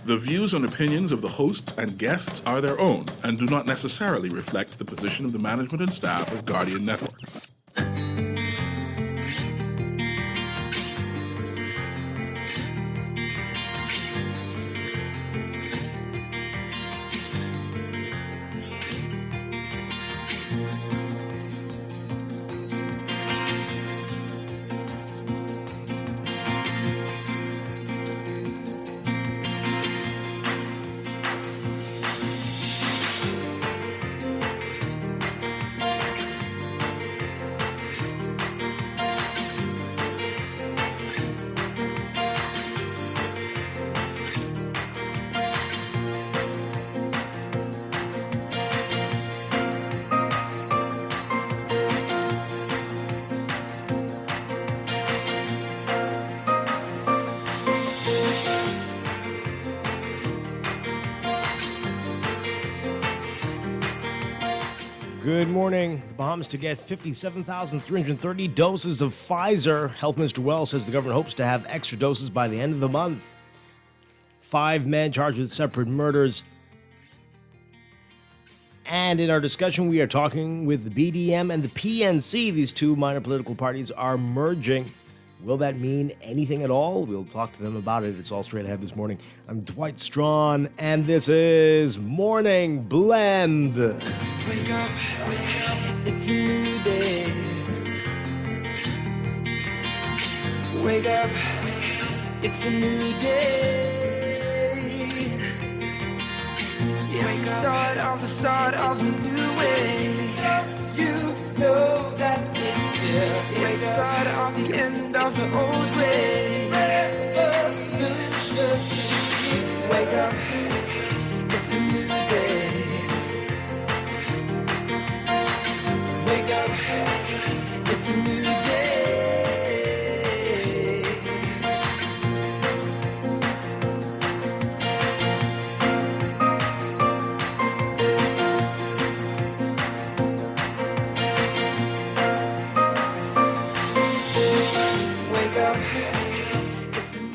The views and opinions of the host and guests are their own and do not necessarily reflect the position of the management and staff of Guardian Network. Good morning. The Bahamas to get 57,330 doses of Pfizer. Health Minister Wells says the government hopes to have extra doses by the end of the month. 5 men charged with separate murders. And in our discussion, we are talking with the BDM and the PNC. These two minor political parties are merging. Will that mean anything at all? We'll talk to them about it. It's all straight ahead this morning. I'm Dwight Strachan, and this is Morning Blend. Wake up, it's a new day. Wake up, it's a new day. It's the start of a new way. You know that it's here. It's the start of the end of the old way. Wake up, it's a new day. Wake up, it's a new day. Wake up, it's a new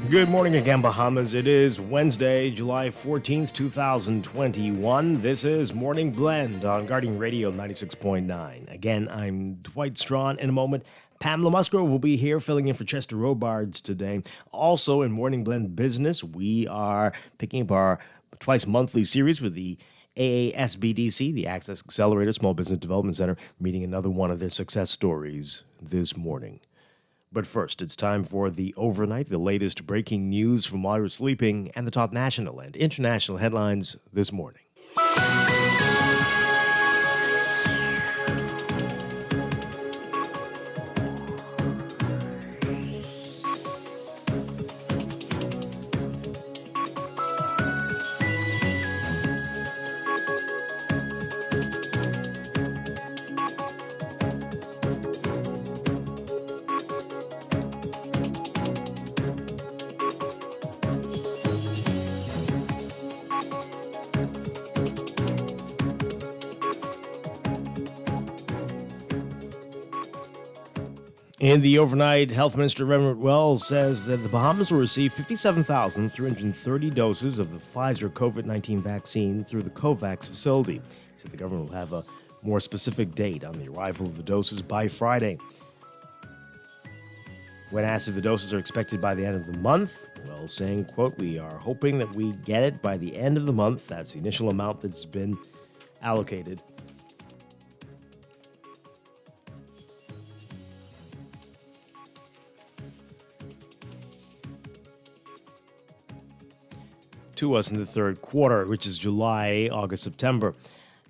Good morning again, Bahamas. It is Wednesday, July 14th, 2021. This is Morning Blend on Guardian Radio 96.9. Again, I'm Dwight Strachan. In a moment, Pamela Musgrove will be here filling in for Chester Robards today. Also, in Morning Blend Business, we are picking up our twice monthly series with the AASBDC, the Access Accelerator Small Business Development Center, meeting another one of their success stories this morning. But first, it's time for the overnight, the latest breaking news from while you're sleeping, and the top national and international headlines this morning. In the overnight, Health Minister Reverend Wells says that the Bahamas will receive 57,330 doses of the Pfizer COVID-19 vaccine through the COVAX facility. He said the government will have a more specific date on the arrival of the doses by Friday. When asked if the doses are expected by the end of the month, Wells saying, quote, "We are hoping that we get it by the end of the month." That's the initial amount that's been allocated. To us in the third quarter, which is July, August, September.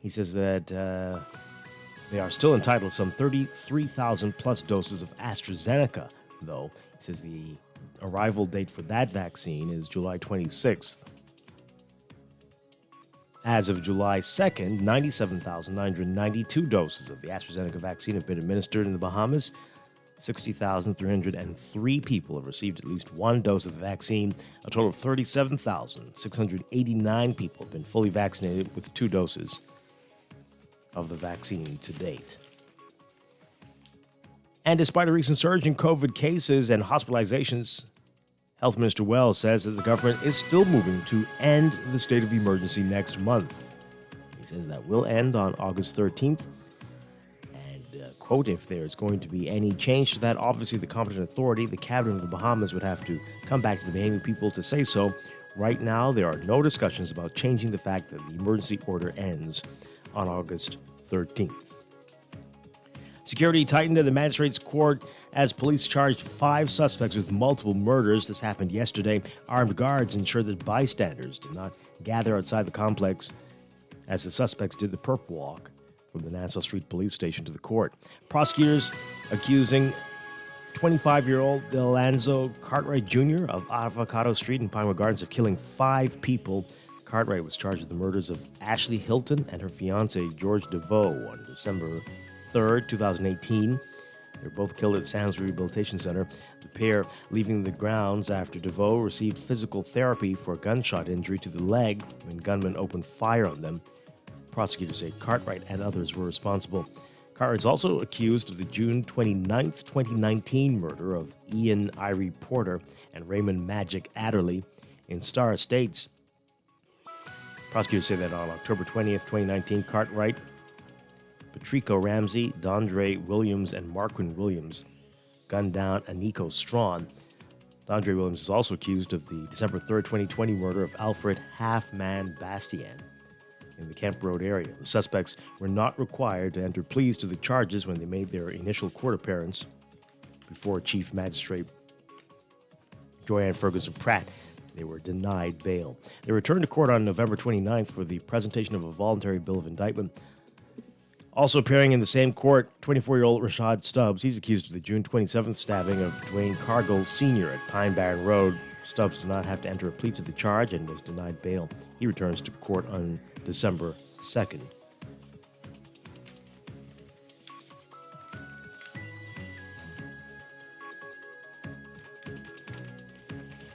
He says that they are still entitled to some 33,000 plus doses of AstraZeneca, though. He says the arrival date for that vaccine is July 26th. As of July 2nd, 97,992 doses of the AstraZeneca vaccine have been administered in the Bahamas. 60,303 people have received at least one dose of the vaccine. A total of 37,689 people have been fully vaccinated with 2 doses of the vaccine to date. And despite a recent surge in COVID cases and hospitalizations, Health Minister Wells says that the government is still moving to end the state of emergency next month. He says that will end on August 13th. And, quote, if there's going to be any change to that, obviously the competent authority, the cabinet of the Bahamas, would have to come back to the Bahamian people to say so. Right now, there are no discussions about changing the fact that the emergency order ends on August 13th. Security tightened in the magistrate's court as police charged 5 suspects with multiple murders. This happened yesterday. Armed guards ensured that bystanders did not gather outside the complex as the suspects did the perp walk from the Nassau Street Police Station to the court. Prosecutors accusing 25-year-old Delanzo Cartwright Jr. of Avocado Street in Pinewood Gardens of killing 5 people. Cartwright was charged with the murders of Ashley Hilton and her fiancé George DeVoe on December 3rd, 2018. They were both killed at Sands Rehabilitation Center. The pair leaving the grounds after DeVoe received physical therapy for a gunshot injury to the leg when gunmen opened fire on them. Prosecutors say Cartwright and others were responsible. Cartwright is also accused of the June 29, 2019 murder of Ian Irie Porter and Raymond Magic Adderley in Star Estates. Prosecutors say that on October 20th, 2019, Cartwright, Patrico Ramsey, Dondre Williams, and Marquin Williams gunned down Aniko Strawn. Dondre Williams is also accused of the December 3rd, 2020 murder of Alfred Half-Man Bastian in the Kemp Road area. The suspects were not required to enter pleas to the charges when they made their initial court appearance before Chief Magistrate Joanne Ferguson Pratt. They were denied bail. They returned to court on November 29th for the presentation of a voluntary bill of indictment. Also appearing in the same court, 24-year-old Rashad Stubbs. He's accused of the June 27th stabbing of Dwayne Cargill Sr. at Pine Barren Road. Stubbs did not have to enter a plea to the charge and was denied bail. He returns to court on December 2nd.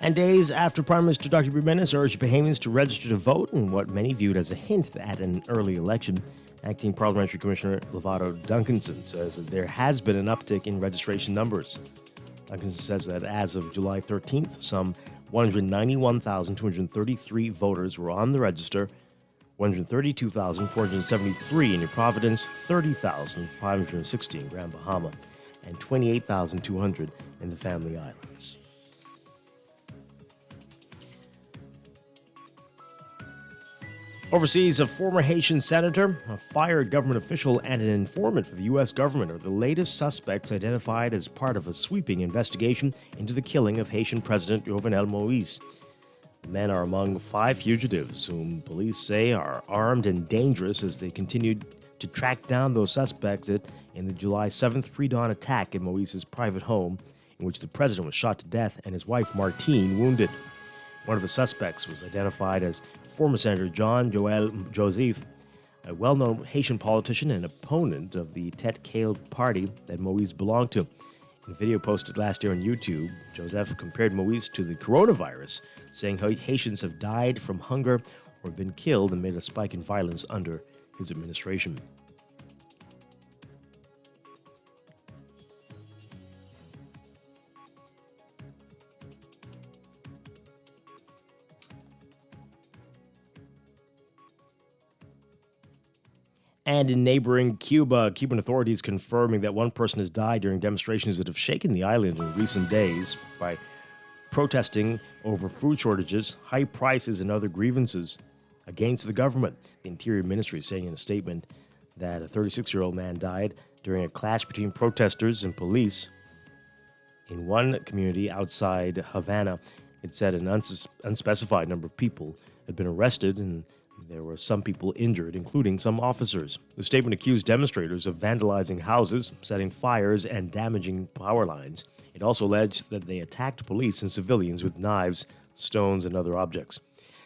And days after Prime Minister Dr. Jimenez urged Bahamians to register to vote in what many viewed as a hint at an early election, Acting Parliamentary Commissioner Lovato Duncanson says that there has been an uptick in registration numbers. Duncanson says that as of July 13th, some 191,233 voters were on the register, 132,473 in New Providence, 30,560 in Grand Bahama, and 28,200 in the Family Islands. Overseas, a former Haitian senator, a fired government official, and an informant for the U.S. government are the latest suspects identified as part of a sweeping investigation into the killing of Haitian President Jovenel Moïse. The men are among 5 fugitives whom police say are armed and dangerous as they continued to track down those suspects in the July 7th pre-dawn attack at Moïse's private home, in which the president was shot to death and his wife Martine wounded. One of the suspects was identified as former Senator John Joel Joseph, a well-known Haitian politician and opponent of the Tête Kale party that Moïse belonged to. In a video posted last year on YouTube, Joseph compared Moïse to the coronavirus, saying how Haitians have died from hunger or been killed amid a spike in violence under his administration. And in neighboring Cuba, Cuban authorities confirming that one person has died during demonstrations that have shaken the island in recent days by protesting over food shortages, high prices, and other grievances against the government. The Interior Ministry is saying in a statement that a 36-year-old man died during a clash between protesters and police in one community outside Havana. It said an unspecified number of people had been arrested and there were some people injured, including some officers. The statement accused demonstrators of vandalizing houses, setting fires, and damaging power lines. It also alleged that they attacked police and civilians with knives, stones, and other objects.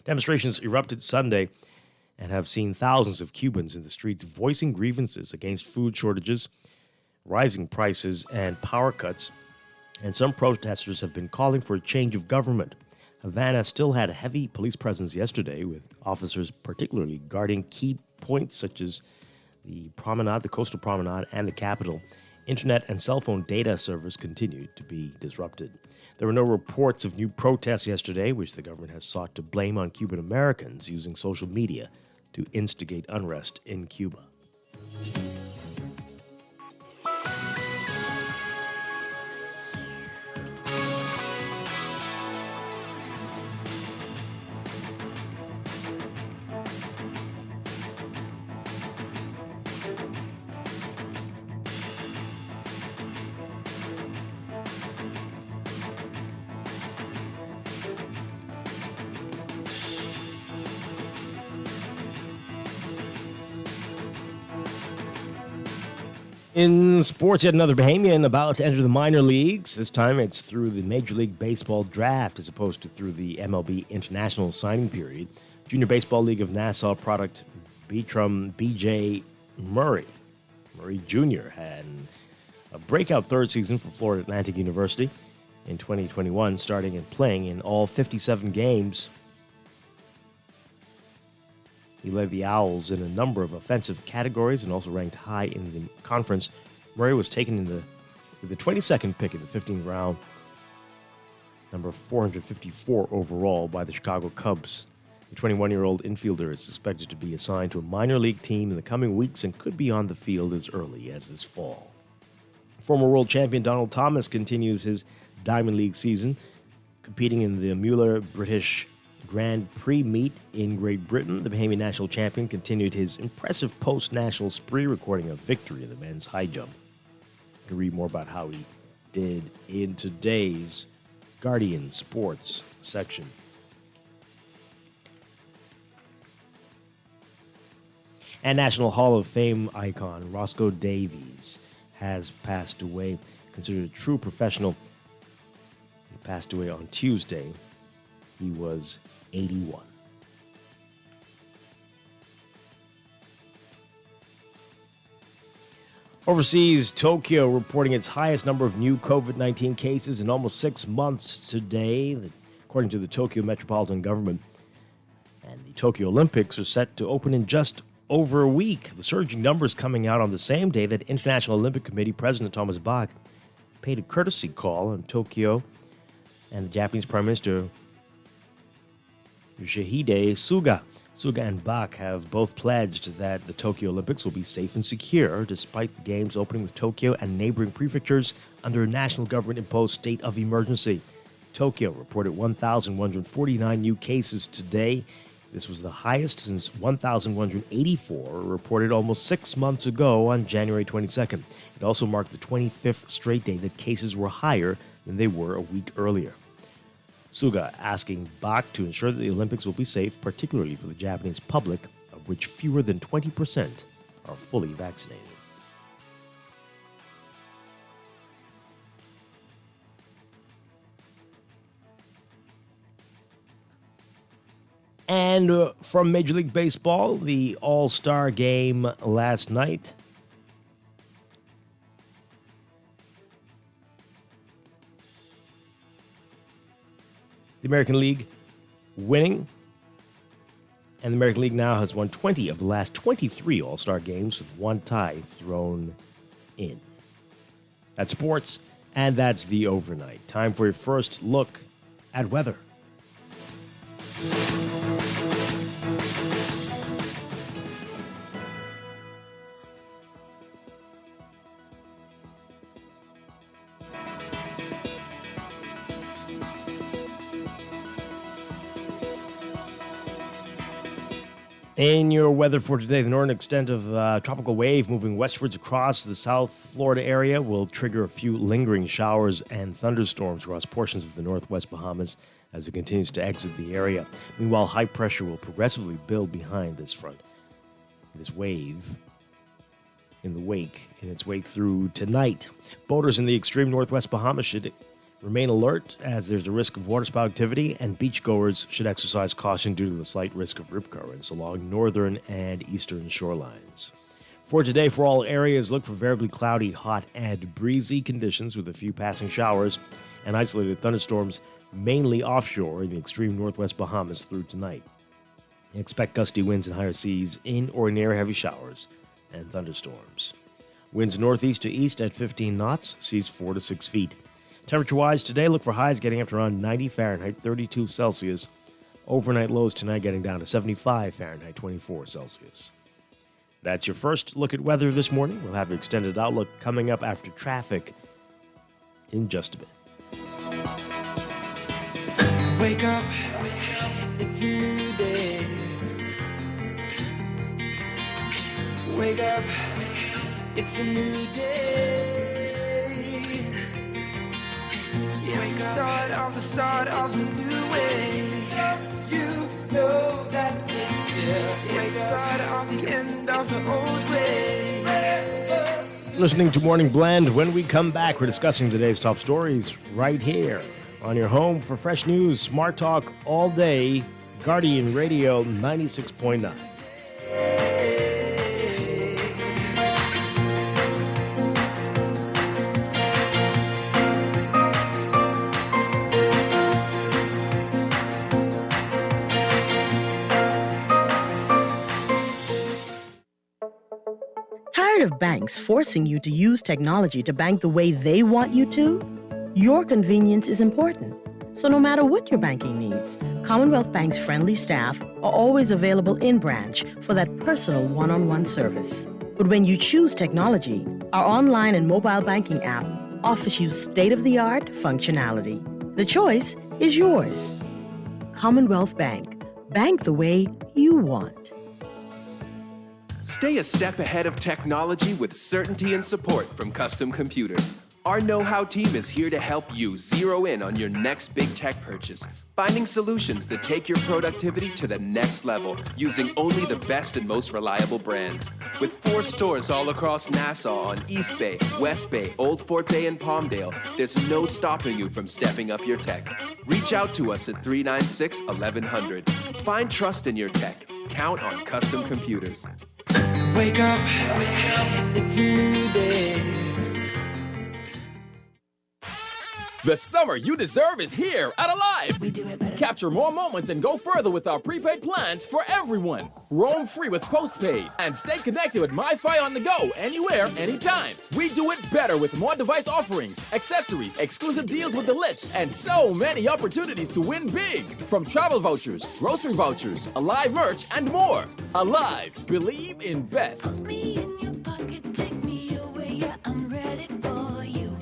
Demonstrations erupted Sunday and have seen thousands of Cubans in the streets voicing grievances against food shortages, rising prices, and power cuts. And some protesters have been calling for a change of government. Havana still had a heavy police presence yesterday, with officers particularly guarding key points such as the promenade, the coastal promenade, and the Capitol. internet and cell phone data servers continued to be disrupted. There were no reports of new protests yesterday, which the government has sought to blame on Cuban Americans using social media to instigate unrest in Cuba. In sports, yet another Bahamian about to enter the minor leagues. This time it's through the Major League Baseball draft as opposed to through the MLB international signing period. Junior Baseball League of Nassau product Beatram B.J. Murray Jr. had a breakout third season for Florida Atlantic University in 2021, starting and playing in all 57 games. He led the Owls in a number of offensive categories and also ranked high in the conference. Murray was taken with the 22nd pick in the 15th round, number 454 overall by the Chicago Cubs. The 21-year-old infielder is suspected to be assigned to a minor league team in the coming weeks and could be on the field as early as this fall. Former world champion Donald Thomas continues his Diamond League season, competing in the Mueller British Grand Prix meet in Great Britain. The Bahamian national champion continued his impressive post-national spree, recording a victory in the men's high jump. You can read more about how he did in today's Guardian Sports section. And National Hall of Fame icon Roscoe Davies has passed away, considered a true professional. He passed away on Tuesday. He was 81. Overseas, Tokyo reporting its highest number of new COVID-19 cases in almost 6 months today, according to the Tokyo Metropolitan Government. And the Tokyo Olympics are set to open in just over a week. The surging numbers coming out on the same day that International Olympic Committee President Thomas Bach paid a courtesy call on Tokyo, and the Japanese Prime Minister Yoshihide Suga. Suga and Bach have both pledged that the Tokyo Olympics will be safe and secure, despite the Games opening with Tokyo and neighboring prefectures under a national government-imposed state of emergency. Tokyo reported 1,149 new cases today. This was the highest since 1,184, reported almost 6 months ago on January 22nd. It also marked the 25th straight day that cases were higher than they were a week earlier. Suga asking Bach to ensure that the Olympics will be safe, particularly for the Japanese public, of which fewer than 20% are fully vaccinated. And from Major League Baseball, the All-Star game last night. The American League winning, and the American League now has won 20 of the last 23 All-Star games with one tie thrown in. That's sports, and that's the overnight. Time for your first look at weather. In your weather for today, the northern extent of tropical wave moving westwards across the South Florida area will trigger a few lingering showers and thunderstorms across portions of the northwest Bahamas as it continues to exit the area. Meanwhile, high pressure will progressively build behind this front. This wave in its wake through tonight. Boaters in the extreme northwest Bahamas should remain alert as there's a risk of waterspout activity, and beachgoers should exercise caution due to the slight risk of rip currents along northern and eastern shorelines. For today, for all areas, look for variably cloudy, hot, and breezy conditions with a few passing showers and isolated thunderstorms, mainly offshore in the extreme northwest Bahamas through tonight. Expect gusty winds and higher seas in or near heavy showers and thunderstorms. Winds northeast to east at 15 knots, seas 4 to 6 feet. Temperature-wise, today look for highs getting up to around 90 Fahrenheit, 32 Celsius. Overnight lows tonight getting down to 75 Fahrenheit, 24 Celsius. That's your first look at weather this morning. We'll have your extended outlook coming up after traffic in just a bit. Wake up, it's a new day. Wake up, it's a new day. It's the start of a new way. You know that it's the start of the end of the old way. Listening to Morning Blend. When we come back, we're discussing today's top stories right here on your home for fresh news, smart talk all day, Guardian Radio 96.9. Tired of banks forcing you to use technology to bank the way they want you to? Your convenience is important. So no matter what your banking needs, Commonwealth Bank's friendly staff are always available in branch for that personal one-on-one service. But when you choose technology, our online and mobile banking app offers you state-of-the-art functionality. The choice is yours. Commonwealth Bank. Bank the way you want. Stay a step ahead of technology with certainty and support from Custom Computers. Our know-how team is here to help you zero in on your next big tech purchase, finding solutions that take your productivity to the next level using only the best and most reliable brands. With 4 stores all across Nassau on East Bay, West Bay, Old Fort Bay, and Palmdale, there's no stopping you from stepping up your tech. Reach out to us at 396-1100. Find trust in your tech. Count on Custom Computers. Wake up, it's a new day. The summer you deserve is here at Alive. We do it better. Capture more moments and go further with our prepaid plans for everyone. Roam free with postpaid and stay connected with MiFi on the go anywhere, anytime. We do it better with more device offerings, accessories, exclusive deals with the list, and so many opportunities to win big. From travel vouchers, grocery vouchers, Alive merch, and more. Alive. Believe in best. Put me in your pocket, take me away, yeah, I'm ready for you.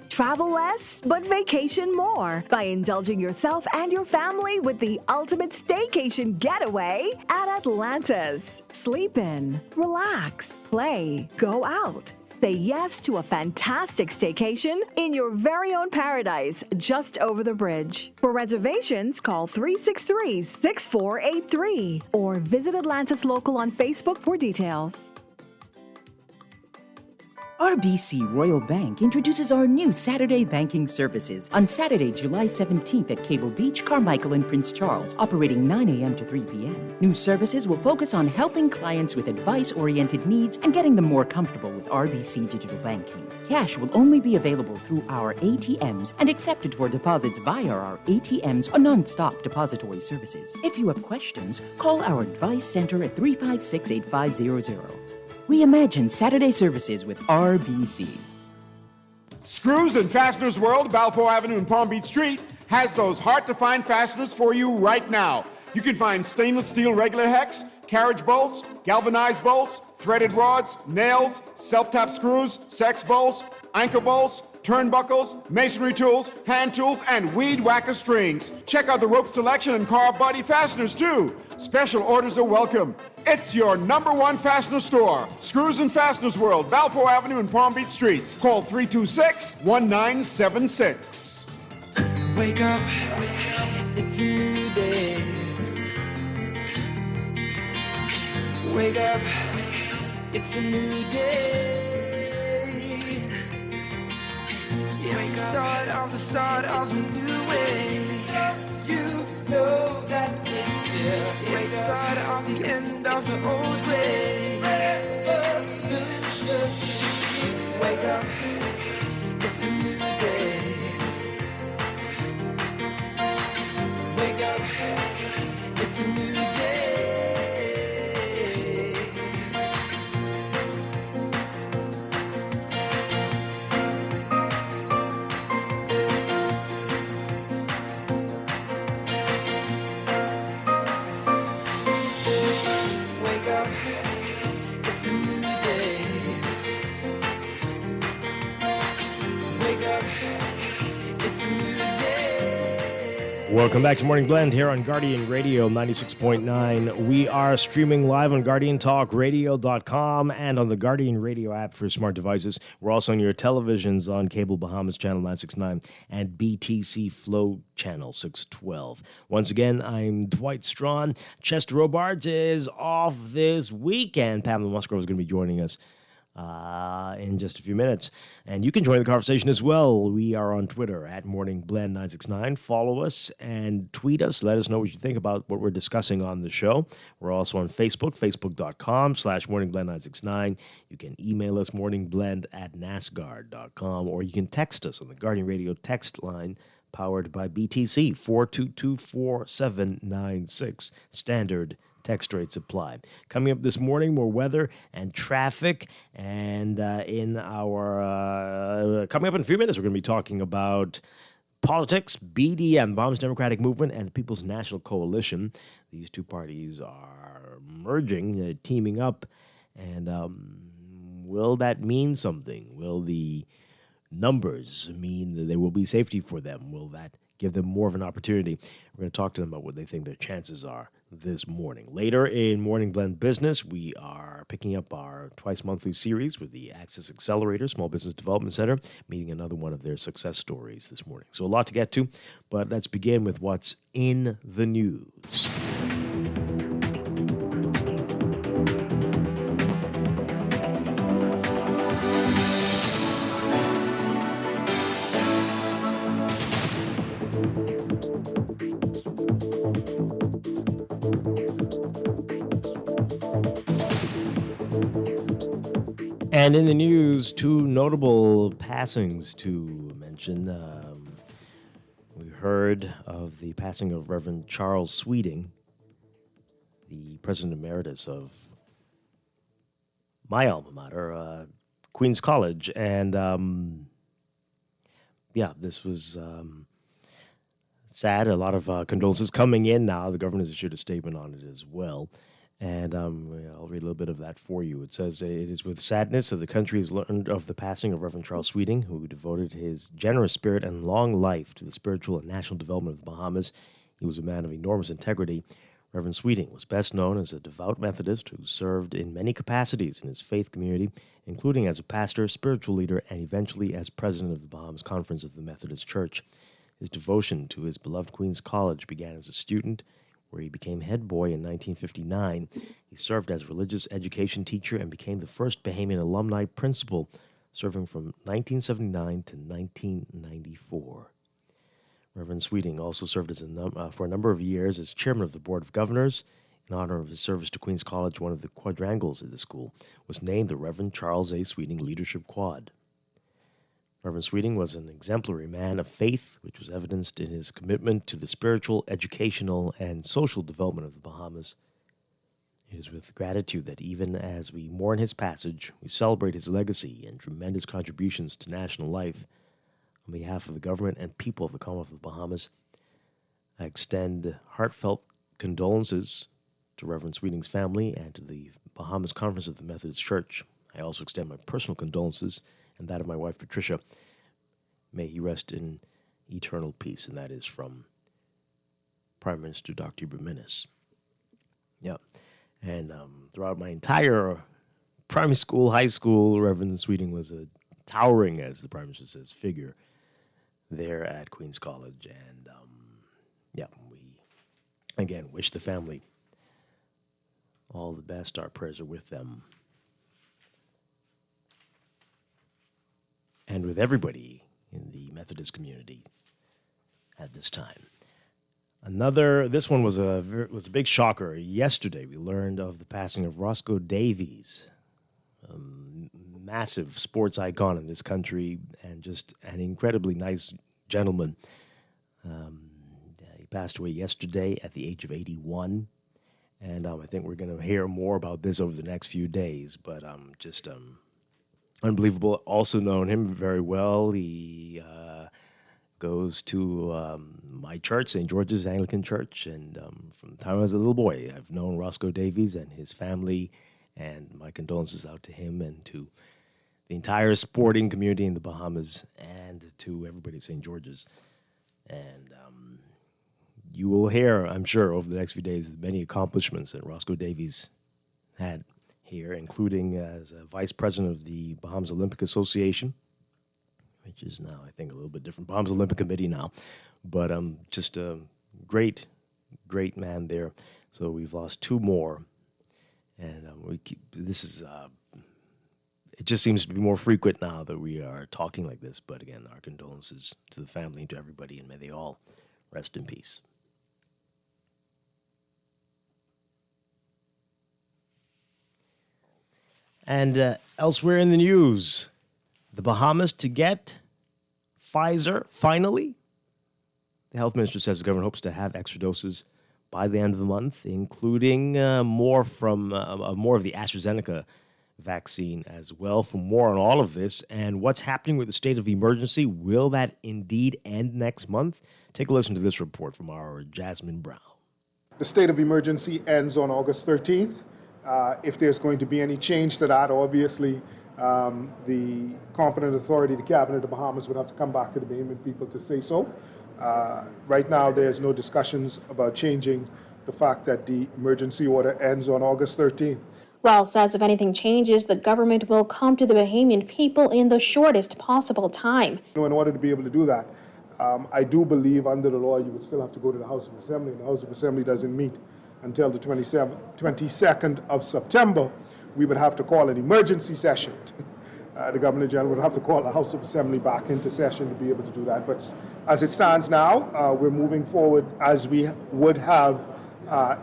Travel less, but vacation more by indulging yourself and your family with the ultimate staycation getaway at Atlantis. Sleep in, relax, play, go out. Say yes to a fantastic staycation in your very own paradise just over the bridge. For reservations, call 363-6483 or visit Atlantis Local on Facebook for details. RBC Royal Bank introduces our new Saturday banking services on Saturday, July 17th at Cable Beach, Carmichael, and Prince Charles, operating 9 a.m. to 3 p.m. New services will focus on helping clients with advice-oriented needs and getting them more comfortable with RBC digital banking. Cash will only be available through our ATMs and accepted for deposits via our ATMs or non-stop depository services. If you have questions, call our advice center at 356-8500. Reimagine Saturday services with RBC. Screws and Fasteners World, Balfour Avenue and Palm Beach Street, has those hard-to-find fasteners for you right now. You can find stainless steel regular hex, carriage bolts, galvanized bolts, threaded rods, nails, self-tap screws, sex bolts, anchor bolts, turnbuckles, masonry tools, hand tools, and weed whacker strings. Check out the rope selection and car body fasteners, too. Special orders are welcome. It's your #1 fastener store. Screws and Fasteners World, Balfour Avenue and Palm Beach Streets. Call 326-1976. Wake up, it's a new day. Wake up, it's a new day. It's the start of a new way. You know that it's the start of the end of the old way. Wake up, it's a new day. Wake up, it's a new day. Welcome back to Morning Blend here on Guardian Radio 96.9. We are streaming live on GuardianTalkRadio.com and on the Guardian Radio app for smart devices. We're also on your televisions on Cable Bahamas Channel 969 and BTC Flow Channel 612. Once again, I'm Dwight Strachan. Chester Robards is off this weekend. Pamela Musgrove is going to be joining us in just a few minutes. And you can join the conversation as well. We are on Twitter at MorningBlend969. Follow us and tweet us. Let us know what you think about what we're discussing on the show. We're also on Facebook, facebook.com/MorningBlend969. You can email us morningblend@nasguard.com, or you can text us on the Guardian Radio text line powered by BTC 4224796. Standard text rates apply. Coming up this morning, more weather and traffic. And in our coming up in a few minutes, we're going to be talking about politics, BDM, Bahamas Democratic Movement, and the People's National Coalition. These two parties are merging, teaming up. And will that mean something? Will the numbers mean that there will be safety for them? Will that give them more of an opportunity? We're going to talk to them about what they think their chances are this morning. Later in Morning Blend Business, we are picking up our twice-monthly series with the Access Accelerator Small Business Development Center, meeting another one of their success stories this morning. So a lot to get to, but let's begin with what's in the news. And in the news, two notable passings to mention. We heard of the passing of Reverend Charles Sweeting, the president emeritus of my alma mater, Queens College. And, this was sad. A lot of condolences coming in now. The governor's issued a statement on it as well. And I'll read a little bit of that for you. It says, it is with sadness that the country has learned of the passing of Reverend Charles Sweeting, who devoted his generous spirit and long life to the spiritual and national development of the Bahamas. He was a man of enormous integrity. Reverend Sweeting was best known as a devout Methodist who served in many capacities in his faith community, including as a pastor, spiritual leader, and eventually as president of the Bahamas Conference of the Methodist Church. His devotion to his beloved Queens College began as a student, where he became head boy in 1959. He served as a religious education teacher and became the first Bahamian alumni principal, serving from 1979 to 1994. Reverend Sweeting also served for a number of years as chairman of the Board of Governors. In honor of his service to Queens College, one of the quadrangles of the school was named the Reverend Charles A. Sweeting Leadership Quad. Reverend Sweeting was an exemplary man of faith, which was evidenced in his commitment to the spiritual, educational, and social development of the Bahamas. It is with gratitude that even as we mourn his passage, we celebrate his legacy and tremendous contributions to national life. On behalf of the government and people of the Commonwealth of the Bahamas, I extend heartfelt condolences to Reverend Sweeting's family and to the Bahamas Conference of the Methodist Church. I also extend my personal condolences and that of my wife, Patricia. May he rest in eternal peace. And that is from Prime Minister Dr. Berminis. Yeah. And throughout my entire primary school, high school, Reverend Sweeting was a towering, as the Prime Minister says, figure there at Queens College. And, we, again, wish the family all the best. Our prayers are with them. And with everybody in the Methodist community at this time. This one was a big shocker. Yesterday, we learned of the passing of Roscoe Davies, a massive sports icon in this country and just an incredibly nice gentleman. He passed away yesterday at the age of 81. And I think we're going to hear more about this over the next few days. But unbelievable. Also known him very well. He goes to my church, St. George's Anglican Church, and from the time I was a little boy, I've known Roscoe Davies and his family, and my condolences out to him and to the entire sporting community in the Bahamas and to everybody at St. George's. And you will hear, I'm sure, over the next few days, the many accomplishments that Roscoe Davies had here, including as a vice president of the Bahamas Olympic Association, which is now, I think, a little bit different. Bahamas Olympic Committee now. But just a great, great man there. So we've lost two more. And it just seems to be more frequent now that we are talking like this. But again, our condolences to the family and to everybody, and may they all rest in peace. And elsewhere in the news, the Bahamas to get Pfizer finally. The health minister says the government hopes to have extra doses by the end of the month, including more of the AstraZeneca vaccine as well. For more on all of this and what's happening with the state of emergency, will that indeed end next month? Take a listen to this report from our Jasmine Brown. The state of emergency ends on August 13th. If there's going to be any change to that, obviously, the competent authority, the cabinet of the Bahamas, would have to come back to the Bahamian people to say so. Right now, there's no discussions about changing the fact that the emergency order ends on August 13th. Wells says if anything changes, the government will come to the Bahamian people in the shortest possible time. In order to be able to do that, I do believe under the law you would still have to go to the House of Assembly, and the House of Assembly doesn't meet until the 22nd of September. We would have to call an emergency session. The Governor General would have to call the House of Assembly back into session to be able to do that. But as it stands now, we're moving forward as we would have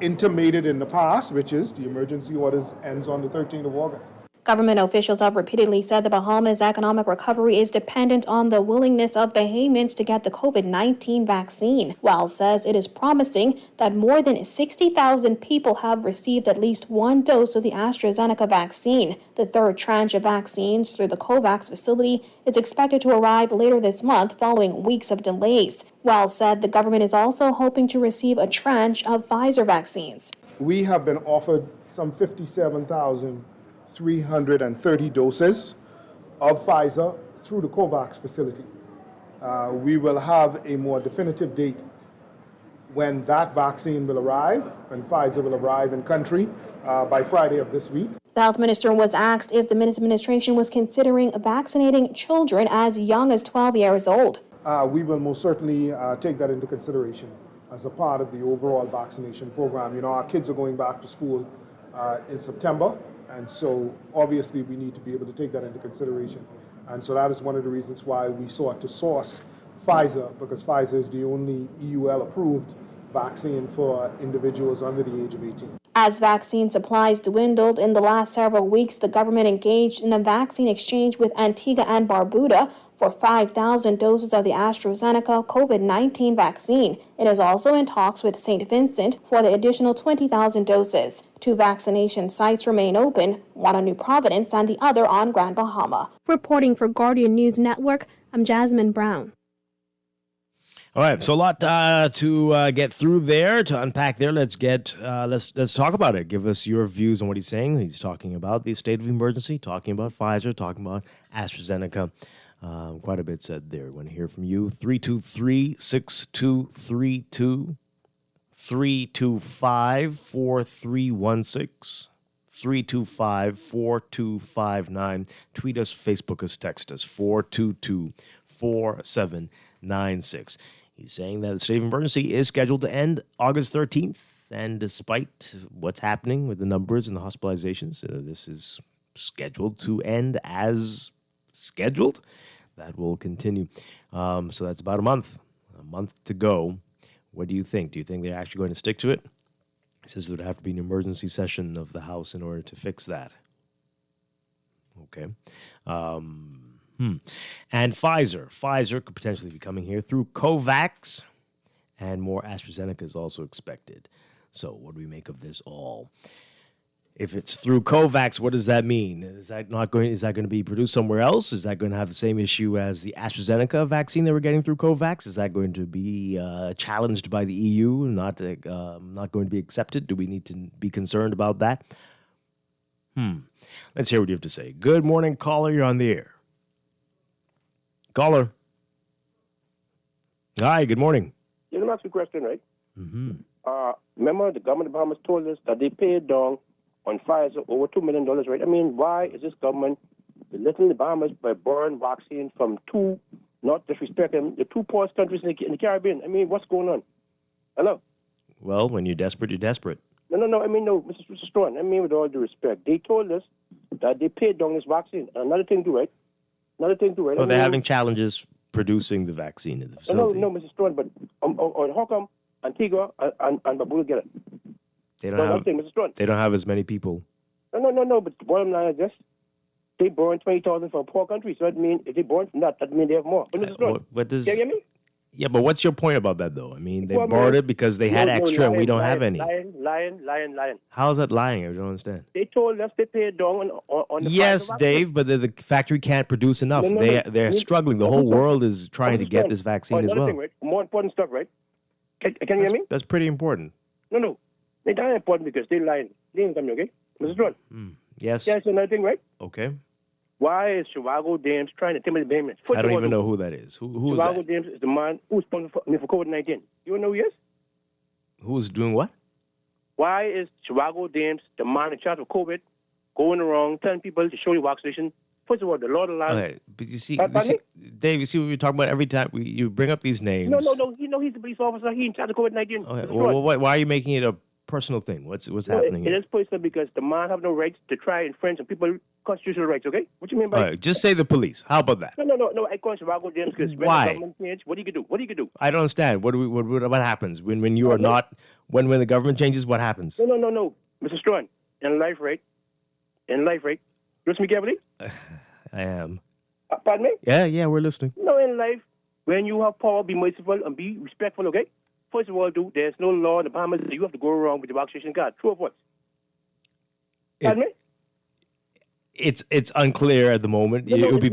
intimated in the past, which is the emergency orders ends on the 13th of August. Government officials have repeatedly said the Bahamas' economic recovery is dependent on the willingness of Bahamians to get the COVID-19 vaccine. Wells says it is promising that more than 60,000 people have received at least one dose of the AstraZeneca vaccine. The third tranche of vaccines through the COVAX facility is expected to arrive later this month following weeks of delays. Wells said the government is also hoping to receive a tranche of Pfizer vaccines. We have been offered some 57,330 doses of Pfizer through the COVAX facility. We will have a more definitive date when that vaccine will arrive, when Pfizer will arrive in country by Friday of this week. The health minister was asked if the administration was considering vaccinating children as young as 12 years old. We will most certainly take that into consideration as a part of the overall vaccination program. You know, our kids are going back to school in September. And so, obviously, we need to be able to take that into consideration. And so that is one of the reasons why we sought to source Pfizer, because Pfizer is the only EUL-approved vaccine for individuals under the age of 18. As vaccine supplies dwindled in the last several weeks, the government engaged in a vaccine exchange with Antigua and Barbuda for 5,000 doses of the AstraZeneca COVID-19 vaccine. It is also in talks with St. Vincent for the additional 20,000 doses. 2 vaccination sites remain open, one on New Providence and the other on Grand Bahama. Reporting for Guardian News Network, I'm Jasmine Brown. All right, so a lot to get through there, to unpack there. Let's talk about it. Give us your views on what he's saying. He's talking about the state of emergency, talking about Pfizer, talking about AstraZeneca. Quite a bit said there. Want to hear from you. 323-6232, 325-4316, 325-4259. Tweet us, Facebook us, text us, 422-4796. He's saying that the state of emergency is scheduled to end August 13th, and despite what's happening with the numbers and the hospitalizations, this is scheduled to end as scheduled. That will continue. So that's about a month to go. What do you think? Do you think they're actually going to stick to it? He says there would have to be an emergency session of the House in order to fix that. Okay. And Pfizer could potentially be coming here through COVAX, and more AstraZeneca is also expected. So what do we make of this all? If it's through COVAX, what does that mean? Is that going to be produced somewhere else? Is that going to have the same issue as the AstraZeneca vaccine that we're getting through COVAX? Is that going to be challenged by the EU, not going to be accepted? Do we need to be concerned about that? Let's hear what you have to say. Good morning, caller. You're on the air. Caller. Hi, good morning. You didn't ask a question, right? Remember, the government of Bahamas told us that they paid down on Pfizer over $2 million, right? I mean, why is this government letting the Bahamas by borrowing vaccine from two, not disrespect them, the two poorest countries in the Caribbean? I mean, what's going on? Hello? Well, when you're desperate, you're desperate. No. I mean, no, Mr. Strachan. I mean, with all due respect, they told us that they paid down this vaccine. Another thing too, right? Oh, they're having challenges producing the vaccine in the facility. No, Mr. Strachan, but how come Antigua and Barbuda get it? They don't have as many people. No, but the bottom line is this. They borrowed $20,000 from a poor country, so that means if they borrowed from that means they have more. But Mr. Strachan, can you hear me? Yeah, but what's your point about that, though? I mean, they borrowed it because they had extra and we don't have any. Lying. How is that lying? I don't understand. They told us they paid down on the Yes, Dave, but the factory can't produce enough. They're struggling. The whole world is trying to get this vaccine as well. Thing, right? More important stuff, right? Can you hear me? That's pretty important. No. They're not important because they're lying. They ain't coming, okay? Mr. Strachan. Yes. Yes, another thing, right? Okay. Why is Chicago Dames trying to intimidate payments? I don't even know who that is. Who is that? Chicago Dames is the man who's responsible for COVID-19. You know who he is? Who's doing what? Why is Chicago Dames the man in charge of COVID going around telling people to show your vaccination? First of all, the law of the land. Okay, but you see, Dave, you see what we're talking about every time you bring up these names. No. He's the police officer. He's in charge of COVID-19. Okay. Well, why are you making it a personal thing? What's happening It here? is personal because the man have no rights to try and infringe on people's constitutional rights, okay? What do you mean by All right, just say the police. How about that? No. I call Chicago James because Why? when the government change, what do you do? I don't understand. What happens when you are not when the government changes? What happens? No, Mr. Strachan. In life, right? Listen to me carefully. I am. Pardon me? Yeah, we're listening. No, in life, when you have power, be merciful and be respectful, okay? First of all, there's no law in the Bahamas that you have to go around with your vaccination card. True or false? Pardon me? It's unclear at the moment. It would be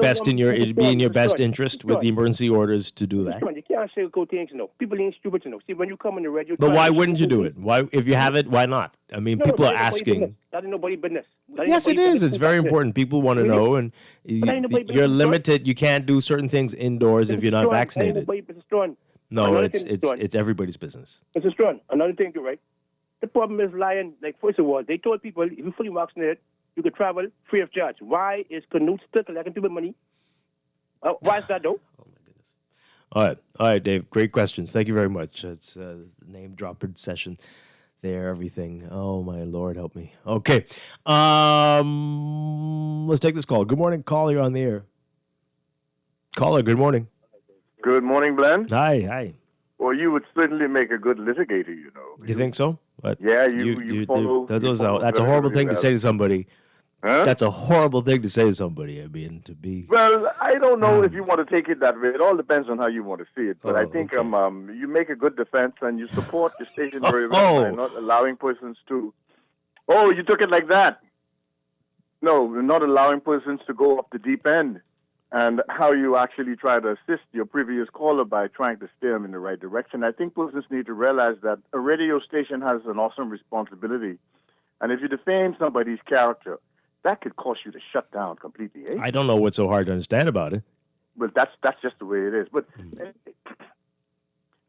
in your best interest with the emergency orders to do that. You can't say good things, People ain't stupid, See, when you come on the radio... But why wouldn't you do it? Why, if you have it, why not? I mean, people are asking. That ain't nobody's business. Yes, it is. It's very important. People want to know, and you're limited. You can't do certain things indoors if you're not vaccinated. No, it's everybody's business. Mr. Strachan, another thing too, right? The problem is lying. Like, first of all, they told people if you're fully vaccinated, you could travel free of charge. Why is Canute still collecting people money? Why is that, though? Oh, my goodness. All right, Dave. Great questions. Thank you very much. It's a name-dropping session there, everything. Oh, my Lord, help me. Okay. Let's take this call. Good morning, caller. You're on the air. Caller, good morning. Good morning, Glenn. Hi. Well, you would certainly make a good litigator, You think so? But yeah, you follow. That's a horrible thing to say to somebody. Huh? That's a horrible thing to say to somebody. I mean, to be... Well, I don't know if you want to take it that way. It all depends on how you want to see it. But I think you make a good defense and you support the station very well by not allowing persons to... Oh, you took it like that. No, not allowing persons to go up the deep end. And how you actually try to assist your previous caller by trying to steer them in the right direction. I think persons need to realize that a radio station has an awesome responsibility. And if you defame somebody's character, that could cause you to shut down completely. Eh? I don't know what's so hard to understand about it. But that's just the way it is. But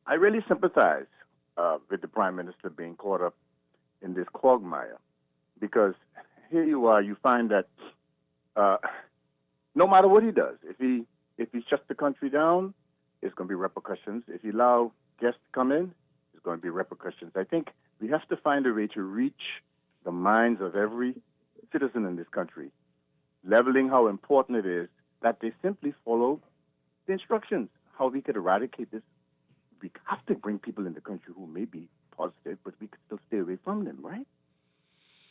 I really sympathize with the Prime Minister being caught up in this quagmire. Because here you are, you find that... no matter what he does, if he shuts the country down, there's going to be repercussions. If he allows guests to come in, there's going to be repercussions. I think we have to find a way to reach the minds of every citizen in this country, leveling how important it is that they simply follow the instructions, how we could eradicate this. We have to bring people in the country who may be positive, but we could still stay away from them, right?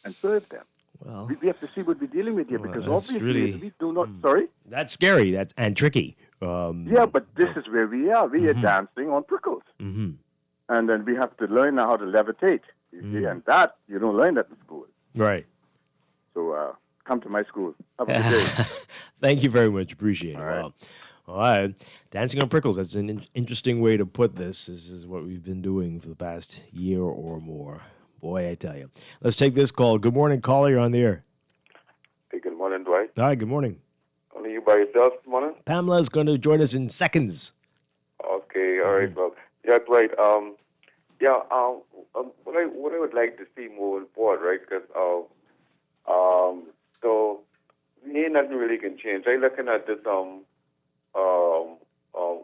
And serve them. Well, we have to see what we're dealing with here because obviously we do not. That's scary. And tricky. Yeah, but this is where we are. We are dancing on prickles, and then we have to learn how to levitate. You see, and that you don't learn that in school. Right. So come to my school. Have a good day. Thank you very much. Appreciate it. All right. Dancing on prickles. That's an interesting way to put this. This is what we've been doing for the past year or more. Boy, I tell you. Let's take this call. Good morning, caller. You're on the air. Hey, good morning, Dwight. Hi, good morning. Only you by yourself this morning? Pamela's going to join us in seconds. Okay, all right, well. Yeah, Dwight, Yeah, what I would like to see moving forward, right? Because so ain't nothing really can change. I looking at this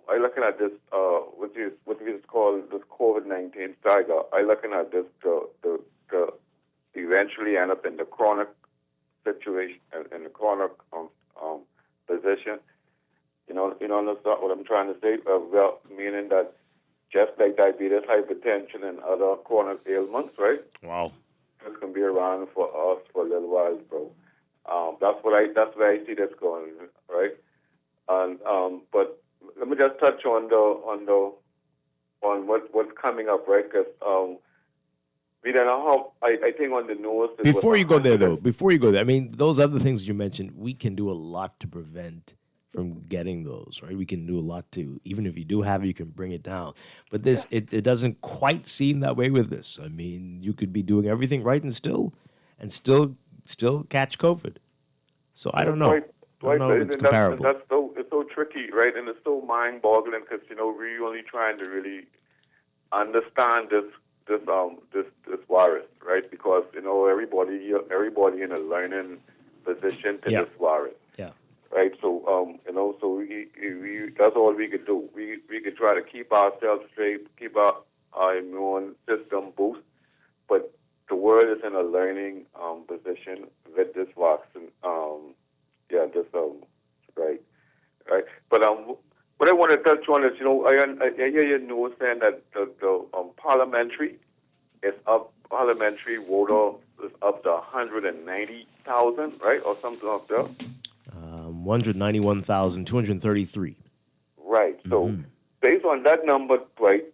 I looking at this what is called this COVID-19 saga. I looking at this to eventually end up in the chronic situation in the chronic position. That's not what I'm trying to say. Well, meaning that just like diabetes, hypertension, and other chronic ailments, right? Wow. This can be around for us for a little while, bro. That's where I see this going, right? And but let me just touch on what's coming up, right? Because we don't know how. I think on the nose. Before you go there, I mean, those other things you mentioned, we can do a lot to prevent from getting those, right? We can do a lot to, even if you do have it, you can bring it down. But this, it doesn't quite seem that way with this. I mean, you could be doing everything right and still catch COVID. So I don't know. I don't know if it's comparable. It's so tricky, right? And it's so mind-boggling because we're only trying to really understand this virus, right? Because everybody in a learning position to this virus. Yeah. Right. So so we that's all we could do. We could try to keep ourselves straight, keep our immune system boost, but the world is in a learning position with this vaccine. Right. But what I want to touch on is, I hear you saying that the parliamentary is up. Parliamentary voter is up to 190,000, right, or something like that. 191,233. Right. So based on that number, right,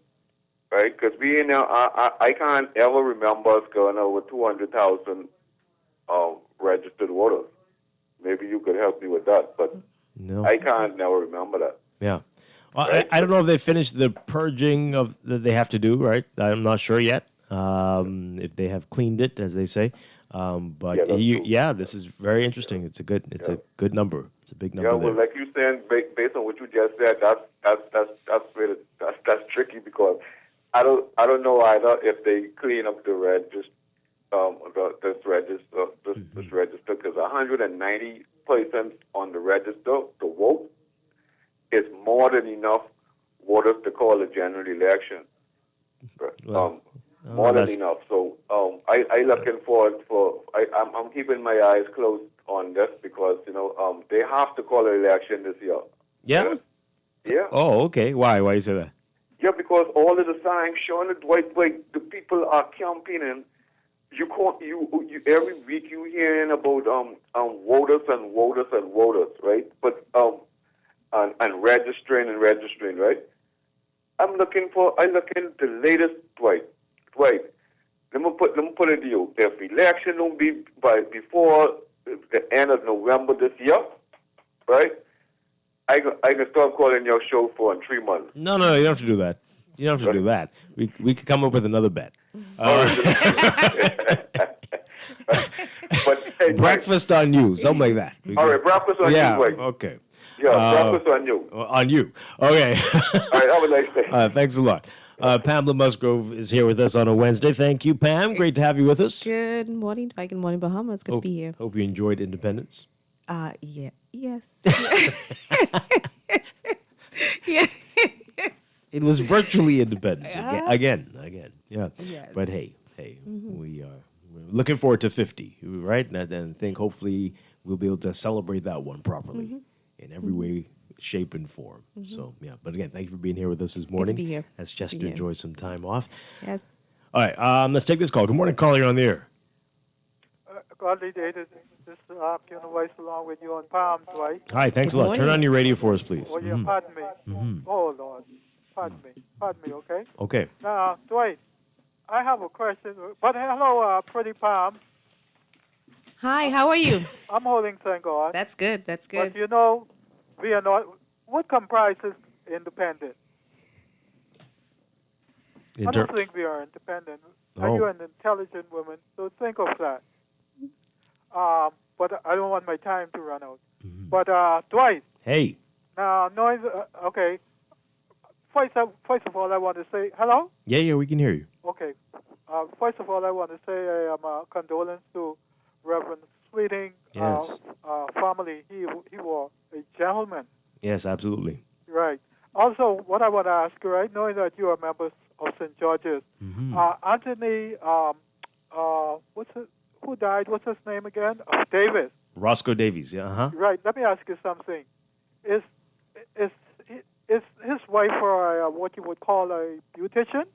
because we in now, I can't ever remember us going over 200,000 registered voters. Maybe you could help me with that, but no, I can't never remember that. Yeah. Well, right? I don't know if they finished the purging that they have to do, right? I'm not sure yet if they have cleaned it, as they say. But this is very interesting. It's a good number. It's a big number. Yeah, well, like you saying, based on what you just said, that's tricky because I don't know either if they clean up the register, this register, because 190 persons on the register to vote is more than enough voters to call a general election. More than enough. So I looking forward I'm keeping my eyes closed on this because they have to call an election this year. Yeah. Yeah. Oh, okay. Why you say that? Yeah, because all of the signs showing it the people are campaigning. You every week you hearing about voters and voters and voters, right? But and registering, right? I'm looking the latest Dwight. Let me put it to you. If election don't be before the end of November this year, right? I can start calling your show for in 3 months. No, you don't have to do that. You don't have to do that. We could come up with another bet. But hey, breakfast on you, something like that. All right, breakfast on you. Okay. Yeah, breakfast on you. On you. Okay. All right, have a nice day. Thanks a lot. Pamela Musgrove is here with us on a Wednesday. Thank you, Pam. Great to have you with us. Good morning, Dwight. Good morning, Bahamas. Good to be here. Hope you enjoyed Independence. Yeah. Yes. Yeah. It was virtually Independence again. Yeah. Yes. But hey, we're looking forward to 50, right? And think hopefully we'll be able to celebrate that one properly in every way, shape, and form. So, yeah. But again, thank you for being here with us this morning. Good to be here. As Chester enjoys some time off. Yes. All right. Let's take this call. Good morning, caller. You're on the air. Godly day. This is Voice along with you on Palm, Dwight. Hi. Thanks a lot. Turn on your radio for us, please. Oh, yeah. Pardon me. Oh, Lord. Pardon me, okay? Okay. Now, Dwight, I have a question. But hello, pretty Palm. Hi, how are you? I'm holding, thank God. That's good. But we are not. What comprises independent? I don't think we are independent. You're an intelligent woman, so think of that. But I don't want my time to run out. But Dwight. Hey. Now, okay. first of all, I want to say hello. Yeah, we can hear you. Okay. First of all, I want to say I am condolence to Reverend Sweeting Yes. family. He was a gentleman. Yes, absolutely. Right. Also, what I want to ask you, right, knowing that you are members of St. George's, Anthony, who died? What's his name again? Davis. Roscoe Davies, yeah, Right. Let me ask you something. Is his wife what you would call a beautician?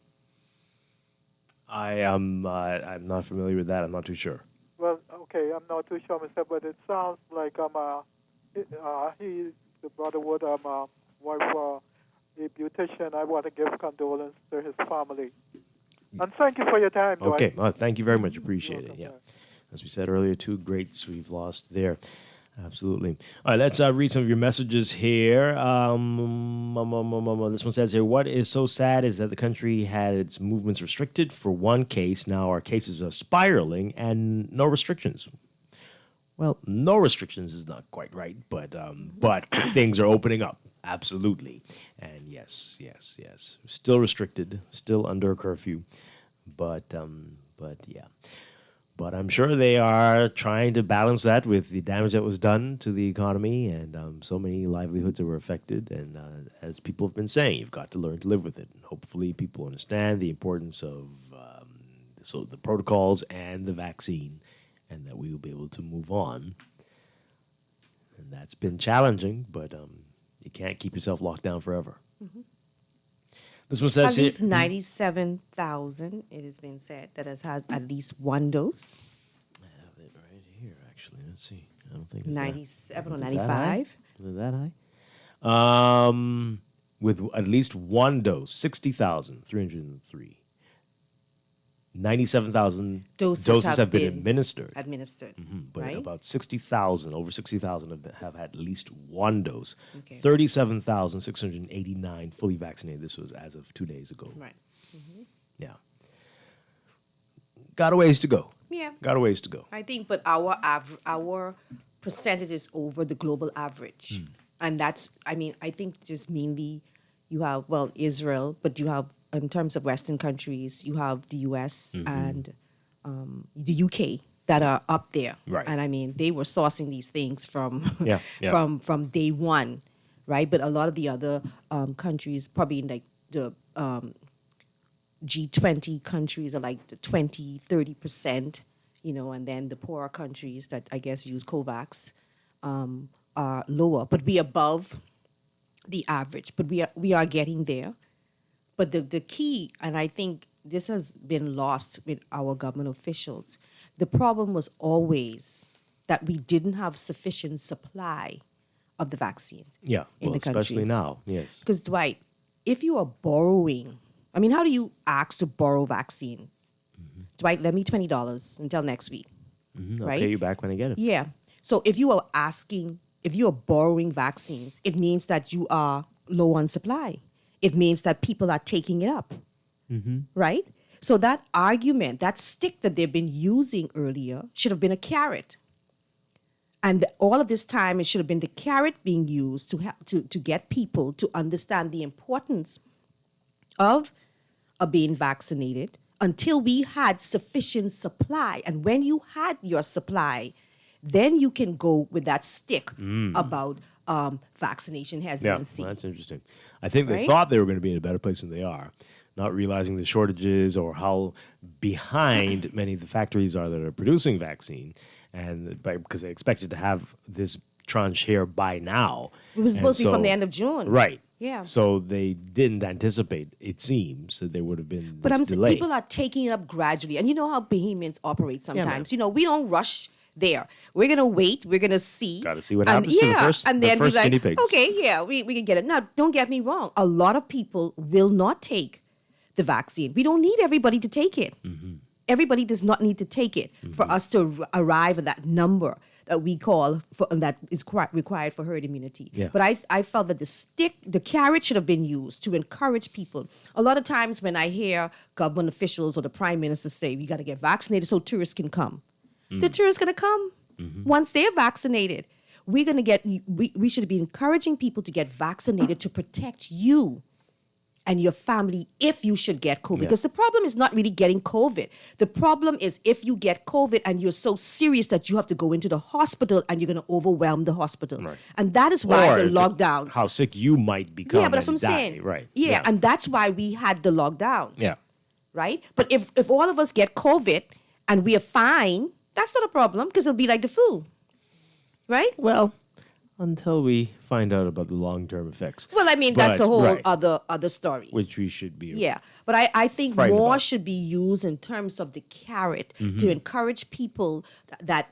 I'm not familiar with that. I'm not too sure. Well, okay, I'm not too sure myself, but it sounds like he, the brother, would wife a beautician. I want to give condolence to his family. And thank you for your time, Dwight. Okay, thank you very much. Appreciate it. Yeah. As we said earlier, two greats we've lost there. Absolutely. All right, let's read some of your messages here. This one says here, what is so sad is that the country had its movements restricted for one case. Now our cases are spiraling and no restrictions. Well, no restrictions is not quite right, but things are opening up. Absolutely. And yes. Still restricted, still under a curfew. But yeah. But I'm sure they are trying to balance that with the damage that was done to the economy and so many livelihoods that were affected. And as people have been saying, you've got to learn to live with it. And hopefully people understand the importance of the protocols and the vaccine, and that we will be able to move on. And that's been challenging, but you can't keep yourself locked down forever. Mm-hmm. This one says at least 97,000, it has been said, that has had at least one dose. I have it right here, actually. Let's see. I don't think it's 97 or that 95. Is it that high? With at least one dose, 60,303. 97,000 doses have been administered. But right? about 60,000, over 60,000 have had at least one dose. Okay. 37,689 fully vaccinated. This was as of 2 days ago. Right. Mm-hmm. Yeah. Got a ways to go. Yeah. Got a ways to go. I think, but our percentage is over the global average. And that's, I think just mainly you have, Israel, but you have, in terms of Western countries, you have the U.S. and the U.K. that are up there. Right. And they were sourcing these things from from day one, right? But a lot of the other countries, probably like the G20 countries, are like the 20-30%, and then the poorer countries that I guess use COVAX are lower, but we above the average. But we are getting there. But the key, and I think this has been lost with our government officials, the problem was always that we didn't have sufficient supply of the vaccines in the country. Especially now, yes. Because, Dwight, if you are borrowing, how do you ask to borrow vaccines? Dwight, lend me $20 until next week, I'll right? pay you back when I get it. Yeah. So if you are borrowing vaccines, it means that you are low on supply. It means that people are taking it up, right? So that argument, that stick that they've been using earlier should have been a carrot. And all of this time, it should have been the carrot being used to get people to understand the importance of being vaccinated until we had sufficient supply. And when you had your supply, then you can go with that stick about vaccination hesitancy. Yeah, that's interesting. I think they Right? thought they were going to be in a better place than they are, not realizing the shortages or how behind many of the factories are that are producing vaccine, and because they expected to have this tranche here by now. It was supposed to be from the end of June. Right. Yeah. So they didn't anticipate, it seems, that there would have been But this delay. people are taking it up gradually. And you know how behemoths operate sometimes. We don't rush there. We're going to wait. We're going to see. Got to see what happens to the first, and then the first be like, guinea pigs. okay, yeah, we can get it. Now, don't get me wrong. A lot of people will not take the vaccine. We don't need everybody to take it. Everybody does not need to take it for us to arrive at that number that we call that is required for herd immunity. Yeah. But I felt that the carrot should have been used to encourage people. A lot of times when I hear government officials or the prime minister say, we got to get vaccinated so tourists can come. The tourists going to come once they're vaccinated. We should be encouraging people to get vaccinated to protect you and your family if you should get COVID. Because the problem is not really getting COVID. The problem is if you get COVID and you're so serious that you have to go into the hospital and you're going to overwhelm the hospital. Right. And that is why Or the lockdowns. how sick you might become. Yeah, but that's what I'm and die. saying. Right. Yeah, and that's why we had the lockdowns. Yeah. Right? But if all of us get COVID and we are fine, that's not a problem because it'll be like the flu. Right? Well, until we find out about the long-term effects. Well, I mean, that's a whole right, other story. which we should be. Yeah, but I think frightened more about. should be used in terms of the carrot to encourage people that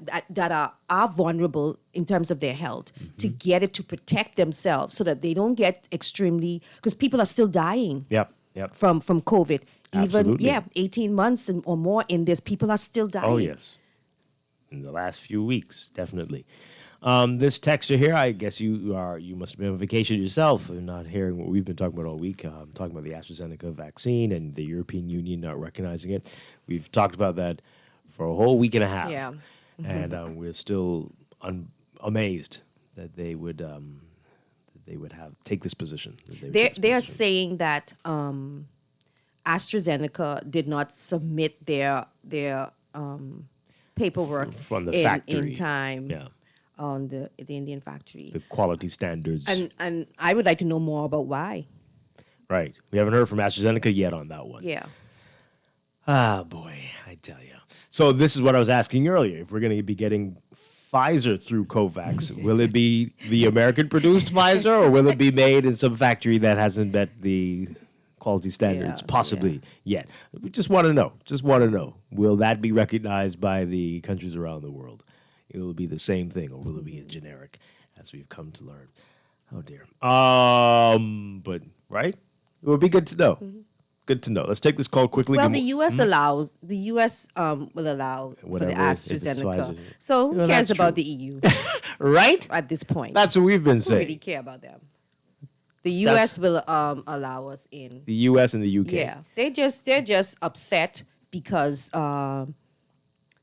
are vulnerable in terms of their health to get it to protect themselves so that they don't get extremely, because people are still dying Yep. from COVID. Absolutely. Even 18 months or more in this, people are still dying. Oh, yes. In the last few weeks, definitely. This texter here, I guess you must have been on vacation yourself and not hearing what we've been talking about all week. Talking about the AstraZeneca vaccine and the European Union not recognizing it. We've talked about that for a whole week and a half. Yeah. And we're still amazed that they would take this position. They are saying that AstraZeneca did not submit their paperwork from the factory in time. Yeah. On the Indian factory. The quality standards. And I would like to know more about why. Right. We haven't heard from AstraZeneca yet on that one. Yeah. Ah, boy, I tell you. So this is what I was asking earlier. If we're going to be getting Pfizer through COVAX, will it be the American-produced Pfizer, or will it be made in some factory that hasn't met the quality standards possibly yet? We just want to know. Will that be recognized by the countries around the world? It will be the same thing, or will it be a generic, as we've come to learn? Oh dear. But right, it would be good to know. Good to know. Let's take this call quickly. Well, the U.S. allows. The U.S. will allow Whatever, for the if it's AstraZeneca. Pfizer. So Well, who cares that's about true. the EU? Right? At this point, That's what we've been who saying. really care about them? The U.S. will allow us in. The U.S. and the U.K. Yeah, they're just upset because the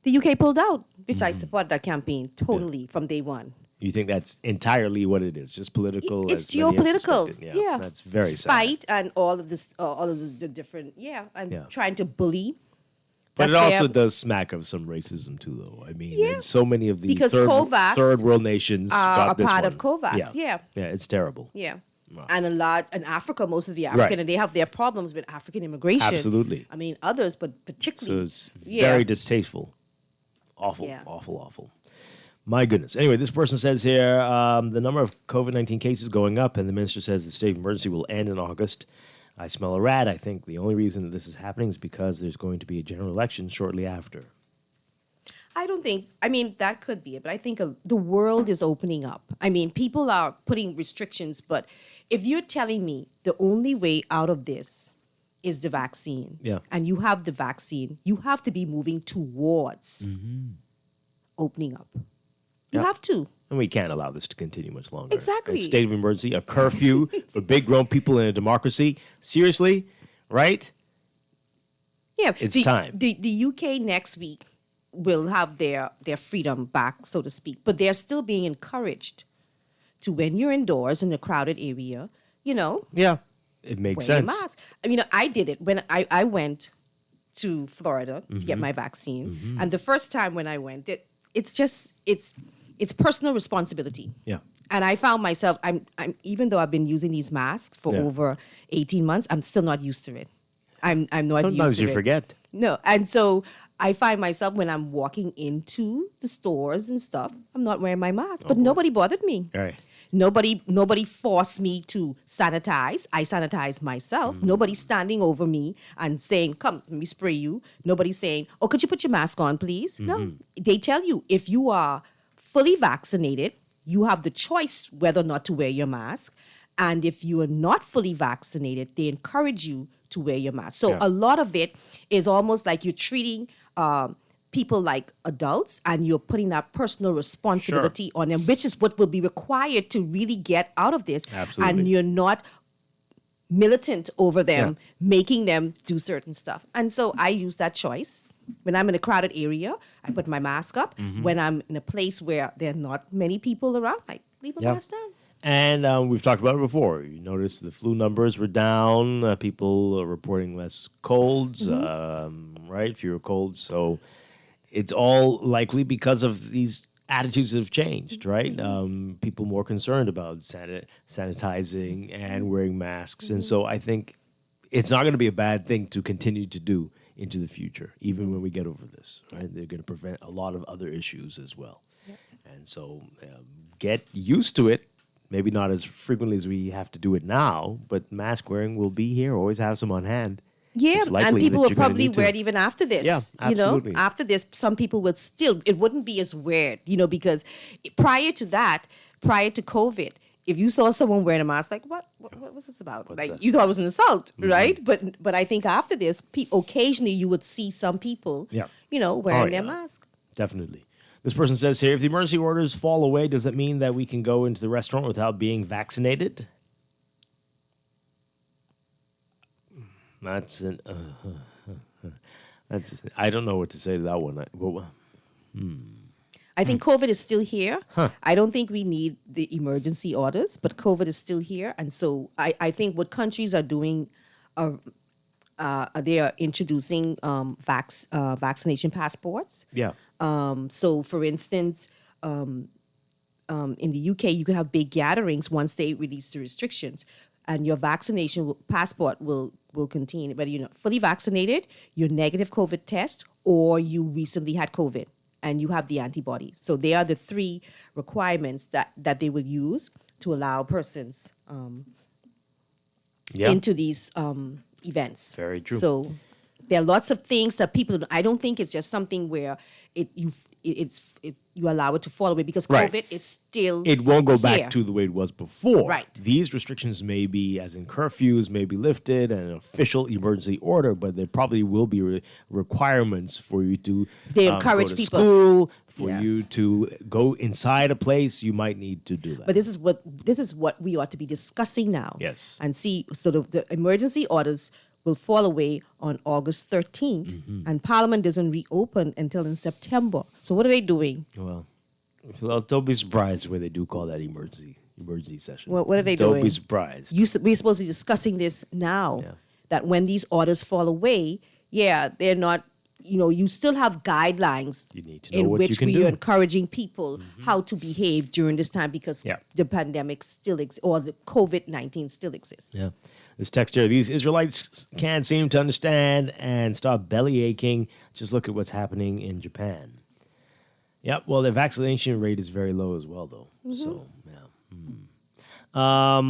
U.K. pulled out, which I support that campaign totally from day one. You think that's entirely what it is, just political? It's as many have geopolitical. suspected? Yeah, That's very sad. spite and all of this, all of the different. And trying to bully. But That's it also their- does smack of some racism too, though. I mean, Yeah. and so many of the Because third COVAX world nations are got a this part one. of COVAX. Yeah. it's terrible. Yeah. Wow. And in Africa, most of the African, Right. and they have their problems with African immigration. Absolutely. I mean, others, but So particularly. it's very distasteful. Awful, Yeah. awful. My goodness. Anyway, this person says here the number of COVID-19 cases going up, and the minister says the state of emergency will end in August. I smell a rat. I think the only reason that this is happening is because there's going to be a general election shortly after. I don't think, I mean, that could be it, but I think the world is opening up. I mean, people are putting restrictions, but if you're telling me the only way out of this is the vaccine, and you have the vaccine, you have to be moving towards opening up. You have to. And we can't allow this to continue much longer. Exactly. A state of emergency, a curfew for big grown people in a democracy. Seriously, right? Yeah, It's time. The UK next week will have their freedom back, so to speak, but they're still being encouraged to, when you're indoors in a crowded area, Yeah, it makes wear sense. your mask. I mean, I did it when I went to Florida to get my vaccine, and the first time when I went, it's personal responsibility. Yeah. And I found myself, I'm even though I've been using these masks for over 18 months, I'm still not used to it. I'm not used to it. Sometimes you forget. No, and so I find myself when I'm walking into the stores and stuff, I'm not wearing my mask, but nobody bothered me. All right. Nobody forced me to sanitize. I sanitize myself. Nobody's standing over me and saying, "Come, let me spray you." Nobody's saying, "Oh, could you put your mask on, please?" No. They tell you if you are fully vaccinated, you have the choice whether or not to wear your mask. And if you are not fully vaccinated, they encourage you to wear your mask. So a lot of it is almost like you're treating people like adults and you're putting that personal responsibility on them, which is what will be required to really get out of this. Absolutely. And you're not militant over them, making them do certain stuff. And so I use that choice. When I'm in a crowded area, I put my mask up. When I'm in a place where there are not many people around, I leave my mask down. And we've talked about it before. You notice the flu numbers were down. People are reporting less colds, right? Fewer colds. So it's all likely because of these attitudes that have changed, right? People more concerned about sanitizing and wearing masks. And so I think it's not going to be a bad thing to continue to do into the future, even when we get over this, right? They're going to prevent a lot of other issues as well. Yep. And so get used to it. Maybe not as frequently as we have to do it now, but mask wearing will be here. Always have some on hand. Yeah, and people will probably wear it even after this. Yeah, absolutely. After this, some people would still, it wouldn't be as weird, because prior to COVID, if you saw someone wearing a mask, like, what was this about? You thought it was an assault, right? But I think after this, occasionally you would see some people, wearing their mask. Definitely. This person says here, if the emergency orders fall away, does it mean that we can go into the restaurant without being vaccinated? That's I don't know what to say to that one. I think COVID is still here. I don't think we need the emergency orders, but COVID is still here. And so I think what countries are doing, they are introducing vaccination passports. Yeah. So, for instance, in the UK, you can have big gatherings once they release the restrictions. And your vaccination passport will contain whether you're fully vaccinated, your negative COVID test, or you recently had COVID and you have the antibodies. So they are the three requirements that they will use to allow persons into these events. Very true. So there are lots of things that people. I don't think it's just something where you allow it to fall away because COVID is still. It won't go here. back to the way it was before. Right. These restrictions may be, as in curfews, may be lifted and an official emergency order, but there probably will be requirements for you to. They encourage go to people. School, for you to go inside a place. You might need to do that. But this is what we ought to be discussing now. Yes. And see, sort of the emergency orders will fall away on August 13th, and Parliament doesn't reopen until in September. So what are they doing? Well, don't be surprised when they do call that emergency session. What are they doing? Don't be surprised. We're supposed to be discussing this now, that when these orders fall away, they're not, you still have guidelines you need to know in what which you can we do. are encouraging people how to behave during this time because the pandemic still exists, or the COVID-19 still exists. Yeah. This text here, these Israelites can't seem to understand and stop belly aching. Just look at what's happening in Japan. Yep, well, their vaccination rate is very low as well, though. So, oh,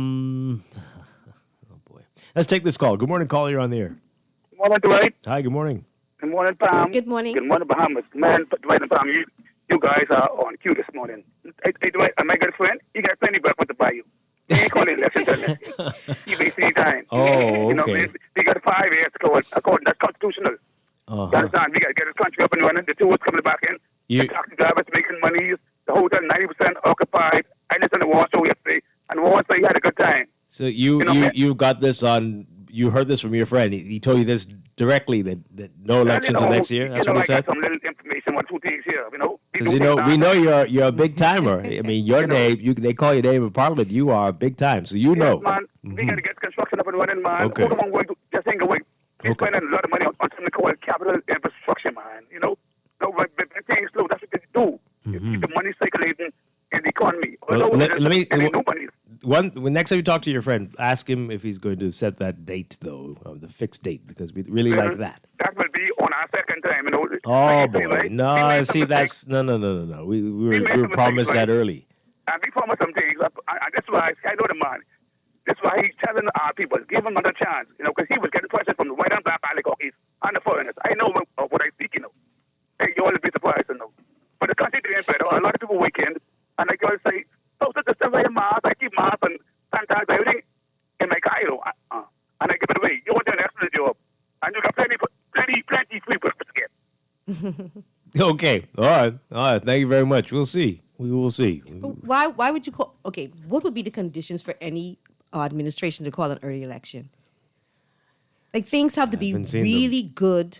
boy. Let's take this call. Good morning, caller. You're on the air. Good morning, Dwight. Hi, good morning. Good morning, Pam. Good morning. Good morning, Bahamas. Man, Dwight and Pam, you guys are on cue this morning. Hey, Dwight, my good friend, he got plenty breakfast to buy you. He ain't calling less than you wasting time. Oh, okay. We got 5 years to go. According, that's constitutional. You understand? We got to get this country up and running. The tourists coming back in. The taxi drivers making money. The hotel 90% occupied. I listened to the war show yesterday, and the war show, he had a good time. So you got this on, you heard this from your friend. He told you this directly, that no election until next year? That's what he said? I got some little information, 1, 2 things here, Because we know you're a big timer. I mean, your name, they call your name in Parliament. You are big time, so you know. Man, we got to get construction up and running, man. Okay. Hold on, just ain't away. We're spending a lot of money on something called capital infrastructure, man. No, but things slow. That's what they do. Keep the money circulating in the economy. Well, next time you talk to your friend, ask him if he's going to set that date, though, the fixed date, because we really like that. That will be on our second time, Oh, boy. Right? No, see, that's... No. We were promised that early. And we promised some things. And that's why I know the man. That's why he's telling our people, give him another chance, because he was getting pressure from the white and black oligarchies and the foreigners. I know what I speak, Hey, you all will be surprised, But the country doing better. A lot of people weekend, and like you all say, just wear a mask. I keep mask and sanitize everything in my car, and I give it away. You want an excellent job, and you got plenty free breakfast to get. Okay. All right. Thank you very much. We'll see. We will see. But why would you call... Okay, what would be the conditions for any administration to call an early election? Like, things have to be really good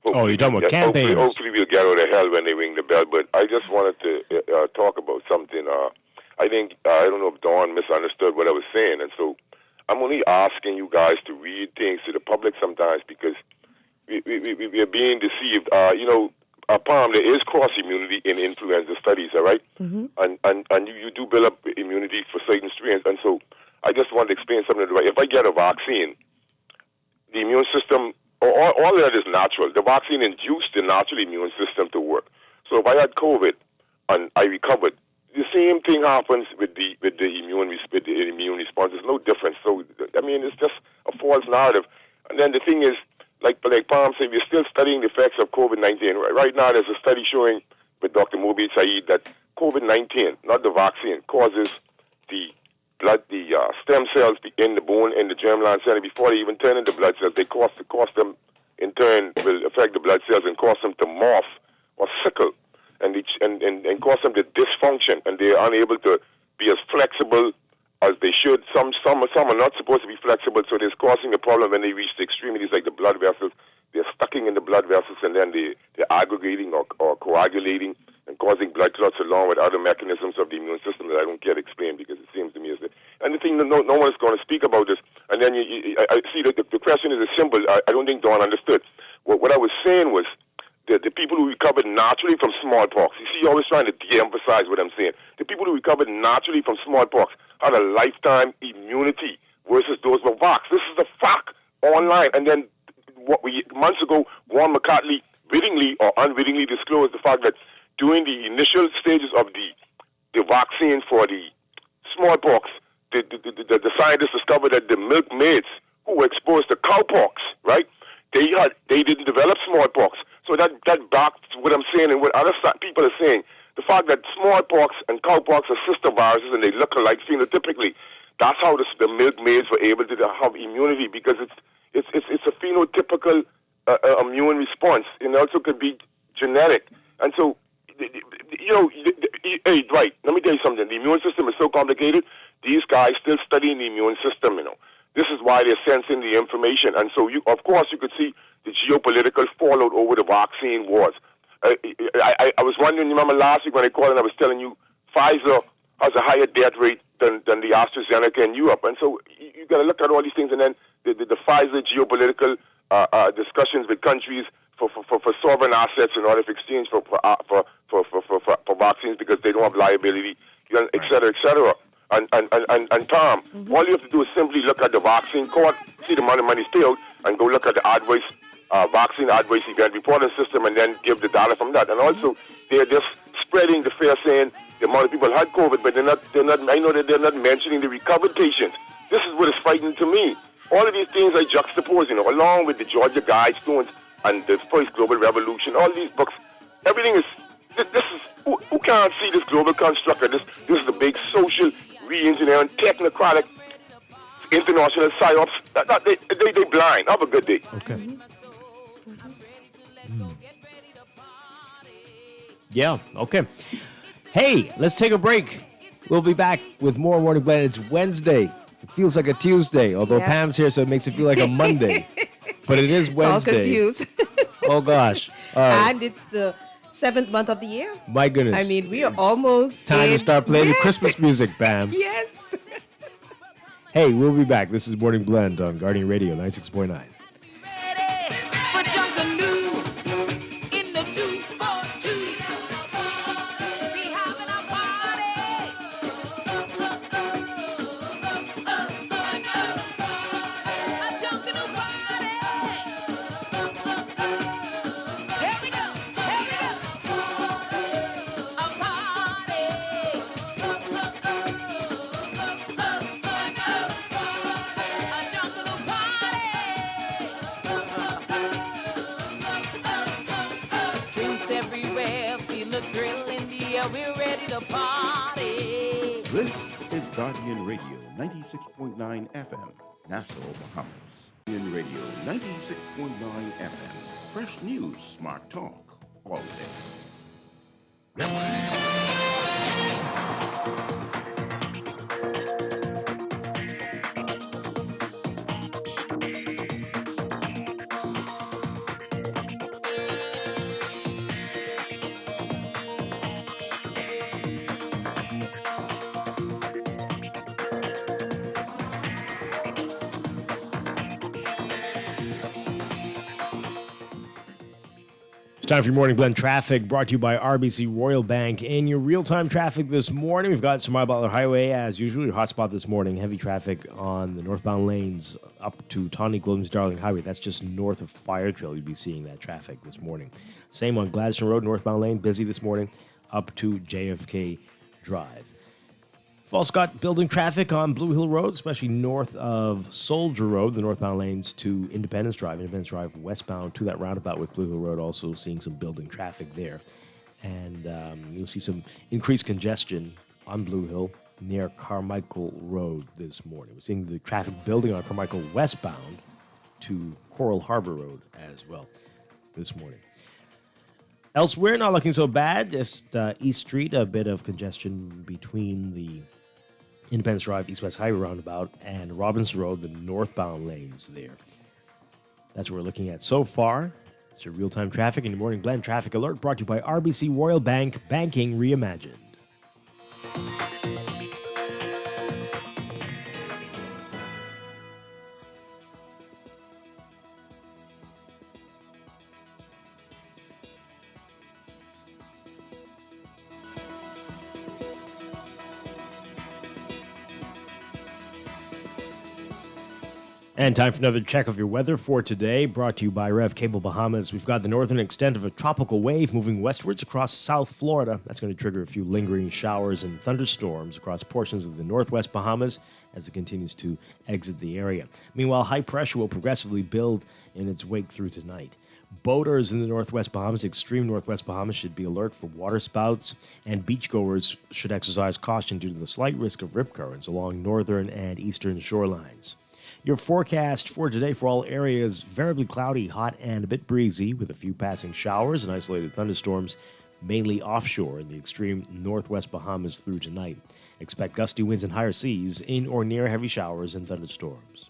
Oh, you're talking about campaigners. Hopefully we'll get out of hell when they ring the bell. But I just wanted to talk about something. I think, I don't know if Dawn misunderstood what I was saying. And so I'm only asking you guys to read things to the public sometimes because we are being deceived. Palm, there is cross-immunity in influenza studies, all right? Mm-hmm. And you do build up immunity for certain strains. And so I just wanted to explain something. If I get a vaccine, the immune system, all that is natural. The vaccine induced the natural immune system to work. So if I had COVID and I recovered, the same thing happens with the immune response. There's no difference. So I mean, it's just a false narrative. And then the thing is, like Palm said, we're still studying the effects of COVID-19. Right now, there's a study showing with Dr. Mobi Saeed that COVID-19, not the vaccine, causes the stem cells in the bone in the germline center before they even turn into blood cells. They cause them, in turn, will affect the blood cells and cause them to morph or sickle and cause them to dysfunction, and they're unable to be as flexible as they should. Some are not supposed to be flexible, so it's causing a problem when they reach the extremities, like the blood vessels. They're stucking in the blood vessels, and then they're aggregating or coagulating and causing blood clots along with other mechanisms of the immune system that I don't get explained because it seems to me as that. And the thing that no one is going to speak about this. And then I see that the question is as simple. I don't think Dawn understood. What I was saying was the people who recovered naturally from smallpox. You see, you're always trying to de-emphasize what I'm saying. The people who recovered naturally from smallpox had a lifetime immunity versus those who were vaxxed. This is a fact online. And then months ago, Warren McCartney wittingly or unwittingly disclosed the fact that during the initial stages of the vaccine for the smallpox, the scientists discovered that the milkmaids who were exposed to cowpox, right, they didn't develop smallpox. So that backs what I'm saying and what other people are saying. The fact that smallpox and cowpox are sister viruses and they look alike phenotypically, that's how the milkmaids were able to have immunity, because it's a phenotypical immune response, and also could be genetic. And so, hey, Dwight, let me tell you something. The immune system is so complicated. These guys still studying the immune system, This is why they're sensing the information. And so, of course, you could see the geopolitical fallout over the vaccine wars. I was wondering, you remember last week when I called and I was telling you Pfizer has a higher death rate than the AstraZeneca in Europe. And so you got to look at all these things, and then the Pfizer geopolitical discussions with countries for sovereign assets in order to exchange for vaccines because they don't have liability, et cetera, et cetera. And Tom, all you have to do is simply look at the vaccine court, see the amount of money paid, and go look at the adverse vaccine adverse event reporting system, and then give the data from that. And also, they're just spreading the fear, saying the amount of people had COVID, but they're not. I know that they're not mentioning the recovered patients. This is what is frightening to me. All of these things I juxtapose, along with the Georgia Guidestones and the First Global Revolution. All these books, everything is. This is who can't see this global construct? This is a big social re-engineering, technocratic, international psyops. They blind. Have a good day. Okay. Yeah, okay. Hey, let's take a break. We'll be back with more Morning Blend. It's Wednesday. It feels like a Tuesday, although Pam's here, so it makes it feel like a Monday. But it is Wednesday. It's all confused. Oh, gosh. All right. And it's the 7th month of the year. My goodness. I mean, we are almost time to start playing the Christmas music, Pam. Yes. Hey, we'll be back. This is Morning Blend on Guardian Radio 96.9. This is Guardian Radio 96.9 FM, Nassau, Bahamas. Guardian Radio 96.9 FM, fresh news, smart talk, all day. Time for your Morning Blend traffic, brought to you by RBC Royal Bank. In your real-time traffic this morning, we've got Samar Butler Highway, as usual, your hotspot this morning. Heavy traffic on the northbound lanes up to Tawny Williams Darling Highway. That's just north of Fire Trail. You'd be seeing that traffic this morning. Same on Gladstone Road, northbound lane, busy this morning, up to JFK Drive. Falls Scott building traffic on Blue Hill Road, especially north of Soldier Road, the northbound lanes to Independence Drive. Independence Drive westbound to that roundabout with Blue Hill Road, also seeing some building traffic there. And you'll see some increased congestion on Blue Hill near Carmichael Road this morning. We're seeing the traffic building on Carmichael westbound to Coral Harbor Road as well this morning. Elsewhere, not looking so bad. Just East Street, a bit of congestion between the Independence Drive, East-West Highway roundabout, and Robinson Road, the northbound lanes there. That's what we're looking at so far. It's your real-time traffic and your Morning Blend traffic alert, brought to you by RBC Royal Bank, banking reimagined. And time for another check of your weather for today, brought to you by Rev Cable Bahamas. We've got the northern extent of a tropical wave moving westwards across South Florida. That's going to trigger a few lingering showers and thunderstorms across portions of the northwest Bahamas as it continues to exit the area. Meanwhile, high pressure will progressively build in its wake through tonight. Boaters in the northwest Bahamas, extreme northwest Bahamas, should be alert for waterspouts, and beachgoers should exercise caution due to the slight risk of rip currents along northern and eastern shorelines. Your forecast for today for all areas, variably cloudy, hot, and a bit breezy, with a few passing showers and isolated thunderstorms, mainly offshore in the extreme northwest Bahamas through tonight. Expect gusty winds and higher seas in or near heavy showers and thunderstorms.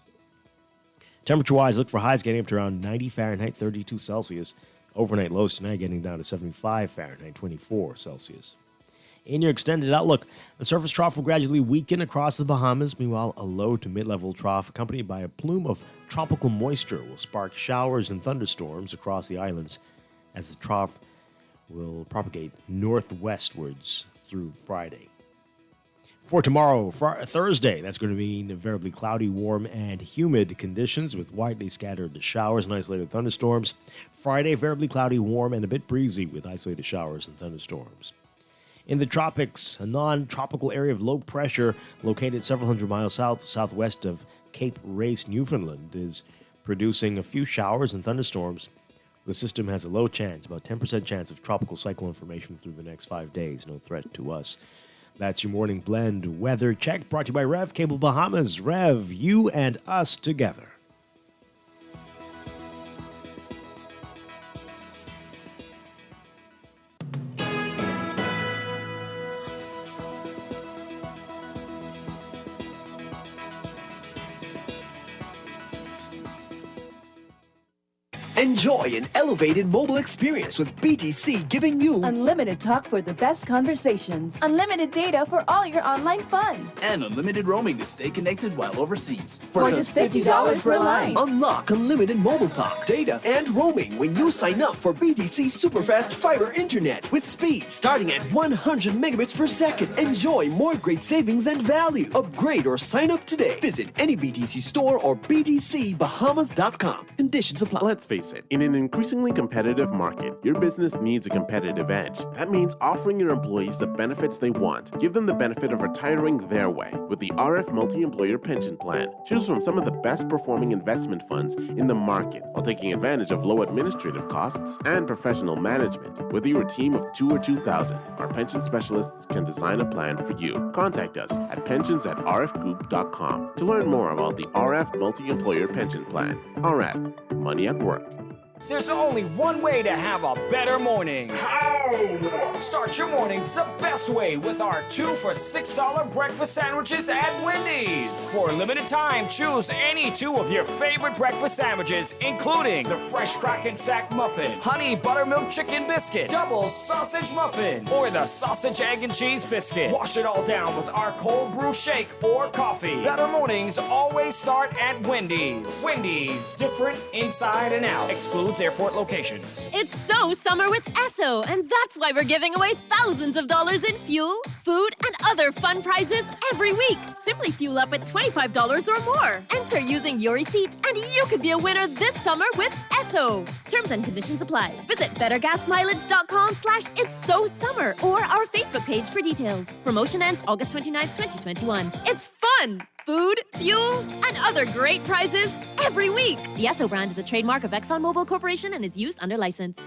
Temperature-wise, look for highs getting up to around 90 Fahrenheit, 32 Celsius. Overnight lows tonight getting down to 75 Fahrenheit, 24 Celsius. In your extended outlook, the surface trough will gradually weaken across the Bahamas. Meanwhile, a low to mid-level trough accompanied by a plume of tropical moisture will spark showers and thunderstorms across the islands as the trough will propagate northwestwards through Friday. For tomorrow, Thursday, that's going to mean variably cloudy, warm, and humid conditions with widely scattered showers and isolated thunderstorms. Friday, variably cloudy, warm, and a bit breezy with isolated showers and thunderstorms. In the tropics, a non-tropical area of low pressure located several hundred miles southwest of Cape Race, Newfoundland, is producing a few showers and thunderstorms. The system has a low chance, about 10% chance of tropical cyclone formation through the next 5 days. No threat to us. That's your Morning Blend weather check, brought to you by Rev Cable Bahamas. Rev, you and us together. Enjoy an elevated mobile experience with BTC, giving you unlimited talk for the best conversations, unlimited data for all your online fun, and unlimited roaming to stay connected while overseas. For just $50 per line. Unlock unlimited mobile talk, data, and roaming when you sign up for BTC Superfast Fiber Internet with speed starting at 100 megabits per second. Enjoy more great savings and value. Upgrade or sign up today. Visit any BTC store or btcbahamas.com. Conditions apply. Let's face it, in an increasingly competitive market, your business needs a competitive edge. That means offering your employees the benefits they want. Give them the benefit of retiring their way with the RF Multi-Employer Pension Plan. Choose from some of the best performing investment funds in the market while taking advantage of low administrative costs and professional management. Whether you're a team of 2 or 2,000, our pension specialists can design a plan for you. Contact us at pensions@rfgroup.com to learn more about the RF Multi-Employer Pension Plan. RF, money at work. There's only one way to have a better morning. How? Start your mornings the best way with our 2 for $6 breakfast sandwiches at Wendy's. For a limited time, choose any 2 of your favorite breakfast sandwiches, including the fresh Strachan sack muffin, honey buttermilk chicken biscuit, double sausage muffin, or the sausage egg and cheese biscuit. Wash it all down with our cold brew shake or coffee. Better mornings always start at Wendy's. Wendy's, different inside and out. Exclusive its airport locations. It's so summer with Esso, and that's why we're giving away thousands of dollars in fuel, food, and other fun prizes every week. Simply fuel up at $25 or more. Enter using your receipt, and you could be a winner this summer with Esso. Terms and conditions apply. Visit bettergasmileage.com/It's So Summer or our Facebook page for details. Promotion ends August 29th, 2021. It's fun! Food, fuel, and other great prizes every week. The Esso brand is a trademark of ExxonMobil Corporation and is used under license.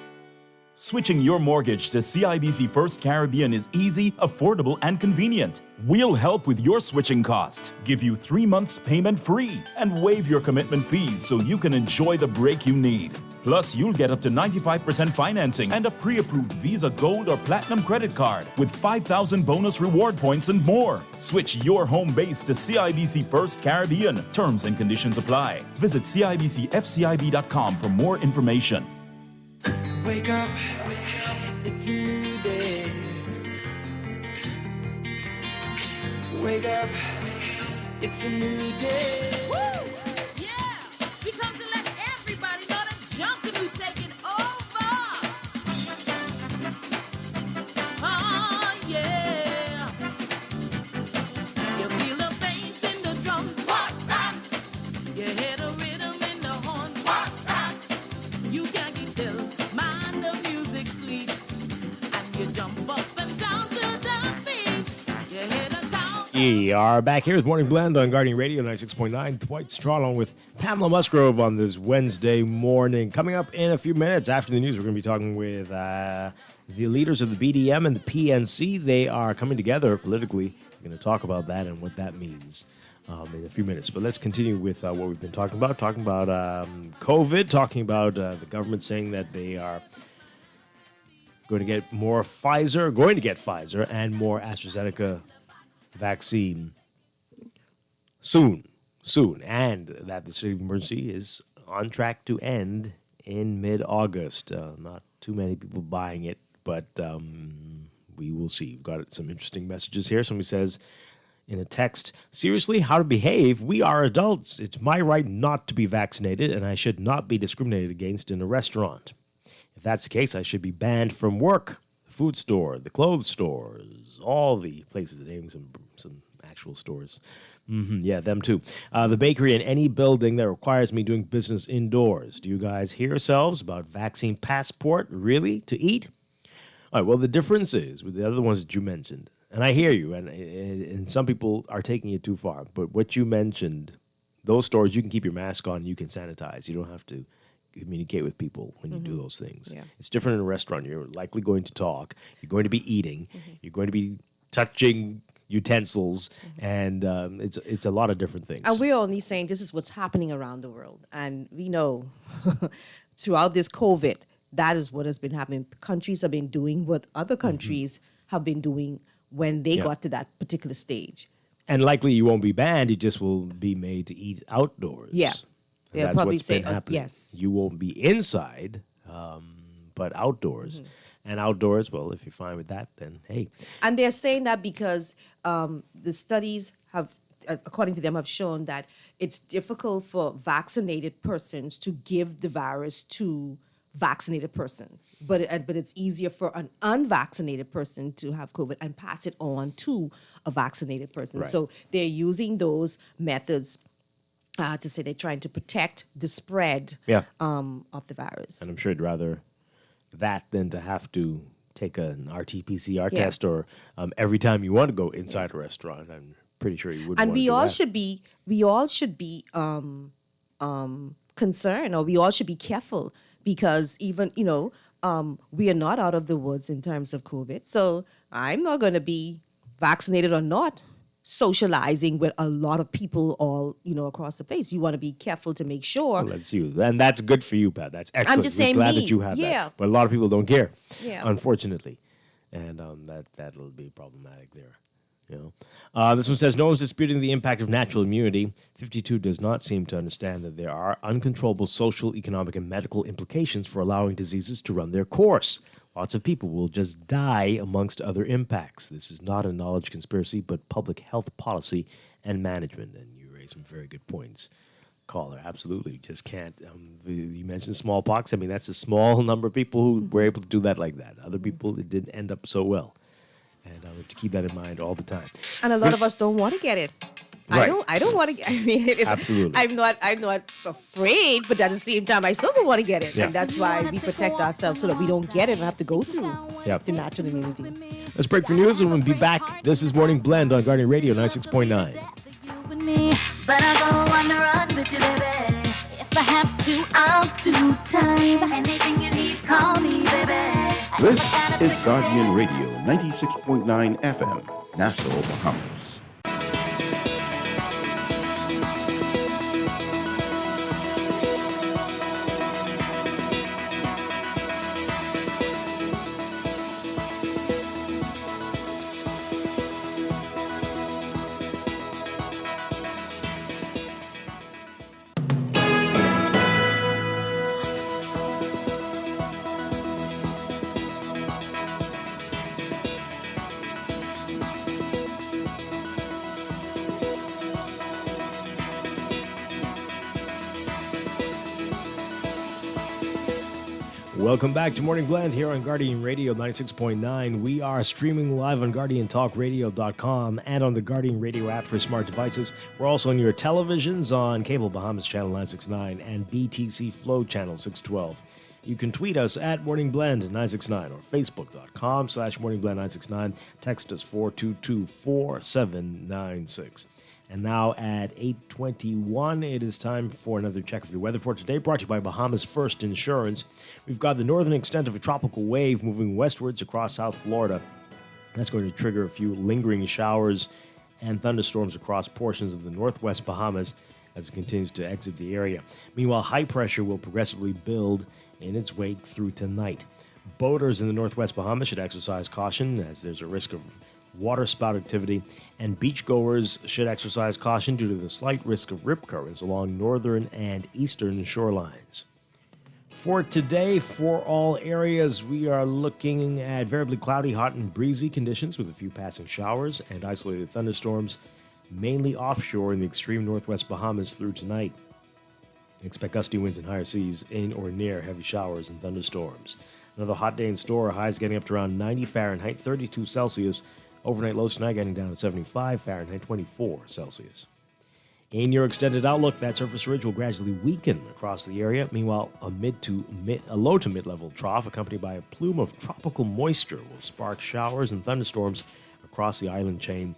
Switching your mortgage to CIBC First Caribbean is easy, affordable, and convenient. We'll help with your switching cost, give you 3 months payment free, and waive your commitment fees so you can enjoy the break you need. Plus, you'll get up to 95% financing and a pre-approved Visa Gold or Platinum credit card with 5,000 bonus reward points and more. Switch your home base to CIBC First Caribbean. Terms and conditions apply. Visit CIBCFCIB.com for more information. Wake up, it's a new day. Wake up, it's a new day. Woo! Yeah! We come to let everybody know that jumping we taking over. Oh, yeah. You feel the bass in the drums. What's that? You hear the rhythm in the horns. What's that? You can't keep still. Mind the music sweet. And you jump up and down to the beat. You hear the sound. We are back here with Morning Blend on Guardian Radio 96.9. Dwight Strachan with Pamela Musgrove on this Wednesday morning. Coming up in a few minutes after the news, we're going to be talking with the leaders of the BDM and the PNC. They are coming together politically. We're going to talk about that and what that means in a few minutes. But let's continue with what we've been talking about COVID, talking about the government saying that they are going to get Pfizer and more AstraZeneca vaccine soon, and that the state of emergency is on track to end in mid-August. Not too many people buying it, but we will see. We've got some interesting messages here. Somebody says in a text, seriously, how to behave? We are adults. It's my right not to be vaccinated, and I should not be discriminated against in a restaurant. If that's the case, I should be banned from work, the food store, the clothes stores, all the places that name some actual stores. Yeah, them too. The bakery and any building that requires me doing business indoors. Do you guys hear yourselves about vaccine passport? Really? To eat? All right, well, the difference is with the other ones that you mentioned, and I hear you, and some people are taking it too far, but what you mentioned, those stores, you can keep your mask on, you can sanitize. You don't have to communicate with people when you do those things. Yeah. It's different in a restaurant. You're likely going to talk. You're going to be eating. You're going to be touching utensils, and it's a lot of different things. And we're only saying this is what's happening around the world. And we know throughout this COVID, that is what has been happening. Countries have been doing what other countries have been doing when they got to that particular stage. And likely you won't be banned. You just will be made to eat outdoors. Yeah. And that's probably what's say, been happening. yes. You won't be inside, but outdoors. And outdoors, well, if you're fine with that, then hey. And they're saying that because the studies have, according to them, have shown that it's difficult for vaccinated persons to give the virus to vaccinated persons, but it's easier for an unvaccinated person to have COVID and pass it on to a vaccinated person. Right. So they're using those methods to say they're trying to protect the spread of the virus. And I'm sure you'd rather that than to have to take an RT-PCR test or every time you want to go inside a restaurant. I'm pretty sure you wouldn't and want to we do all that. should be concerned, or we all should be careful, because even we are not out of the woods in terms of COVID. So I'm not going to be vaccinated or not socializing with a lot of people all across the place. You want to be careful to make sure. Well, that's you, and that's good for you, Pat. That's excellent. I'm just saying, We're glad that you have that, but a lot of people don't care, unfortunately, and that'll be problematic there. This one says, no one's disputing the impact of natural immunity. 52 does not seem to understand that there are uncontrollable social, economic, and medical implications for allowing diseases to run their course. Lots of people will just die amongst other impacts. This is not a knowledge conspiracy, but public health policy and management. And you raise some very good points caller. Absolutely. You just can't. You mentioned smallpox. I mean, that's a small number of people who were able to do that like that. Other people, it didn't end up so well. And we have to keep that in mind all the time. And a lot of us don't want to get it. Right. I don't want to. I mean, Absolutely. I'm not afraid, but at the same time, I still don't want to get it, Yeah. and that's why we protect ourselves so that we don't get it and have to go through Yep. the natural immunity. Let's break for news and we'll be back. This is Morning Blend on Guardian Radio 96.9. But I'll go on the run with you, baby. If I have to, I'll do time. Anything you need, call me, baby. This is Guardian Radio 96.9 FM, Nassau, Bahamas. Welcome back to Morning Blend here on Guardian Radio 96.9. We are streaming live on GuardianTalkRadio.com and on the Guardian Radio app for smart devices. We're also on your televisions on Cable Bahamas Channel 969 and BTC Flow Channel 612. You can tweet us at Morning Blend 969 or Facebook.com/Morning Blend 969. Text us 422-4796. And now at 8:21, it is time for another check of your weather for today, brought to you by Bahamas First Insurance. We've got the northern extent of a tropical wave moving westwards across South Florida. That's going to trigger a few lingering showers and thunderstorms across portions of the northwest Bahamas as it continues to exit the area. Meanwhile, high pressure will progressively build in its wake through tonight. Boaters in the northwest Bahamas should exercise caution as there's a risk of water spout activity, and beachgoers should exercise caution due to the slight risk of rip currents along northern and eastern shorelines. For today, for all areas, we are looking at variably cloudy, hot, and breezy conditions with a few passing showers and isolated thunderstorms, mainly offshore in the extreme northwest Bahamas through tonight. Expect gusty winds and higher seas in or near heavy showers and thunderstorms. Another hot day in store, highs getting up to around 90 Fahrenheit, 32 Celsius. Overnight lows tonight getting down to 75 Fahrenheit, 24 Celsius. In your extended outlook, that surface ridge will gradually weaken across the area. Meanwhile, a low to mid-level trough accompanied by a plume of tropical moisture will spark showers and thunderstorms across the island chain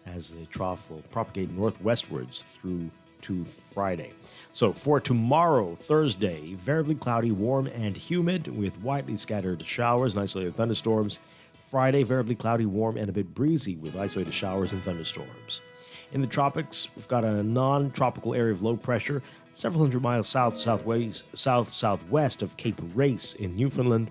as the trough will propagate northwestwards through to Friday. So for tomorrow, Thursday, variably cloudy, warm, and humid with widely scattered showers and isolated thunderstorms. Friday, variably cloudy, warm, and a bit breezy with isolated showers and thunderstorms. In the tropics, we've got a non-tropical area of low pressure several hundred miles southwest of Cape Race in Newfoundland.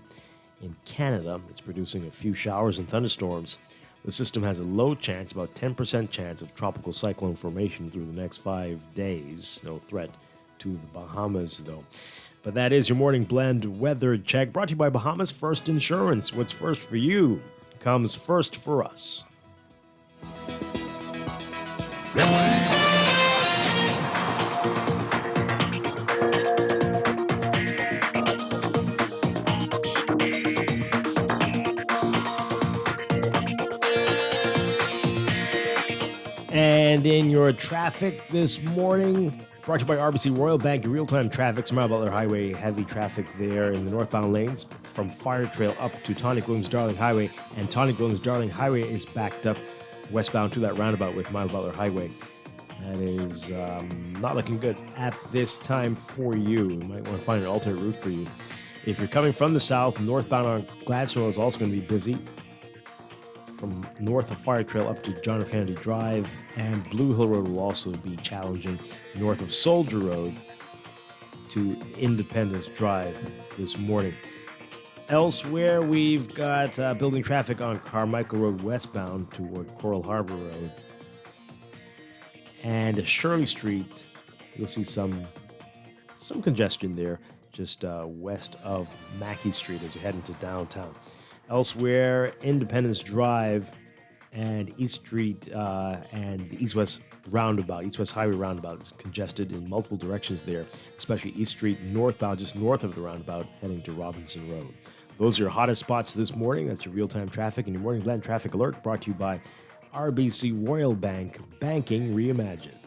In Canada, it's producing a few showers and thunderstorms. The system has a low chance, about 10% chance of tropical cyclone formation through the next 5 days. No threat to the Bahamas, though. But that is your Morning Blend weather check, brought to you by Bahamas First Insurance. What's first for you comes first for us. And in your traffic this morning, brought to you by RBC Royal Bank, your real-time traffic, Smile Butler Highway, heavy traffic there in the northbound lanes from Fire Trail up to Tonic Williams Darling Highway, and Tonic Williams Darling Highway is backed up westbound to that roundabout with Smile Butler Highway. That is not looking good at this time for you. You might want to find an alternate route for you. If you're coming from the south, northbound on Gladstone is also going to be busy. From north of Fire Trail up to John F. Kennedy Drive, and Blue Hill Road will also be challenging north of Soldier Road to Independence Drive this morning. Elsewhere, we've got building traffic on Carmichael Road westbound toward Coral Harbor Road. And Shirley Street, you'll see some congestion there just west of Mackey Street as you head into downtown. Elsewhere, Independence Drive and East Street and the East-West roundabout, East-West Highway roundabout is congested in multiple directions there, especially East Street northbound, just north of the roundabout, heading to Robinson Road. Those are your hottest spots this morning. That's your real-time traffic and your morning blend traffic alert brought to you by RBC Royal Bank, banking reimagined.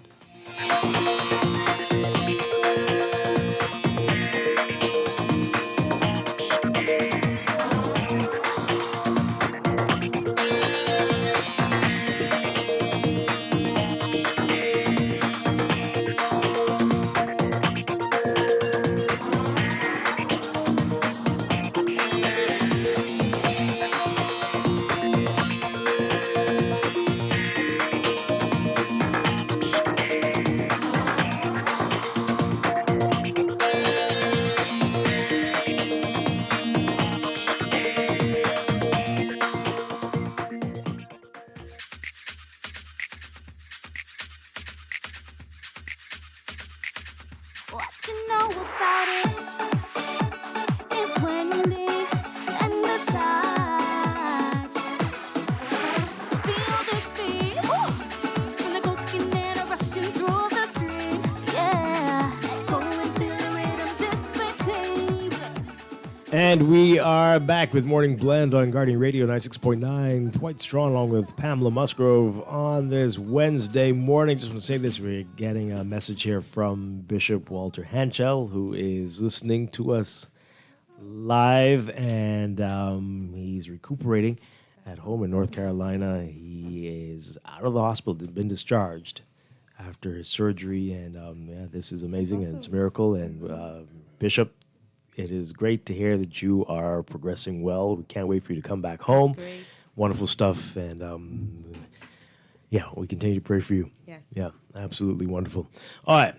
What you know about it is when you leave and decide. Feel this beat when the cocaine and a rushing through the street. Yeah, going through the rhythm, disparate. And we are back with Morning Blend on Guardian Radio 96.9. Dwight Strong along with Pamela Musgrove on this Wednesday morning. Just want to say this, we're getting a message here from Bishop Walter Hanchell, who is listening to us live, and he's recuperating at home in North Carolina. He is out of the hospital, been discharged after his surgery, and this is amazing, and it's a miracle. And Bishop, it is great to hear that you are progressing well. We can't wait for you to come back home. Wonderful stuff. And we continue to pray for you. Yes. Yeah, absolutely wonderful. All right.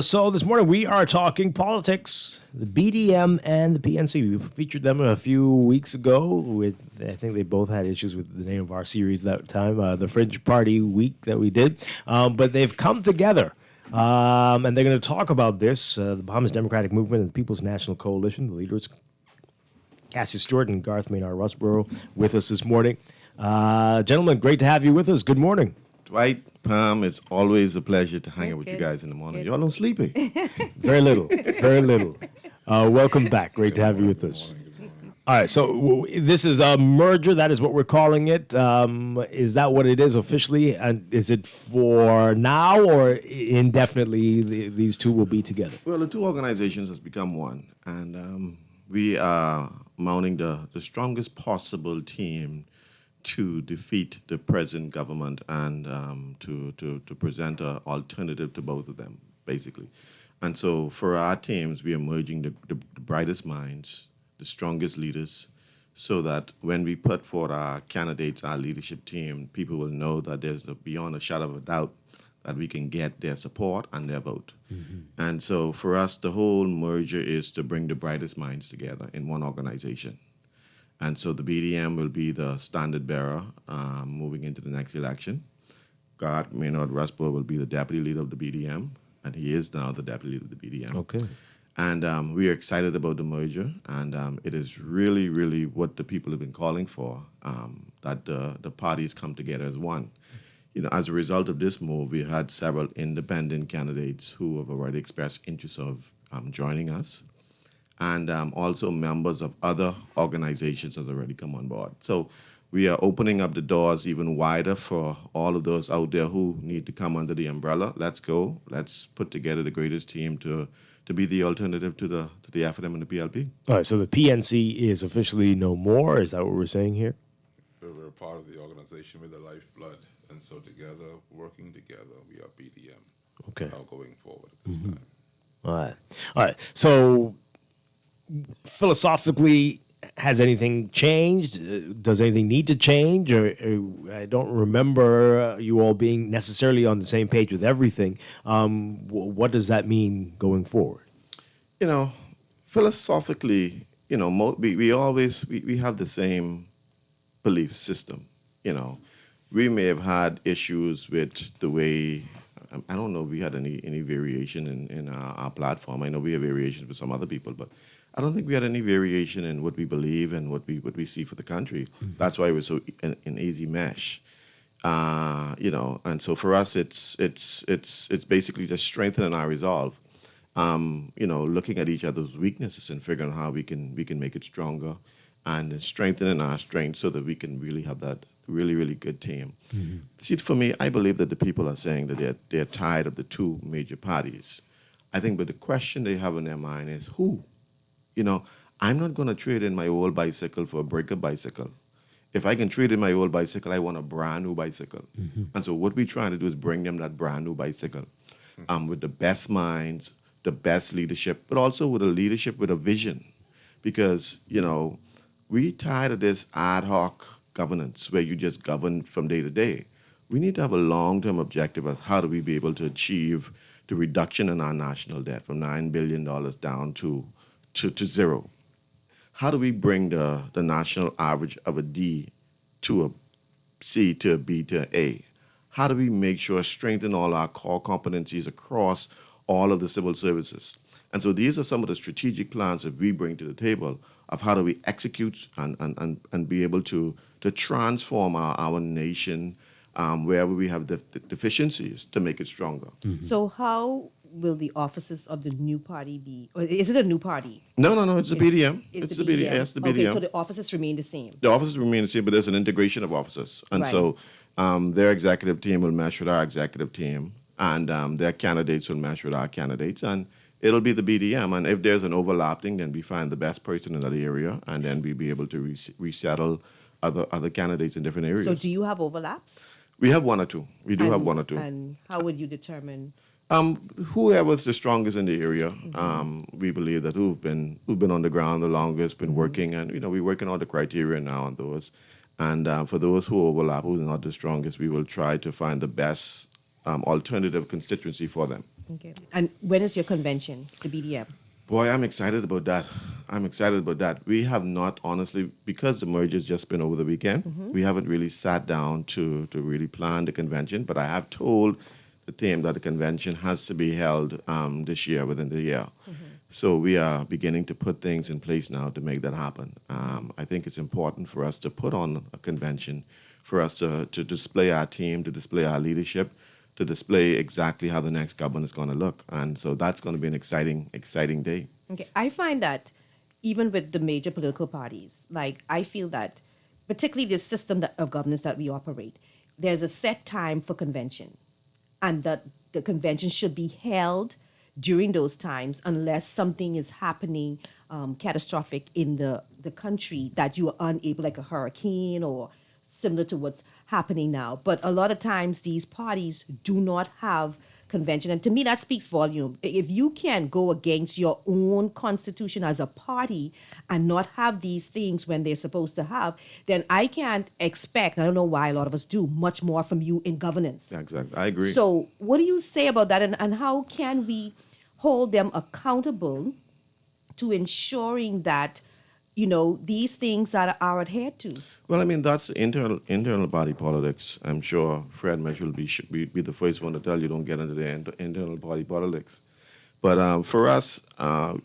So this morning we are talking politics, the BDM and the PNC. We featured them a few weeks ago. I think they both had issues with the name of our series that time, the Fringe Party Week that we did. But they've come together. And they're going to talk about this, the Bahamas Democratic Movement and the People's National Coalition. The leaders, Cassie Stewart and Garth Maynard Rusborough, with us this morning. Gentlemen, great to have you with us. Good morning. Dwight, Pam, it's always a pleasure to hang out with you guys in the morning. Y'all don't sleepy. Very little. Very little. Welcome back. Great to have you with us. All right, so this is a merger. That is what we're calling it. Is that what it is officially? And is it for now or indefinitely these two will be together? Well, the two organizations has become one, and we are mounting the strongest possible team to defeat the present government and to present an alternative to both of them, basically. And so for our teams, we are merging the brightest minds, the strongest leaders, so that when we put forward our candidates, our leadership team, people will know that there's beyond a shadow of a doubt that we can get their support and their vote. Mm-hmm. And so for us, the whole merger is to bring the brightest minds together in one organization. And so the BDM will be the standard bearer moving into the next election. Garth Maynard Rusborough will be the deputy leader of the BDM, and he is now the deputy leader of the BDM. Okay. And we are excited about the merger, and it is really, really what the people have been calling for, that the parties come together as one. You know, as a result of this move, we had several independent candidates who have already expressed interest of joining us, and also members of other organizations has already come on board. So we are opening up the doors even wider for all of those out there who need to come under the umbrella. Let's go. Let's put together the greatest team to be the alternative to the FNM and the PLP. All right, so the PNC is officially no more. Is that what we're saying here? We're part of the organization with the lifeblood, and so together, working together, we are BDM. Okay. Now going forward at this time. All right. So philosophically, has anything changed? Does anything need to change? Or I don't remember you all being necessarily on the same page with everything. What does that mean going forward? You know, philosophically, you know, we always have the same belief system. You know, we may have had issues with the way. I don't know if we had any variation in our platform. I know we have variations with some other people, but I don't think we had any variation in what we believe and what we see for the country. That's why we're so an easy mesh. And so for us, it's basically just strengthening our resolve. Looking at each other's weaknesses and figuring out how we can make it stronger, and strengthening our strength so that we can really have that really good team. See, for me, I believe that the people are saying that they're tired of the two major parties. I think, but the question they have in their mind is who. I'm not going to trade in my old bicycle for a breaker bicycle. If I can trade in my old bicycle, I want a brand new bicycle. And so what we're trying to do is bring them that brand new bicycle with the best minds, the best leadership, but also with a leadership with a vision. Because, we tired of this ad hoc governance where you just govern from day to day. We need to have a long-term objective of how do we be able to achieve the reduction in our national debt from $9 billion down to zero. How do we bring the national average of a D to a C to a B to an A? How do we make sure strengthen all our core competencies across all of the civil services? And so these are some of the strategic plans that we bring to the table of how do we execute and be able to transform our nation wherever we have the deficiencies to make it stronger. So how will the offices of the new party be? Or is it a new party? No, it's the BDM. It's the BDM. Yes, the BDM. Okay, so the offices remain the same. The offices remain the same, but there's an integration of offices. And Right. so their executive team will mesh with our executive team, and their candidates will mesh with our candidates, and it'll be the BDM. And if there's an overlapping, then we find the best person in that area, and then we'll be able to resettle other candidates in different areas. So do you have overlaps? We have one or two. We do have one or two. And how would you determine? Whoever's the strongest in the area, we believe that who've been on the ground the longest, been working, and we're working on the criteria now on those. And for those who overlap, who's not the strongest, we will try to find the best alternative constituency for them. Okay. And when is your convention, the BDM? Boy, I'm excited about that. We have not, honestly, because the merger's just been over the weekend, we haven't really sat down to really plan the convention, but I have told the team that the convention has to be held this year, within the year. So we are beginning to put things in place now to make that happen. I think it's important for us to put on a convention, for us to display our team, to display our leadership, to display exactly how the next government is going to look. And so that's going to be an exciting day. Okay. I find that even with the major political parties, I feel that particularly this system of governance that we operate, there's a set time for convention, and that the convention should be held during those times unless something is happening catastrophic in the country that you are unable, like a hurricane or similar to what's happening now. But a lot of times these parties do not have convention. And to me, that speaks volume. If you can go against your own constitution as a party and not have these things when they're supposed to have, then I can't expect, I don't know why a lot of us do, much more from you in governance. Yeah, exactly. I agree. So what do you say about that? And how can we hold them accountable to ensuring that these things are adhered to? Well, I mean, that's internal body politics. I'm sure Fred Mitchell should be the first one to tell you don't get into the internal body politics. But for us,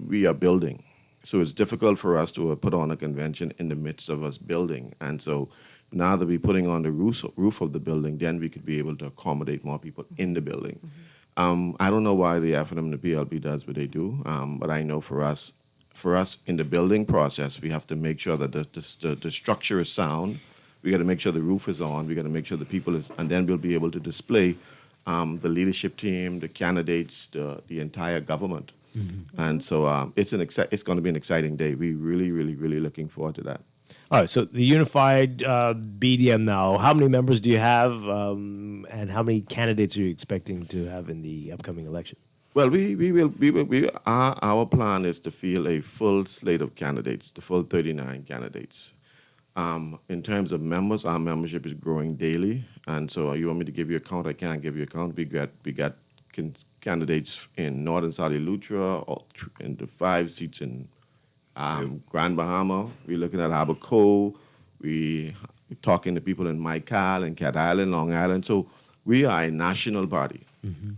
we are building. So it's difficult for us to put on a convention in the midst of us building. And so now that we're putting on the roof of the building, then we could be able to accommodate more people in the building. I don't know why the FNM and the PLP does what they do, but I know for us in the building process, we have to make sure that the structure is sound. We got to make sure the roof is on. We got to make sure the people is, and then we'll be able to display the leadership team, the candidates, the entire government. And so it's going to be an exciting day. We really looking forward to that. All right, so the unified BDM now, how many members do you have, and how many candidates are you expecting to have in the upcoming election? Well, our plan is to field a full slate of candidates, the full 39 candidates. In terms of members, our membership is growing daily, and so you want me to give you a count? I can't give you a count. We got candidates in North and South Eleuthera, in the 5 seats in Grand Bahama. We're looking at Abaco. We're talking to people in Michael and Cat Island, Long Island. So we are a national party,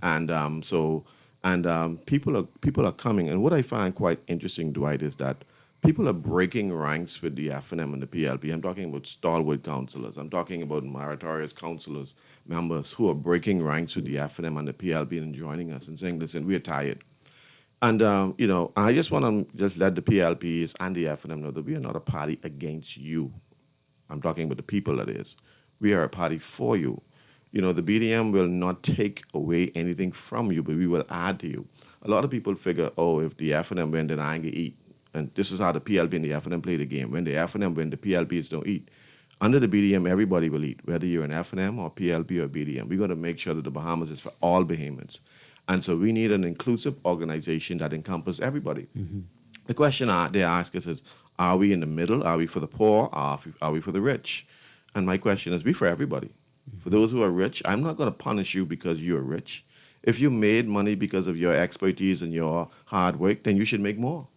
and so And people are coming. And what I find quite interesting, Dwight, is that people are breaking ranks with the FNM and the PLP. I'm talking about stalwart councillors. I'm talking about meritorious councillors, members who are breaking ranks with the FNM and the PLP and joining us and saying, listen, we're tired. And, I just want to just let the PLPs and the FNM know that we are not a party against you. I'm talking about the people, that is. We are a party for you. The BDM will not take away anything from you, but we will add to you. A lot of people figure, if the FNM win, then I ain't gonna eat. And this is how the PLP and the FNM play the game. When the FNM win, the PLPs don't eat. Under the BDM, everybody will eat, whether you're an FNM or PLP or BDM. We're going to make sure that the Bahamas is for all Bahamians. And so we need an inclusive organization that encompasses everybody. Mm-hmm. The question they ask us is, are we in the middle? Are we for the poor? Are we for the rich? And my question is, we for everybody. For those who are rich, I'm not going to punish you because you're rich. If you made money because of your expertise and your hard work, then you should make more.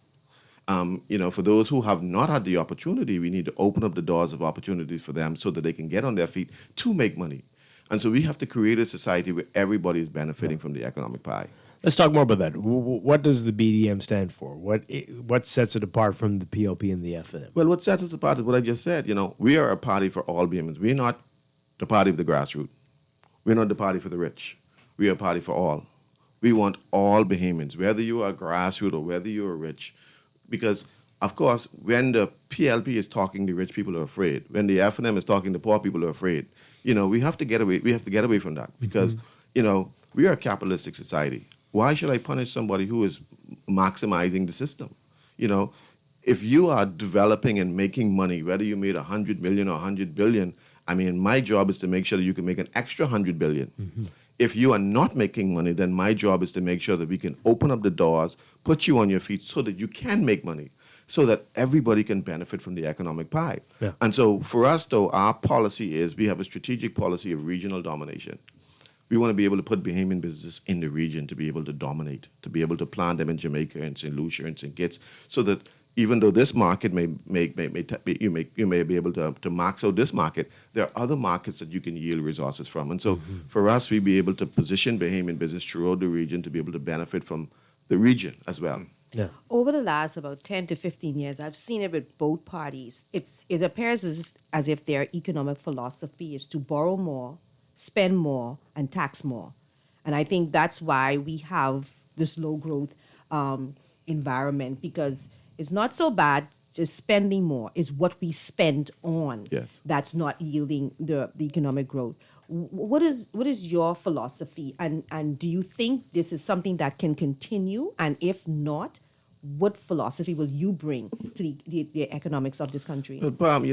For those who have not had the opportunity, we need to open up the doors of opportunities for them so that they can get on their feet to make money. And so we have to create a society where everybody is benefiting from the economic pie. Let's talk more about that. What does the BDM stand for? What sets it apart from the PLP and the FNM? Well, what sets us apart is what I just said. We are a party for all Bahamians. We're not the party of the grassroots. We're not the party for the rich. We are a party for all. We want all Bahamians, whether you are grassroots or whether you are rich. Because, of course, when the PLP is talking, the rich people are afraid. When the FNM is talking, the poor people are afraid. We have to get away. We have to get away from that because, we are a capitalistic society. Why should I punish somebody who is maximizing the system? If you are developing and making money, whether you made 100 million or 100 billion, my job is to make sure that you can make an extra 100 billion. Mm-hmm. If you are not making money, then my job is to make sure that we can open up the doors, put you on your feet so that you can make money, so that everybody can benefit from the economic pie. Yeah. And so for us, though, our policy is we have a strategic policy of regional domination. We want to be able to put Bahamian businesses in the region to be able to dominate, to be able to plant them in Jamaica and St. Lucia and St. Kitts, so that even though this market you may be able to max out this market, there are other markets that you can yield resources from. And so for us, we be able to position Bahamian business throughout the region to be able to benefit from the region as well. Yeah. Over the last about 10 to 15 years, I've seen it with both parties. It appears as if their economic philosophy is to borrow more, spend more, and tax more. And I think that's why we have this low growth environment, because it's not so bad just spending more. It's what we spend on that's not yielding the economic growth. What is your philosophy? And do you think this is something that can continue? And if not, what philosophy will you bring to the economics of this country? Well, Pam,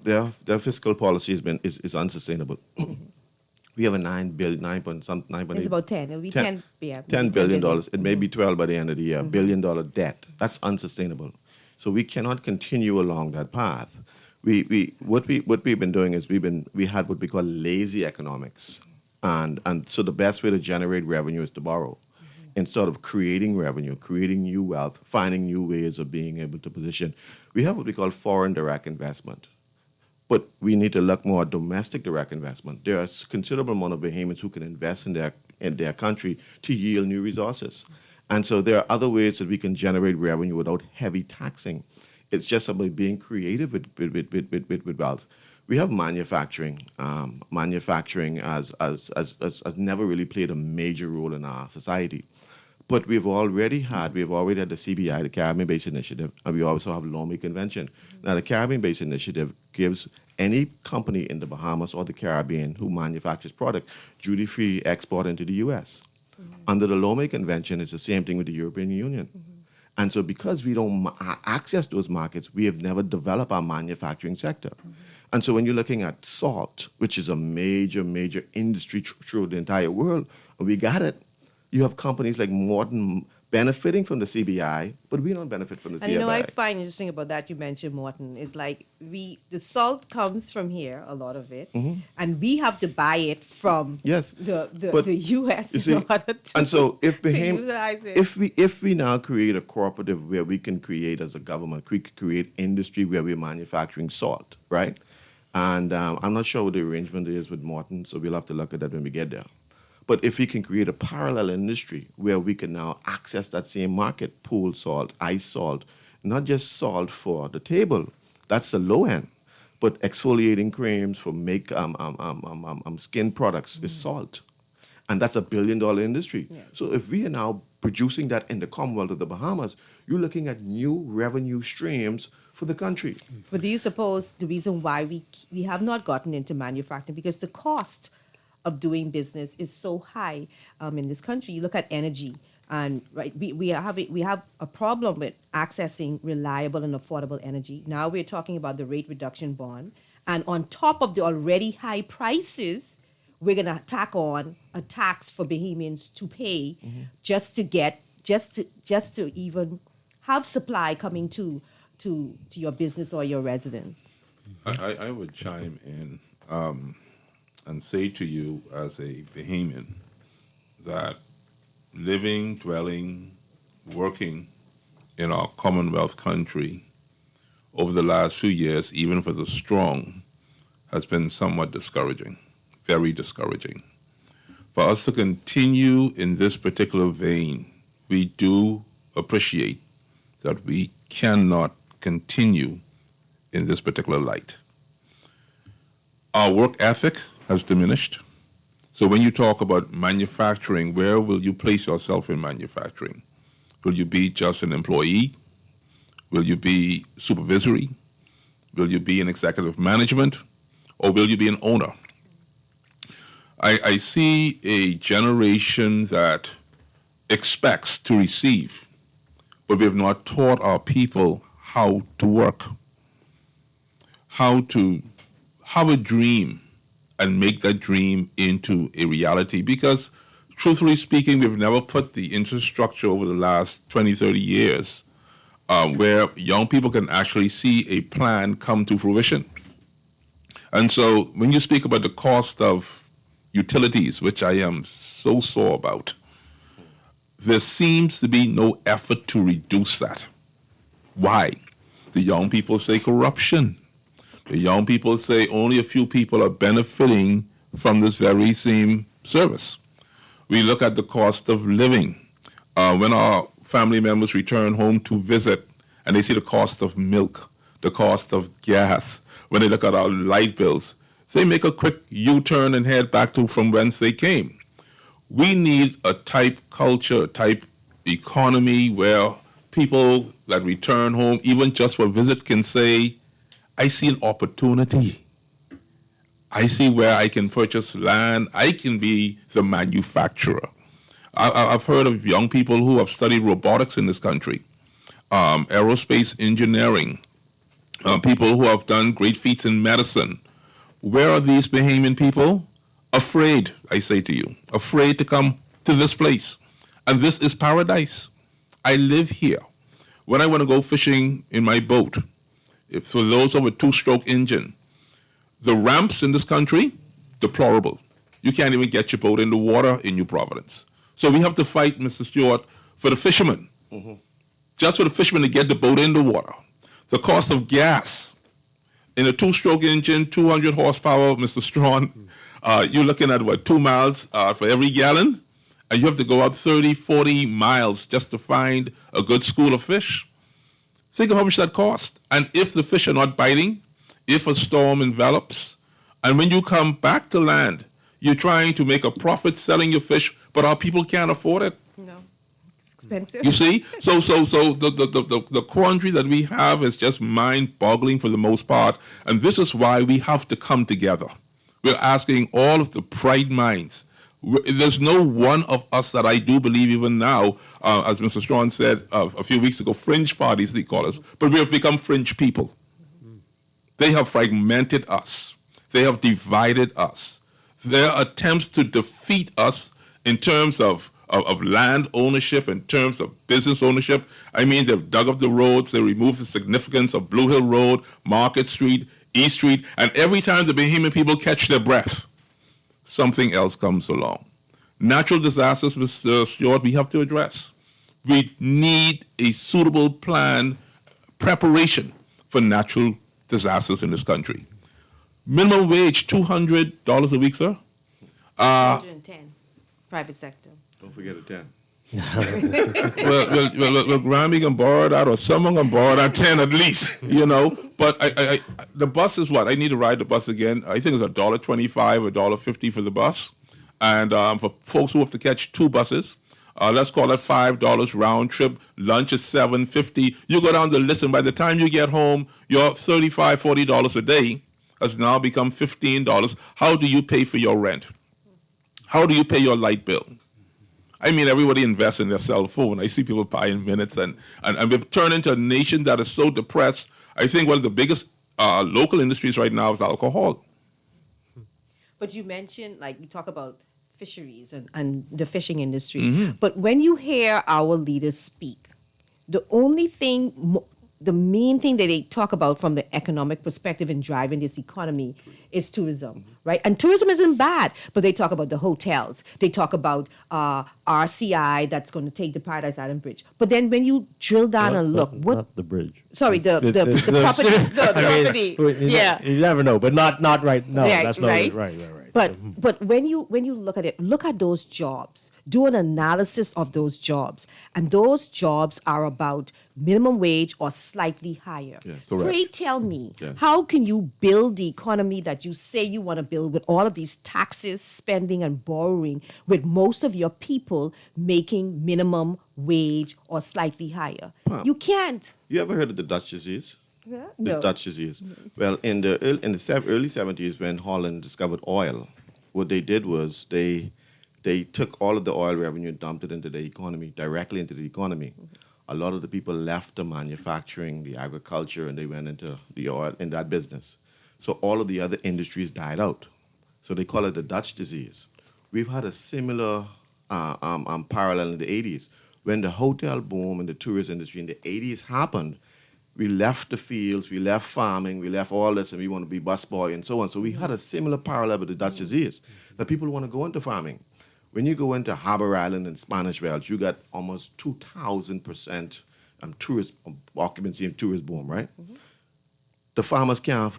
their fiscal policy is unsustainable. We have a $9 billion. It's about 10. It'll be 10. $10 billion. It may be 12 by the end of the year. $1 billion debt. That's unsustainable. So we cannot continue along that path. What we've been doing is we had what we call lazy economics, and so the best way to generate revenue is to borrow, instead of creating revenue, creating new wealth, finding new ways of being able to position. We have what we call foreign direct investment. But we need to look more at domestic direct investment. There are a considerable amount of Bahamians who can invest in their country to yield new resources. And so there are other ways that we can generate revenue without heavy taxing. It's just about being creative with wealth. We have manufacturing. Manufacturing has never really played a major role in our society. But we've already had the CBI, the Caribbean-Based Initiative, and we also have the Lomé Convention. Now, the Caribbean-Based Initiative gives any company in the Bahamas or the Caribbean who manufactures product duty-free export into the U.S. Under the Lomé Convention, it's the same thing with the European Union. And so because we don't access those markets, we have never developed our manufacturing sector. And so when you're looking at salt, which is a major, major industry through the entire world, we got it. You have companies like Morton benefiting from the CBI, but we don't benefit from the CBI. And I find interesting about that, you mentioned Morton, is like the salt comes from here, a lot of it, and we have to buy it from the U.S. You see, and so if we now create a cooperative where we can create as a government, we could create industry where we're manufacturing salt, right? And I'm not sure what the arrangement is with Morton, so we'll have to look at that when we get there. But if we can create a parallel industry where we can now access that same market, pool salt, ice salt, not just salt for the table, that's the low end, but exfoliating creams for make skin products is salt. And that's $1 billion industry. Yeah. So if we are now producing that in the Commonwealth of the Bahamas, you're looking at new revenue streams for the country. But do you suppose the reason why we have not gotten into manufacturing, because the cost of doing business is so high in this country? You look at energy, and right, we have a problem with accessing reliable and affordable energy. Now we're talking about the rate reduction bond, and on top of the already high prices, we're going to tack on a tax for Bahamians to pay just to even have supply coming to your business or your residence. I would chime in and say to you as a Bahamian that living, dwelling, working in our Commonwealth country over the last few years, even for the strong, has been somewhat discouraging. Very discouraging. For us to continue in this particular vein, we do appreciate that we cannot continue in this particular light. Our work ethic has diminished. So when you talk about manufacturing, where will you place yourself in manufacturing? Will you be just an employee? Will you be supervisory? Will you be in executive management? Or will you be an owner? I see a generation that expects to receive, but we have not taught our people how to work, how to have a dream and make that dream into a reality. Because truthfully speaking, we've never put the infrastructure over the last 20, 30 years where young people can actually see a plan come to fruition. And so when you speak about the cost of utilities, which I am so sore about, there seems to be no effort to reduce that. Why? The young people say corruption. The young people say only a few people are benefiting from this very same service. We look at the cost of living. When our family members return home to visit and they see the cost of milk, the cost of gas, when they look at our light bills, they make a quick U-turn and head back to from whence they came. We need a type culture, a type economy where people that return home, even just for a visit, can say, I see an opportunity. I see where I can purchase land. I can be the manufacturer. I've heard of young people who have studied robotics in this country, aerospace engineering, people who have done great feats in medicine. Where are these Bahamian people? Afraid, I say to you, afraid to come to this place. And this is paradise. I live here. When I want to go fishing in my boat, for those of a two-stroke engine, the ramps in this country, deplorable. You can't even get your boat in the water in New Providence. So we have to fight, Mr. Stewart, for the fishermen. Just for the fishermen to get the boat in the water. The cost of gas in a two-stroke engine, 200 horsepower, Mr. Strachan, you're looking at, 2 miles for every gallon? And you have to go out 30, 40 miles just to find a good school of fish. Think of how much that costs. And if the fish are not biting, if a storm envelops, and when you come back to land, you're trying to make a profit selling your fish, but our people can't afford it. No, it's expensive. You see? So the quandary that we have is just mind-boggling for the most part, and this is why we have to come together. We're asking all of the bright minds. There's no one of us that I do believe even now, as Mr. Strachan said a few weeks ago, fringe parties they call us, but we have become fringe people. They have fragmented us. They have divided us. Their attempts to defeat us in terms of land ownership, in terms of business ownership, I mean, they've dug up the roads, they removed the significance of Blue Hill Road, Market Street, East Street, and every time the Bahamian people catch their breath, something else comes along. Natural disasters, Mr. Stewart, we have to address. We need a suitable plan, preparation for natural disasters in this country. Minimum wage, $200 a week, sir? 110. Private sector. Don't forget it, 10. well, Grammy can borrow that, or someone can borrow that 10 at least, you know. But I the bus is what? I need to ride the bus again. I think it's $1.25, $1.50 for the bus. And for folks who have to catch two buses, let's call it $5 round trip. Lunch is $7.50. You go down the list, and by the time you get home, your $35, $40 a day has now become $15. How do you pay for your rent? How do you pay your light bill? I mean, everybody invests in their cell phone. I see people buying minutes, and we've turned into a nation that is so depressed. I think one of the biggest local industries right now is alcohol. But you mentioned, like, you talk about fisheries and the fishing industry. Mm-hmm. But when you hear our leaders speak, the main thing that they talk about from the economic perspective in driving this economy is tourism, right? And tourism isn't bad, but they talk about the hotels. They talk about RCI that's going to take the Paradise Island Bridge. But then when you drill down and look, not the bridge. Sorry, the property. The property. Yeah. You never know, but not right. No, Yeah, that's not right. right. But when you look at it, look at those jobs. Do an analysis of those jobs, and those jobs are about minimum wage or slightly higher. Yes, correct. Pray tell me, Yes. how can you build the economy that you say you want to build with all of these taxes, spending, and borrowing, with most of your people making minimum wage or slightly higher? Huh. You can't. You ever heard of the Dutch disease? Yeah? The No. Dutch disease. Well, in the early 70s, when Holland discovered oil, what they did was they took all of the oil revenue and dumped it into the economy, directly into the economy. A lot of the people left the manufacturing, the agriculture, and they went into the oil in that business. So all of the other industries died out. So they call it the Dutch disease. We've had a similar parallel in the 80s. When the hotel boom and the tourist industry in the 80s happened, we left the fields, we left farming, we left all this, and we want to be busboy and so on. So we had a similar parallel with the Dutch disease, that people want to go into farming. When you go into Harbour Island and Spanish Wells, you got almost 2,000% tourist occupancy and tourist boom, right? The farmers can't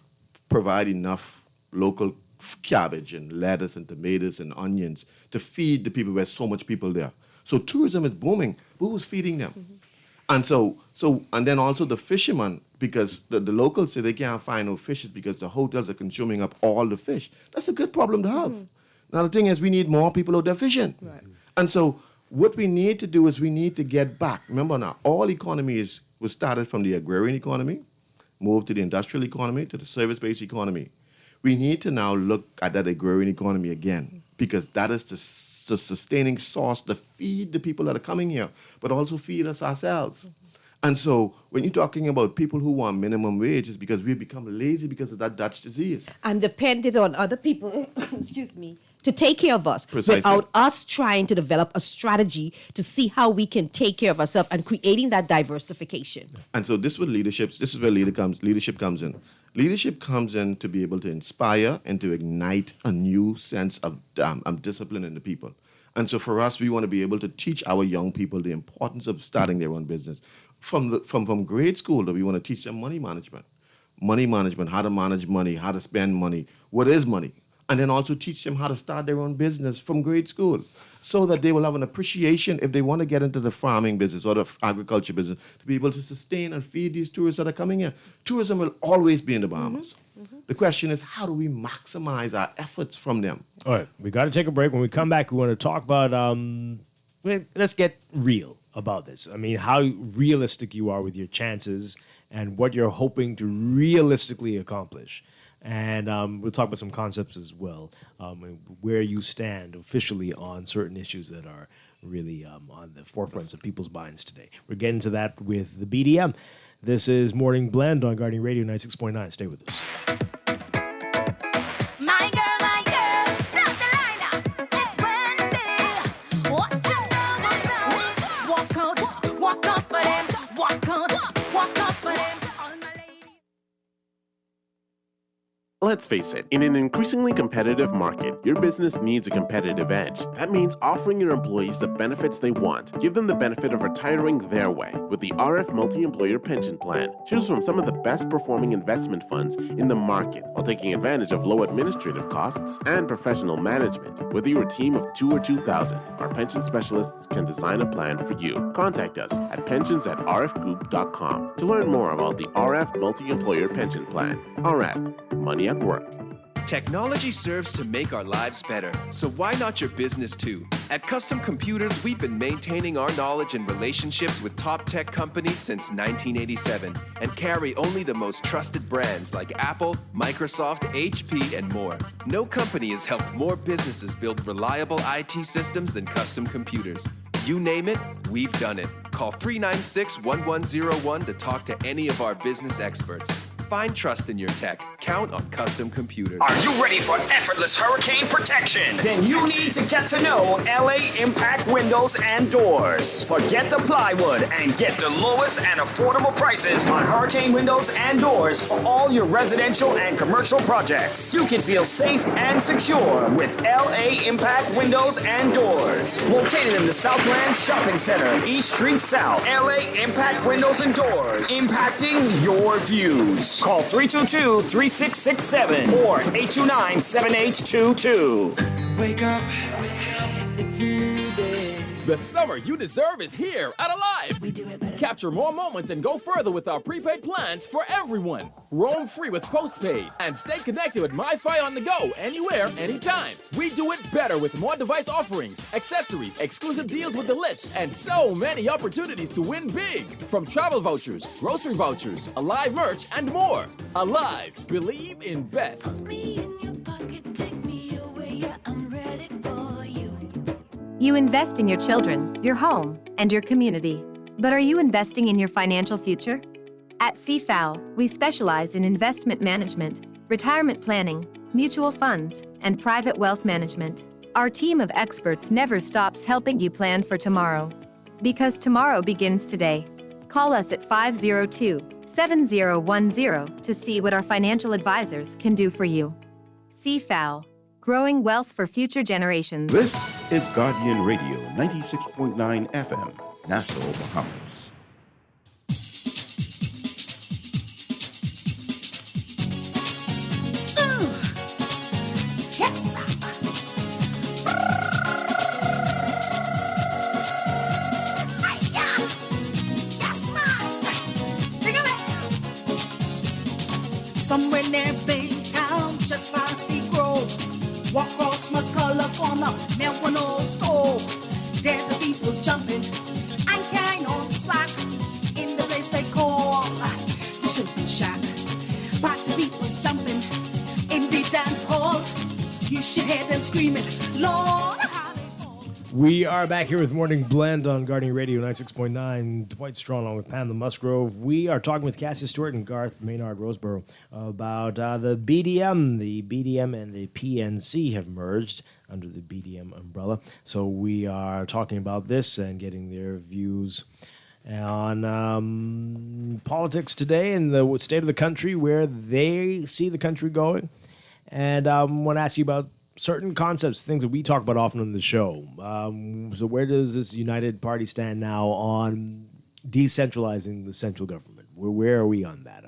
provide enough local cabbage and lettuce and tomatoes and onions to feed the people. There's so much people there. So tourism is booming. But who's feeding them? And and then also the fishermen, because the locals say they can't find no fishes because the hotels are consuming up all the fish. That's a good problem to have. Now the thing is, we need more people out there fishing. Right. And so what we need to do is we need to get back. Remember now, all economies was started from the agrarian economy, moved to the industrial economy, to the service-based economy. We need to now look at that agrarian economy again, because that is the sustaining source to feed the people that are coming here, but also feed us ourselves. And so when you're talking about people who want minimum wage, it's because we've become lazy because of that Dutch disease. And depended on other people, excuse me, to take care of us, Precisely. without us trying to develop a strategy to see how we can take care of ourselves and creating that diversification. And so this is where leadership comes in. Leadership comes in to be able to inspire and to ignite a new sense of discipline in the people. And so for us, we want to be able to teach our young people the importance of starting their own business. From grade school, that we want to teach them money management, how to manage money, how to spend money, what is money, and then also teach them how to start their own business from grade school, so that they will have an appreciation if they want to get into the farming business or the agriculture business, to be able to sustain and feed these tourists that are coming here. Tourism will always be in the Bahamas. The question is, how do we maximize our efforts from them? All right, we got to take a break. When we come back, we want to talk about, let's get real about this. I mean, how realistic you are with your chances and what you're hoping to realistically accomplish. And we'll talk about some concepts as well, where you stand officially on certain issues that are really on the forefronts of people's minds today. We're getting to that with the BDM. This is Morning Blend on Guardian Radio 96.9. Stay with us. My girl, stop the line now. It's Wendy. What you know about it? Walk out for them. Walk out for them. All my ladies. Let's face it, in an increasingly competitive market, your business needs a competitive edge. That means offering your employees the benefits they want. Give them the benefit of retiring their way with the RF Multi-Employer Pension Plan. Choose from some of the best performing investment funds in the market while taking advantage of low administrative costs and professional management. Whether you're a team of 2 or 2,000, our pension specialists can design a plan for you. Contact us at pensions@rfgroup.com to learn more about the RF Multi-Employer Pension Plan. RF, money at work. Technology serves to make our lives better, so why not your business too? At Custom Computers, we've been maintaining our knowledge and relationships with top tech companies since 1987 and carry only the most trusted brands like Apple, Microsoft, HP, and more. No company has helped more businesses build reliable IT systems than Custom Computers. You name it, we've done it. Call 396-1101 to talk to any of our business experts. Find trust in your tech. Count on Custom Computers. Are you ready for effortless hurricane protection? Then you need to get to know LA Impact Windows and Doors. Forget the plywood and get the lowest and affordable prices on hurricane windows and doors for all your residential and commercial projects. You can feel safe and secure with LA Impact Windows and Doors. Located in the Southland Shopping Center, East Street South. LA Impact Windows and Doors. Impacting your views. Call 322-3667 or 829-7822. Wake up, it's a new day. The summer you deserve is here at Alive. We do it better. Capture more moments and go further with our prepaid plans for everyone. Roam free with postpaid and stay connected with MiFi on the go anywhere, anytime. We do it better with more device offerings, accessories, exclusive deals with the list, and so many opportunities to win big. From travel vouchers, grocery vouchers, Alive merch, and more. Alive. Believe in best. You invest in your children, your home, and your community. But are you investing in your financial future? At CFAO, we specialize in investment management, retirement planning, mutual funds, and private wealth management. Our team of experts never stops helping you plan for tomorrow. Because tomorrow begins today. Call us at 502-7010 to see what our financial advisors can do for you. CFAO, growing wealth for future generations. This is Guardian Radio 96.9 FM, Nassau, Bahamas. Somewhere near Baytown, just past the grove. Walk across McCullough corner, never no store. There the people jumping and carrying on slack in the place they call the Sugar Shack. But the people jumping in the dance hall, you should hear them screaming, Lord. We are back here with Morning Blend on Guardian Radio 96.9. Dwight Strachan along with Pam the Musgrove. We are talking with Cassie Stewart and Garth Maynard Roseborough about the BDM. The BDM and the PNC have merged under the BDM umbrella. So we are talking about this and getting their views on politics today and the state of the country, where they see the country going. And I want to ask you about certain concepts, things that we talk about often on the show. So where does this United Party stand now on decentralizing the central government? Where are we on that?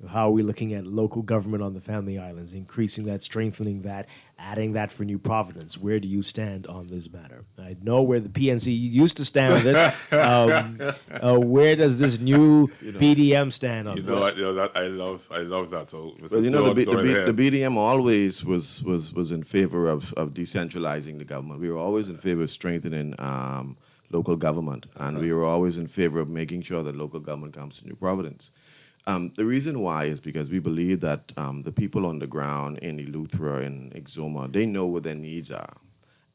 How are we looking at local government on the Family Islands, increasing that, strengthening that, adding that for New Providence? Where do you stand on this matter? I know where the PNC used to stand on this. Where does this new BDM stand on this? I love that. So, well, the BDM always was in favor of decentralizing the government. We were always in favor of strengthening local government, and we were always in favor of making sure that local government comes to New Providence. The reason why is because we believe that the people on the ground in Eleuthera and Exuma, they know what their needs are.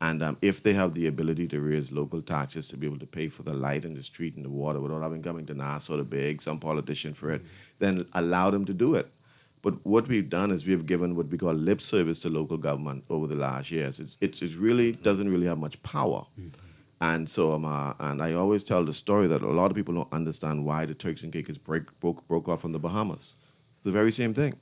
And if they have the ability to raise local taxes to be able to pay for the light and the street and the water without having coming to Nassau to beg some politician for it, then allow them to do it. But what we've done is we've given what we call lip service to local government over the last years. It really doesn't really have much power. And so, and I always tell the story that a lot of people don't understand why the Turks and Caicos broke off from the Bahamas. The very same thing.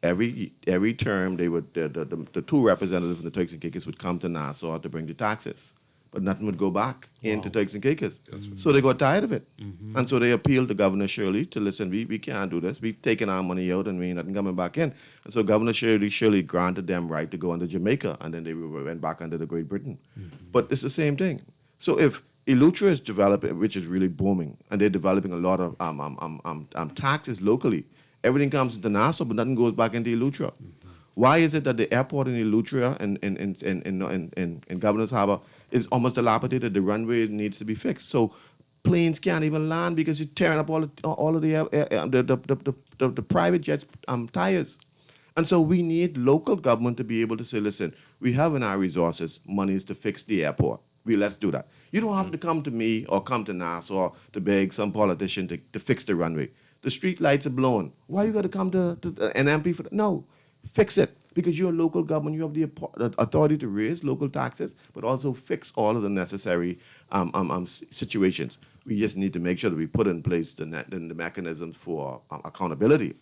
every term they would the two representatives from the Turks and Caicos would come to Nassau to bring the taxes, but nothing would go back into Turks and Caicos. So they got tired of it, and so they appealed to Governor Shirley to listen. We can't do this. We've taken our money out and we ain't nothing coming back in. And so Governor Shirley granted them right to go under Jamaica, and then they went back under the Great Britain. But it's the same thing. So if Eleuthera is developing, which is really booming, and they're developing a lot of taxes locally. Everything comes into Nassau, but nothing goes back into Eleuthera. Why is it that the airport in Eleuthera in Governor's Harbour is almost dilapidated? The runway needs to be fixed. So planes can't even land because you're tearing up all of the private jets' tires. And so we need local government to be able to say, listen, we have in our resources monies to fix the airport. Let's do that. You don't have to come to me or come to Nassau to beg some politician to fix the runway. The street lights are blown. Why you got to come to an MP for that? No, fix it. Because you're a local government, you have the authority to raise local taxes, but also fix all of the necessary situations. We just need to make sure that we put in place the mechanisms for accountability,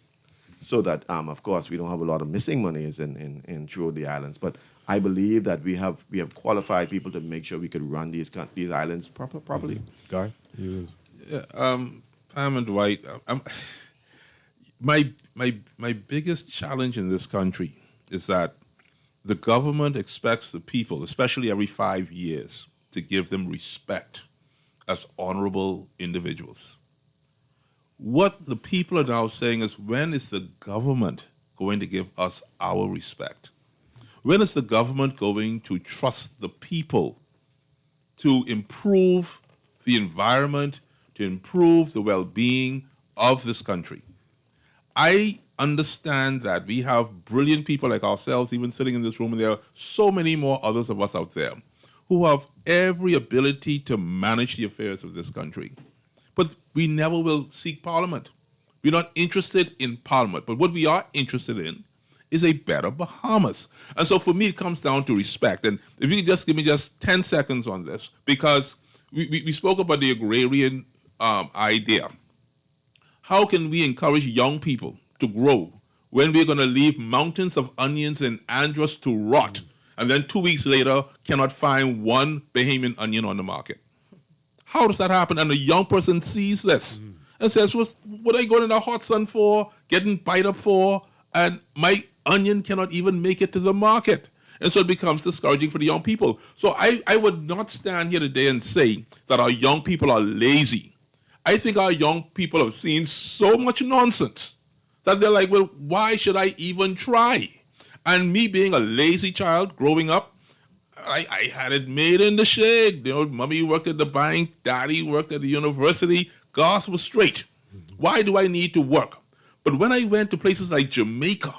so that, of course, we don't have a lot of missing monies in through the islands. But I believe that we have qualified people to make sure we could run these islands properly. Garth? Pam and Dwight, my biggest challenge in this country is that the government expects the people, especially every 5 years, to give them respect as honorable individuals. What the people are now saying is, when is the government going to give us our respect? When is the government going to trust the people to improve the environment, to improve the well-being of this country? I understand that we have brilliant people like ourselves even sitting in this room, and there are so many more others of us out there who have every ability to manage the affairs of this country. But we never will seek Parliament. We're not interested in Parliament. But what we are interested in is a better Bahamas. And so for me, it comes down to respect. And if you could just give me just 10 seconds on this, because we spoke about the agrarian idea. How can we encourage young people to grow when we're going to leave mountains of onions in Andros to rot, and then 2 weeks later cannot find one Bahamian onion on the market? How does that happen? And a young person sees this and says, what are you going in the hot sun for, getting bite up for, and my onion cannot even make it to the market. And so it becomes discouraging for the young people. So I would not stand here today and say that our young people are lazy. I think our young people have seen so much nonsense that they're like, well, why should I even try? And me being a lazy child growing up, I had it made in the shade. You know, mommy worked at the bank, daddy worked at the university. Garth was straight. Why do I need to work? But when I went to places like Jamaica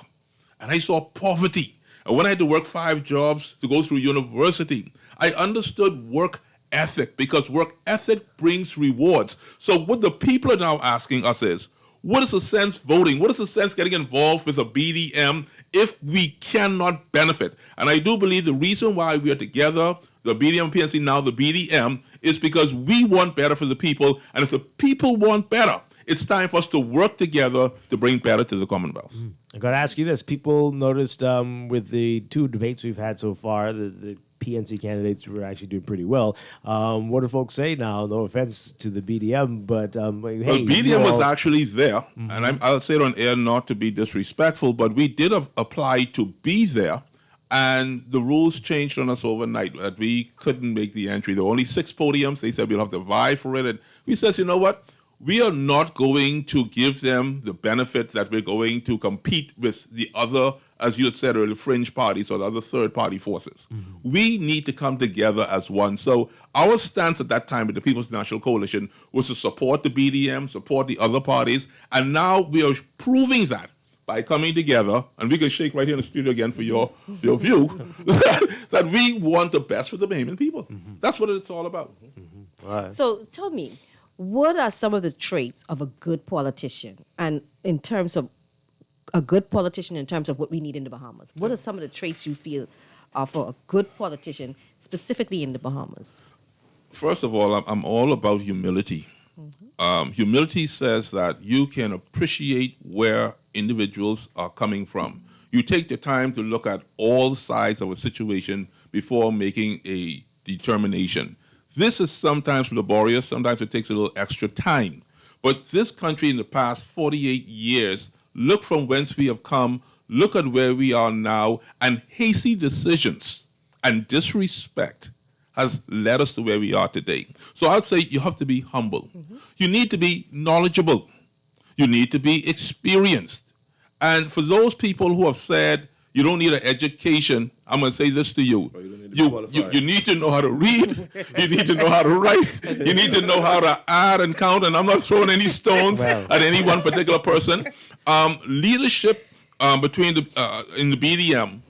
and I saw poverty, and when I had to work 5 jobs to go through university, I understood work ethic, because work ethic brings rewards. So what the people are now asking us is, what is the sense voting? What is the sense getting involved with a BDM if we cannot benefit? And I do believe the reason why we are together, the BDM PNC, now the BDM, is because we want better for the people. And if the people want better, it's time for us to work together to bring better to the Commonwealth. I got to ask you this. People noticed with the 2 debates we've had so far, the PNC candidates were actually doing pretty well. What do folks say now? No offense to the BDM, but hey, well, BDM was actually there, and I'll say it on air not to be disrespectful, but we did apply to be there, and the rules changed on us overnight. That we couldn't make the entry. There were only 6 podiums. They said we'll have to vie for it, and we said, you know what? We are not going to give them the benefit that we're going to compete with the other, as you had said earlier, fringe parties or the other third-party forces. We need to come together as one. So our stance at that time with the People's National Coalition was to support the BDM, support the other parties, and now we are proving that by coming together, and we can shake right here in the studio again for your view, that we want the best for the Bahamian people. That's what it's all about. So tell me, what are some of the traits of a good politician, and in terms of a good politician, in terms of what we need in the Bahamas? What are some of the traits you feel are for a good politician, specifically in the Bahamas? First of all, I'm all about humility. Humility says that you can appreciate where individuals are coming from. You take the time to look at all sides of a situation before making a determination. This is sometimes laborious, sometimes it takes a little extra time. But this country in the past 48 years, look from whence we have come, look at where we are now, and hasty decisions and disrespect has led us to where we are today. So I'd say you have to be humble. You need to be knowledgeable. You need to be experienced. And for those people who have said you don't need an education, I'm going to say this to you. You need to know how to read. You need to know how to write. You need to know how to add and count. And I'm not throwing any stones at any one particular person. Leadership between in the BDM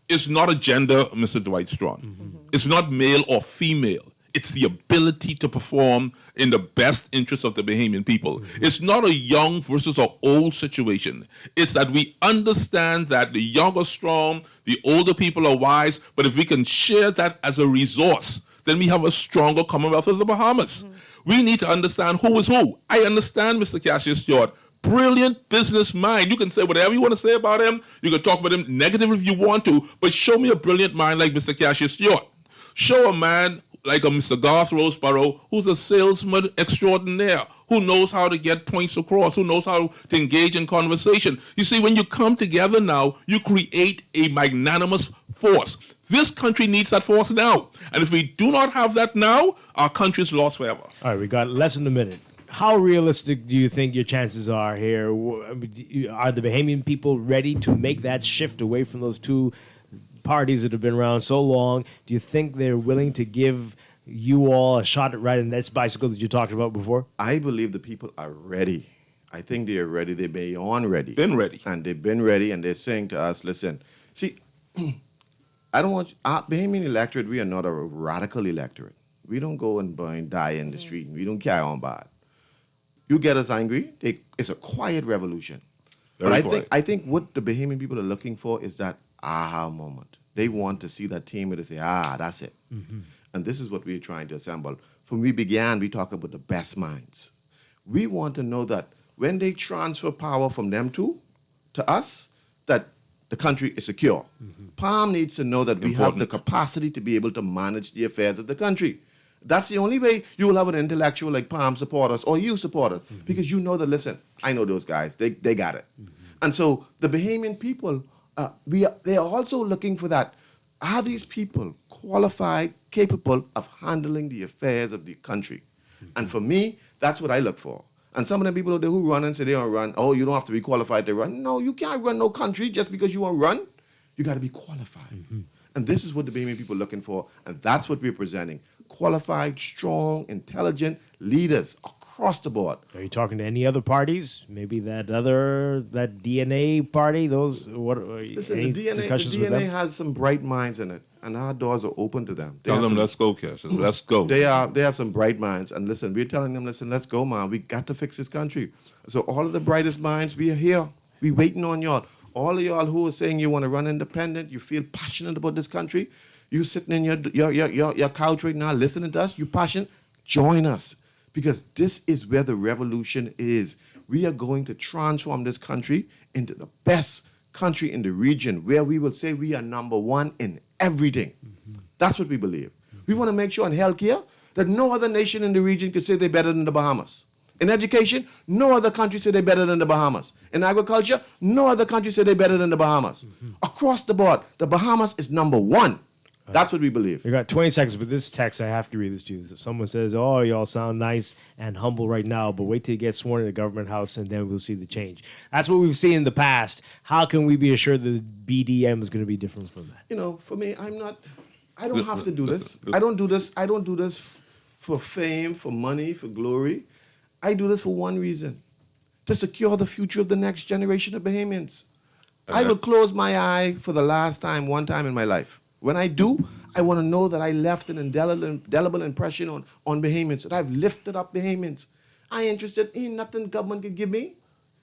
is not a gender, Mr. Dwight Strachan. It's not male or female. It's the ability to perform in the best interest of the Bahamian people. It's not a young versus an old situation. It's that we understand that the young are strong, the older people are wise, but if we can share that as a resource, then we have a stronger Commonwealth of the Bahamas. We need to understand who is who. I understand Mr. Cassius Stewart. Brilliant business mind. You can say whatever you want to say about him. You can talk about him negatively if you want to, but show me a brilliant mind like Mr. Cassius Stewart. Show a man like a Mr. Garth Roseborough, who's a salesman extraordinaire, who knows how to get points across, who knows how to engage in conversation. You see, when you come together now, you create a magnanimous force. This country needs that force now. And if we do not have that now, our country is lost forever. All right, we got less than a minute. How realistic do you think your chances are here? Are the Bahamian people ready to make that shift away from those two parties that have been around so long? Do you think they're willing to give you all a shot at riding that bicycle that you talked about before? I believe the people are ready. I think they are ready. They're beyond ready. Been ready. And they've been ready, and they're saying to us, listen, see, I don't want, our Bahamian electorate, we are not a radical electorate. We don't go and burn, die in the street. We don't carry on bad. You get us angry, it's a quiet revolution. Very But quiet. I think what the Bahamian people are looking for is that aha moment. They want to see that team where they say, that's it. And this is what we're trying to assemble. From we began, we talk about the best minds. We want to know that when they transfer power from them to us, that the country is secure. Palm needs to know that we have the capacity to be able to manage the affairs of the country. That's the only way you will have an intellectual like Palm support us or you support us, because you know that, listen, I know those guys, they got it. And so the Bahamian people, they are also looking for that. Are these people qualified, capable of handling the affairs of the country? And for me, that's what I look for. And some of the people out there who run and say they don't run, you don't have to be qualified to run. No, you can't run no country just because you won't run. You got to be qualified. And this is what the Bahamian people are looking for, and that's what we're presenting. Qualified, strong, intelligent leaders across the board. Are you talking to any other parties? Maybe that DNA party? Listen, any the DNA, discussions the with DNA them? has some bright minds in it, and our doors are open to them. Tell them, let's go, Cassius. Let's go. They have some bright minds, and listen, we're telling them, listen, let's go, man. We got to fix this country. So all of the brightest minds, we are here. We waiting on y'all. All of y'all who are saying you want to run independent, you feel passionate about this country, you sitting in your couch right now listening to us, you passionate, join us. Because this is where the revolution is. We are going to transform this country into the best country in the region, where we will say we are number one in everything. That's what we believe. We want to make sure in healthcare that no other nation in the region could say they're better than the Bahamas. In education, no other country say they're better than the Bahamas. In agriculture, no other country say they're better than the Bahamas. Across the board, the Bahamas is number one. That's what we believe. We got 20 seconds, but this text, I have to read this to you. If someone says, y'all sound nice and humble right now, but wait till you get sworn in the government house and then we'll see the change. That's what we've seen in the past. How can we be assured that the BDM is going to be different from that? For me, I don't have to do this. I don't do this for fame, for money, for glory. I do this for one reason, to secure the future of the next generation of Bahamians. I will close my eye for the last time, one time in my life. When I do, I want to know that I left an indelible impression on Bahamians, that I've lifted up Bahamians. I ain't interested in nothing government can give me.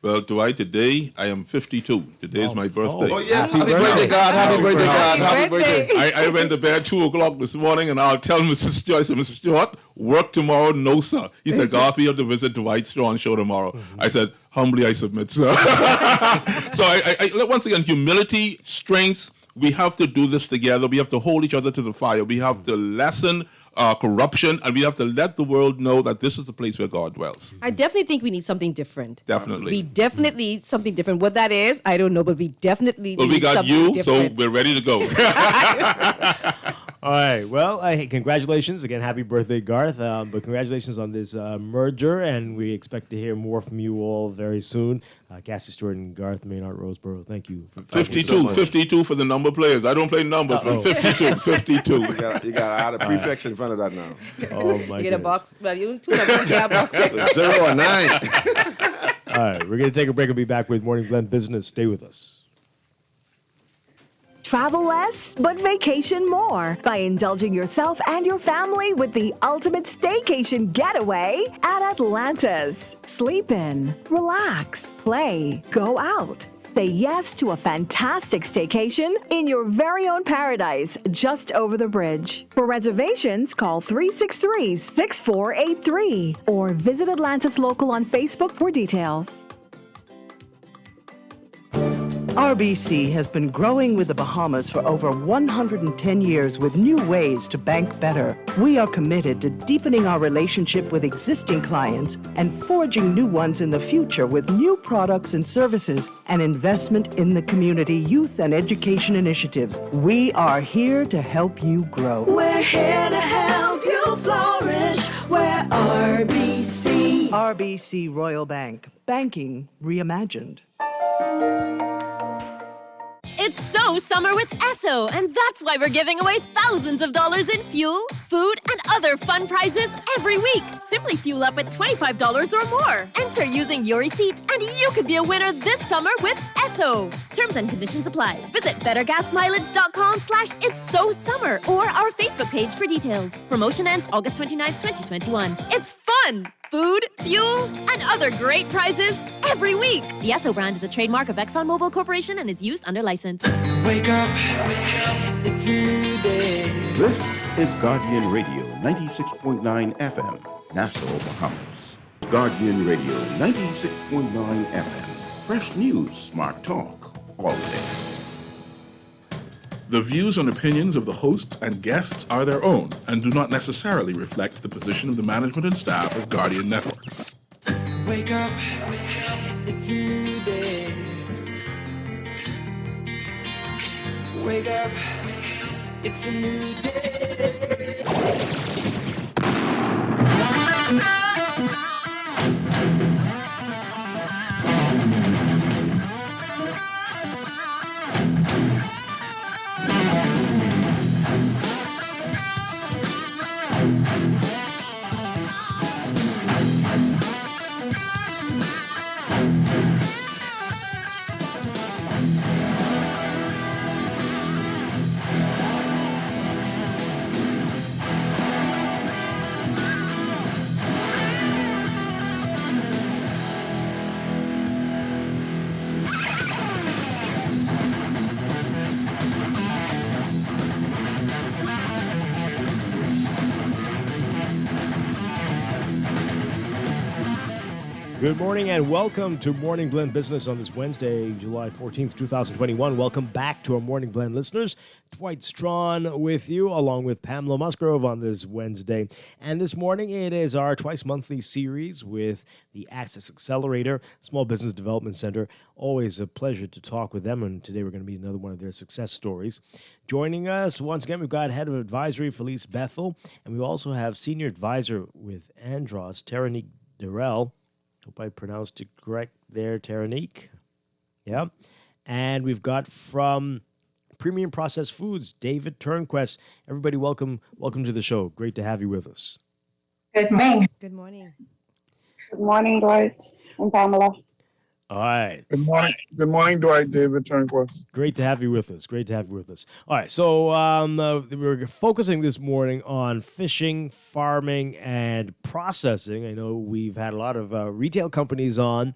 Well, Dwight, today I am 52. Today is my birthday. Oh, yes. Happy birthday, God. Happy birthday, God. Happy birthday. I went to bed 2 o'clock this morning, and I'll tell Mrs. Stewart, I said, Mrs. Stewart, work tomorrow? No, sir. He said, Garth, we have to visit Dwight Strachan show tomorrow. I said, humbly I submit, sir. So I once again, humility, strength, we have to do this together. We have to hold each other to the fire. We have to lessen corruption, and we have to let the world know that this is the place where God dwells. I definitely think we need something different. Definitely. We definitely need something different. What that is, I don't know, but we definitely Well, need we got something you, different. so we're ready to go. All right. Well, hey, congratulations again. Happy birthday, Garth. But congratulations on this merger, and we expect to hear more from you all very soon. Cassie Stewart and Garth Maynard Roseborough, thank you. 52 for the number players. I don't play numbers, but 52. You got to add a prefix in front of that now. Oh, my You get a box. Well, you two numbers, yeah, box. 0 or 9. All right. We're going to take a break and be back with Morning Blend Business. Stay with us. Travel less, but vacation more by indulging yourself and your family with the ultimate staycation getaway at Atlantis. Sleep in, relax, play, go out. Say yes to a fantastic staycation in your very own paradise just over the bridge. For reservations, call 363-6483 or visit Atlantis Local on Facebook for details. RBC has been growing with the Bahamas for over 110 years with new ways to bank better. We are committed to deepening our relationship with existing clients and forging new ones in the future with new products and services and investment in the community, youth, and education initiatives. We are here to help you grow. We're here to help you flourish. We're RBC. RBC Royal Bank. Banking reimagined. It's so summer with Esso, and that's why we're giving away thousands of dollars in fuel, food, and other fun prizes every week. Simply fuel up at $25 or more. Enter using your receipt, and you could be a winner this summer with Esso. Terms and conditions apply. Visit bettergasmileage.com/its-so-summer or our Facebook page for details. Promotion ends August 29th, 2021. It's fun! Food, fuel, and other great prizes every week. The Esso brand is a trademark of ExxonMobil Corporation and is used under license. Wake up, it's a new day. This is Guardian Radio 96.9 FM, Nassau, Bahamas. Guardian Radio 96.9 FM. Fresh news, smart talk, all day. The views and opinions of the host and guests are their own and do not necessarily reflect the position of the management and staff of Guardian Network. Wake up, it's a new day. Wake up, it's a new day. Good morning and welcome to Morning Blend Business on this Wednesday, July 14th, 2021. Welcome back to our Morning Blend listeners. Dwight Strachan with you, along with Pamela Musgrove on this Wednesday. And this morning, it is our twice-monthly series with the Access Accelerator, Small Business Development Center. Always a pleasure to talk with them, and today we're going to meet another one of their success stories. Joining us, once again, we've got Head of Advisory, Felice Bethel, and we also have Senior Advisor with Andros, Teranique Durrell. Hope I pronounced it correct there, Teranique. Yeah. And we've got from Premium Processed Foods, David Turnquest. Everybody, welcome to the show. Great to have you with us. Good morning. Good morning. Good morning, Dwight and Pamela. All right. Good morning, Dwight. David Turnquist. Great to have you with us. Great to have you with us. All right, so we're focusing this morning on fishing, farming, and processing. I know we've had a lot of retail companies on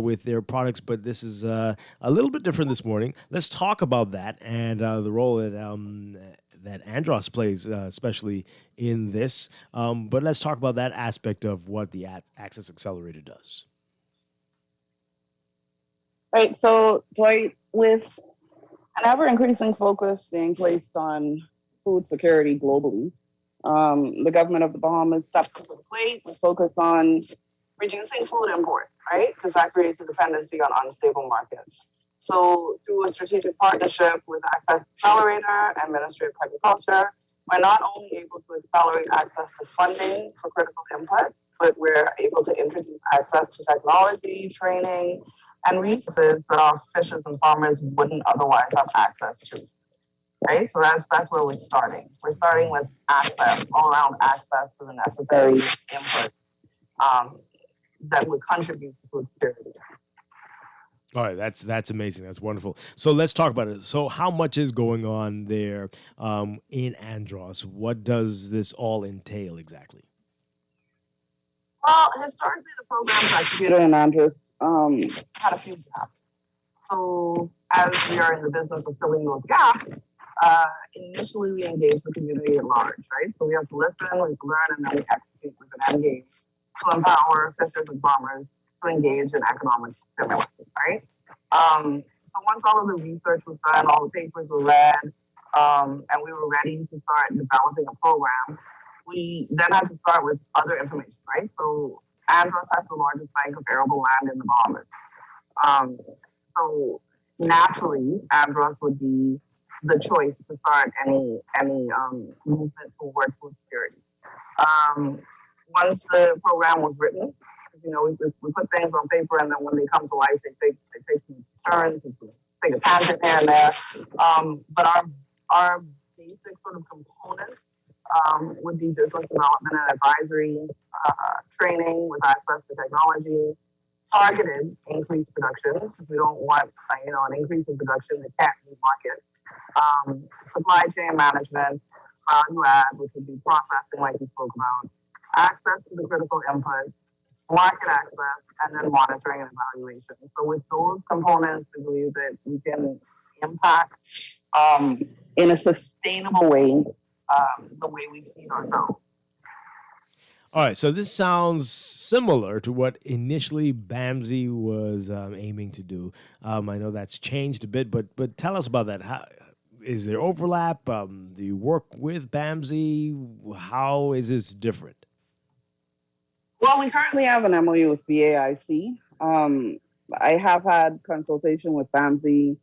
with their products, but this is a little bit different this morning. Let's talk about that and the role that Andros plays, especially in this. But let's talk about that aspect of what the Access Accelerator does. Right. So, Dwight, with an ever increasing focus being placed on food security globally, the government of the Bahamas stepped up to the plate with focus on reducing food import, right? Because that creates a dependency on unstable markets. So, through a strategic partnership with Access Accelerator and Ministry of Agriculture, we're not only able to accelerate access to funding for critical inputs, but we're able to introduce access to technology, training, and resources that our fishers and farmers wouldn't otherwise have access to, right? So that's where we're starting. We're starting with access, all around access to the necessary input that would contribute to food security. All right, that's amazing. That's wonderful. So let's talk about it. So how much is going on there in Andros? What does this all entail exactly? Well, historically, the programs executed in Andros had a few gaps. So, as we are in the business of filling those gaps, initially we engage the community at large, right? So we have to listen, we have to learn, and then we execute with an end game to empower fishers and farmers to engage in economic stimulus, right? So once all of the research was done, all the papers were read, and we were ready to start developing a program, we then had to start with other information, right? So Andros has the largest bank of arable land in the Bahamas. So naturally, Andros would be the choice to start any movement toward food security. Once the program was written, you know, we put things on paper, and then when they come to life, they take some turns and take a tangent here and there. But our basic sort of components would be business development and advisory, training with access to technology, targeted increased production, because we don't want an increase in production that can't meet market. Supply chain management, value add, which would be processing, like you spoke about, access to the critical inputs, market access, and then monitoring and evaluation. So with those components, we believe that we can impact in a sustainable way the way we feed ourselves. All right, so this sounds similar to what initially BAMSI was aiming to do. I know that's changed a bit, but tell us about that. How, is there overlap? Do you work with BAMSI? How is this different? Well, we currently have an MOU with BAIC. I have had consultation with BAMSI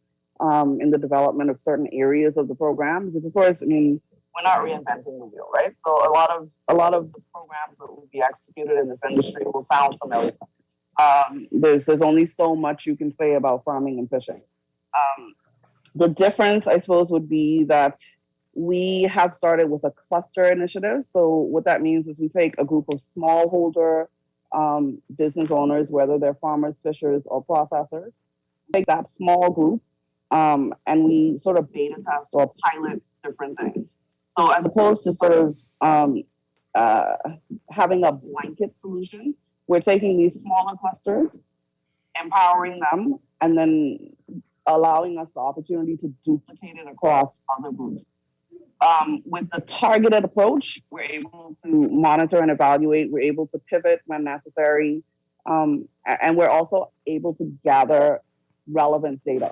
in the development of certain areas of the program, because of course, I mean, we're not reinventing the wheel, right? So a lot of the programs that will be executed in this industry will sound familiar. There's only so much you can say about farming and fishing. The difference, I suppose, would be that we have started with a cluster initiative. So what that means is we take a group of smallholder business owners, whether they're farmers, fishers, or processors, take that small group and we sort of beta test or pilot different things. So as opposed to sort of having a blanket solution, we're taking these smaller clusters, empowering them, and then allowing us the opportunity to duplicate it across other groups. With the targeted approach, we're able to monitor and evaluate. We're able to pivot when necessary. And we're also able to gather relevant data,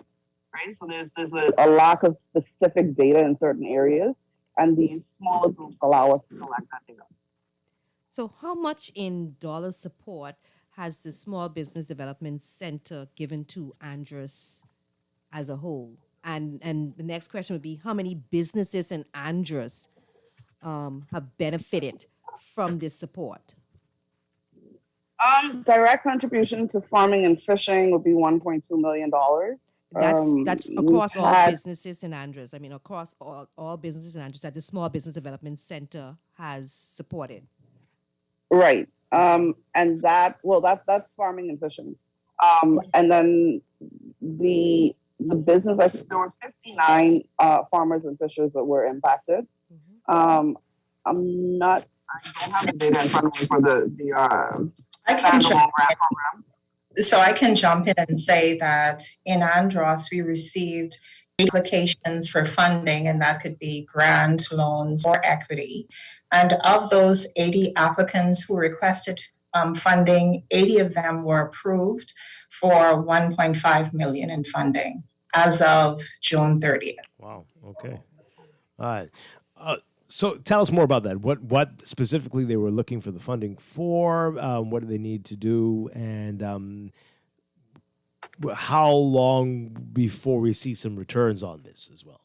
right? So there's a lack of specific data in certain areas, and these smaller groups allow us to collect that data. So how much in dollar support has the Small Business Development Center given to Andros as a whole? And the next question would be, how many businesses in Andros have benefited from this support? Direct contribution to farming and fishing would be $1.2 million. That's across all businesses in Andros. I mean, across all businesses in Andros that the Small Business Development Center has supported. Right. And that's farming and fishing. And then the business, I think there were 59 farmers and fishers that were impacted. I don't have the data in front of me for the I can standalone grant program. So I can jump in and say that in Andros, we received applications for funding, and that could be grant, loans, or equity. And of those 80 applicants who requested funding, 80 of them were approved for 1.5 million in funding as of June 30th. Wow. Okay. All right. So tell us more about that. What specifically they were looking for the funding for? What do they need to do? And how long before we see some returns on this as well?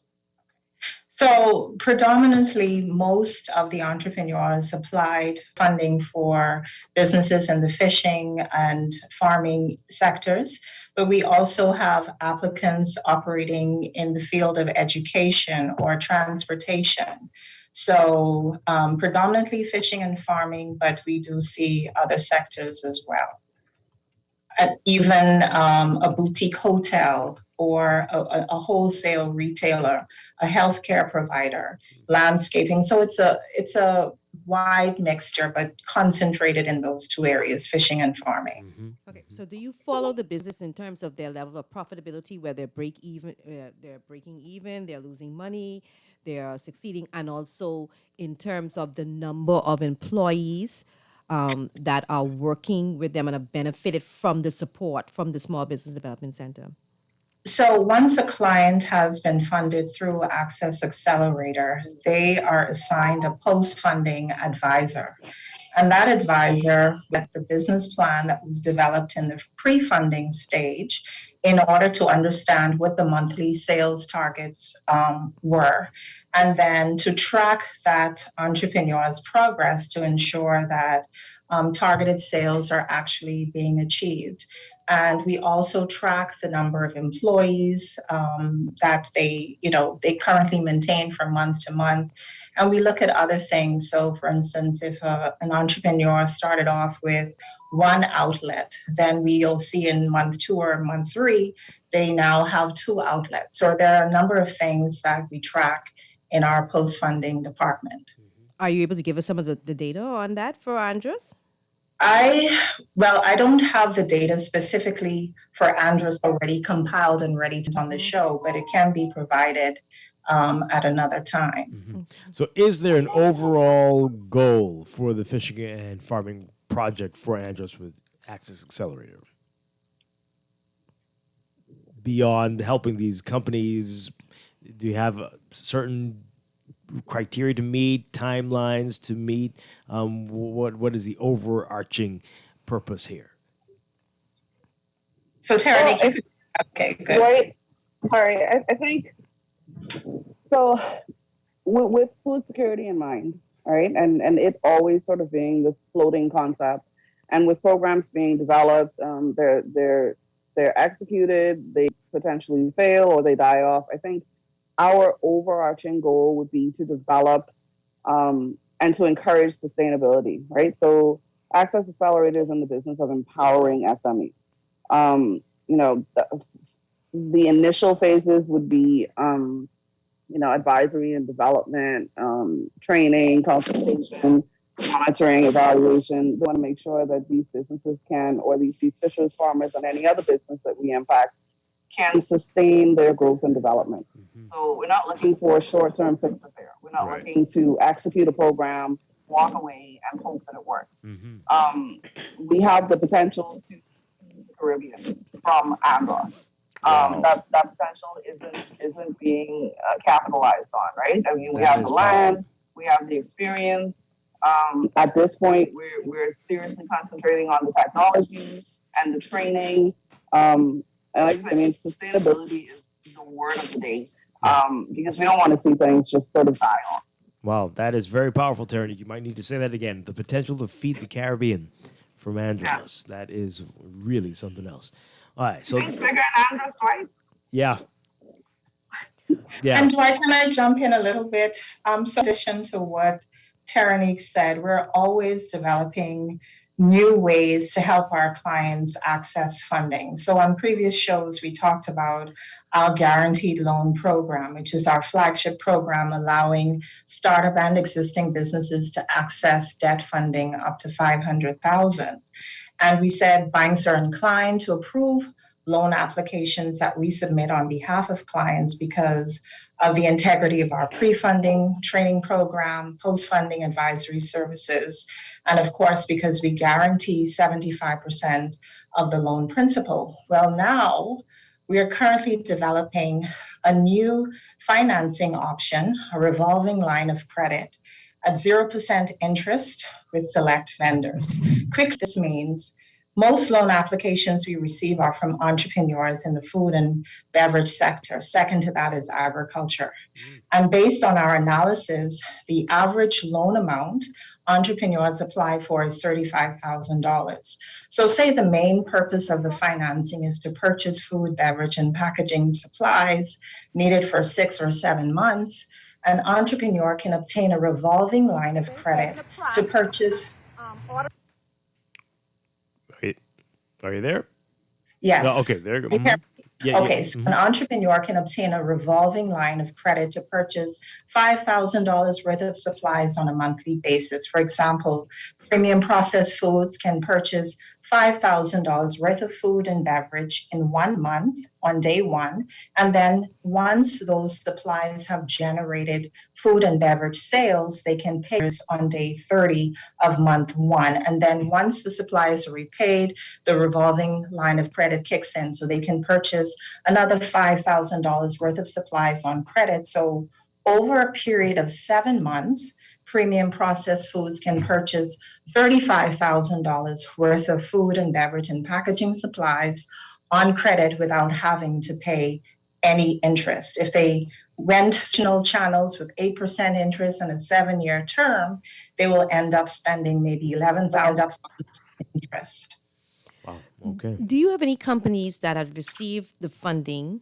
So predominantly, most of the entrepreneurs applied funding for businesses in the fishing and farming sectors, but we also have applicants operating in the field of education or transportation. So predominantly fishing and farming, but we do see other sectors as well. And even a boutique hotel or a wholesale retailer, a healthcare provider, landscaping. So it's a wide mixture, but concentrated in those two areas, fishing and farming. Okay, so do you follow the business in terms of their level of profitability, where they're breaking even, they're losing money, they are succeeding, and also in terms of the number of employees that are working with them and have benefited from the support from the Small Business Development Center? So once a client has been funded through Access Accelerator, they are assigned a post-funding advisor. And that advisor with the business plan that was developed in the pre-funding stage in order to understand what the monthly sales targets were, and then to track that entrepreneur's progress to ensure that targeted sales are actually being achieved. And we also track the number of employees that they currently maintain from month to month. And we look at other things. So for instance, if an entrepreneur started off with one outlet, then we'll see in month 2 or month 3, they now have 2 outlets. So there are a number of things that we track in our post-funding department. Are you able to give us some of the data on that for Andros? I don't have the data specifically for Andros already compiled and ready on the show, but it can be provided at another time. So is there an overall goal for the fishing and farming project for Andros with Access Accelerator? Beyond helping these companies, do you have certain criteria to meet, timelines to meet? What is the overarching purpose here? So Tara, okay, good. Right. Sorry, I think so. With food security in mind, right, and it always sort of being this floating concept, and with programs being developed, they're executed, they potentially fail or they die off. I think our overarching goal would be to develop and to encourage sustainability, right? So Access Accelerator is in the business of empowering SMEs. The initial phases would be, advisory and development, training, consultation, monitoring, evaluation. We want to make sure that these businesses can, or these fishers, farmers, and any other business that we impact can sustain their growth and development. So we're not looking for a short-term fix there. We're not looking to execute a program, walk away, and hope that it works. We have the potential to feed the Caribbean from Andros. That potential isn't being capitalized on, right? I mean, we have the land, we have the experience. At this point, we're seriously concentrating on the technology and the training. And like I mean, sustainability is the word of the day, because we don't want to see things just sort of die off. Wow, that is very powerful, Terry. You might need to say that again. The potential to feed the Caribbean from Andros. Yeah. That is really something else. All right, so it's bigger than Andros, right? Yeah. Yeah. And Dwight, can I jump in a little bit? So in addition to what Teranique said, we're always developing new ways to help our clients access funding. So on previous shows, we talked about our guaranteed loan program, which is our flagship program allowing startup and existing businesses to access debt funding up to $500,000. And we said banks are inclined to approve loan applications that we submit on behalf of clients because of the integrity of our pre-funding training program, post-funding advisory services, and of course, because we guarantee 75% of the loan principal. Well, now we are currently developing a new financing option, a revolving line of credit at 0% interest with select vendors. Quick, this means most loan applications we receive are from entrepreneurs in the food and beverage sector. Second to that is agriculture. And based on our analysis, the average loan amount entrepreneurs apply for is $35,000. So say the main purpose of the financing is to purchase food, beverage, and packaging supplies needed for 6 or 7 months. An entrepreneur can obtain a revolving line of credit to purchase. Wait, are you there? Yes. No, okay, there you go. Okay, so an entrepreneur can obtain a revolving line of credit to purchase $5,000 worth of supplies on a monthly basis. For example, premium processed foods can purchase $5,000 worth of food and beverage in 1 month on day one. And then once those supplies have generated food and beverage sales, they can pay on day 30 of month one. And then once the supplies are repaid, the revolving line of credit kicks in. So they can purchase another $5,000 worth of supplies on credit. So over a period of 7 months, premium processed foods can purchase $35,000 worth of food and beverage and packaging supplies on credit without having to pay any interest. If they went traditional channels with 8% interest and a 7-year term, they will end up spending maybe $11,000 in interest. Wow. Okay. Do you have any companies that have received the funding,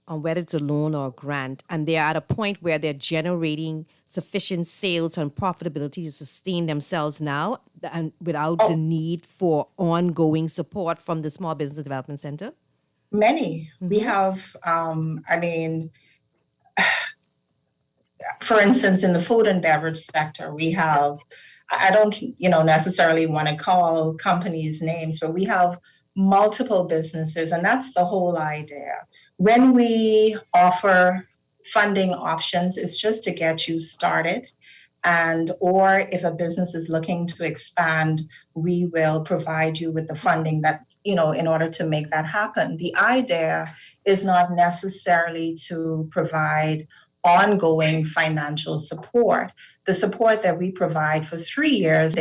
whether it's a loan or a grant, and they're at a point where they're generating sufficient sales and profitability to sustain themselves now and without the need for ongoing support from the Small Business Development Center? Many. We have, for instance, in the food and beverage sector, we have, I don't, necessarily want to call companies names, but we have multiple businesses, and that's the whole idea. When we offer funding options, it's just to get you started. Or if a business is looking to expand, we will provide you with the funding that, in order to make that happen. The idea is not necessarily to provide ongoing financial support. The support that we provide for 3 years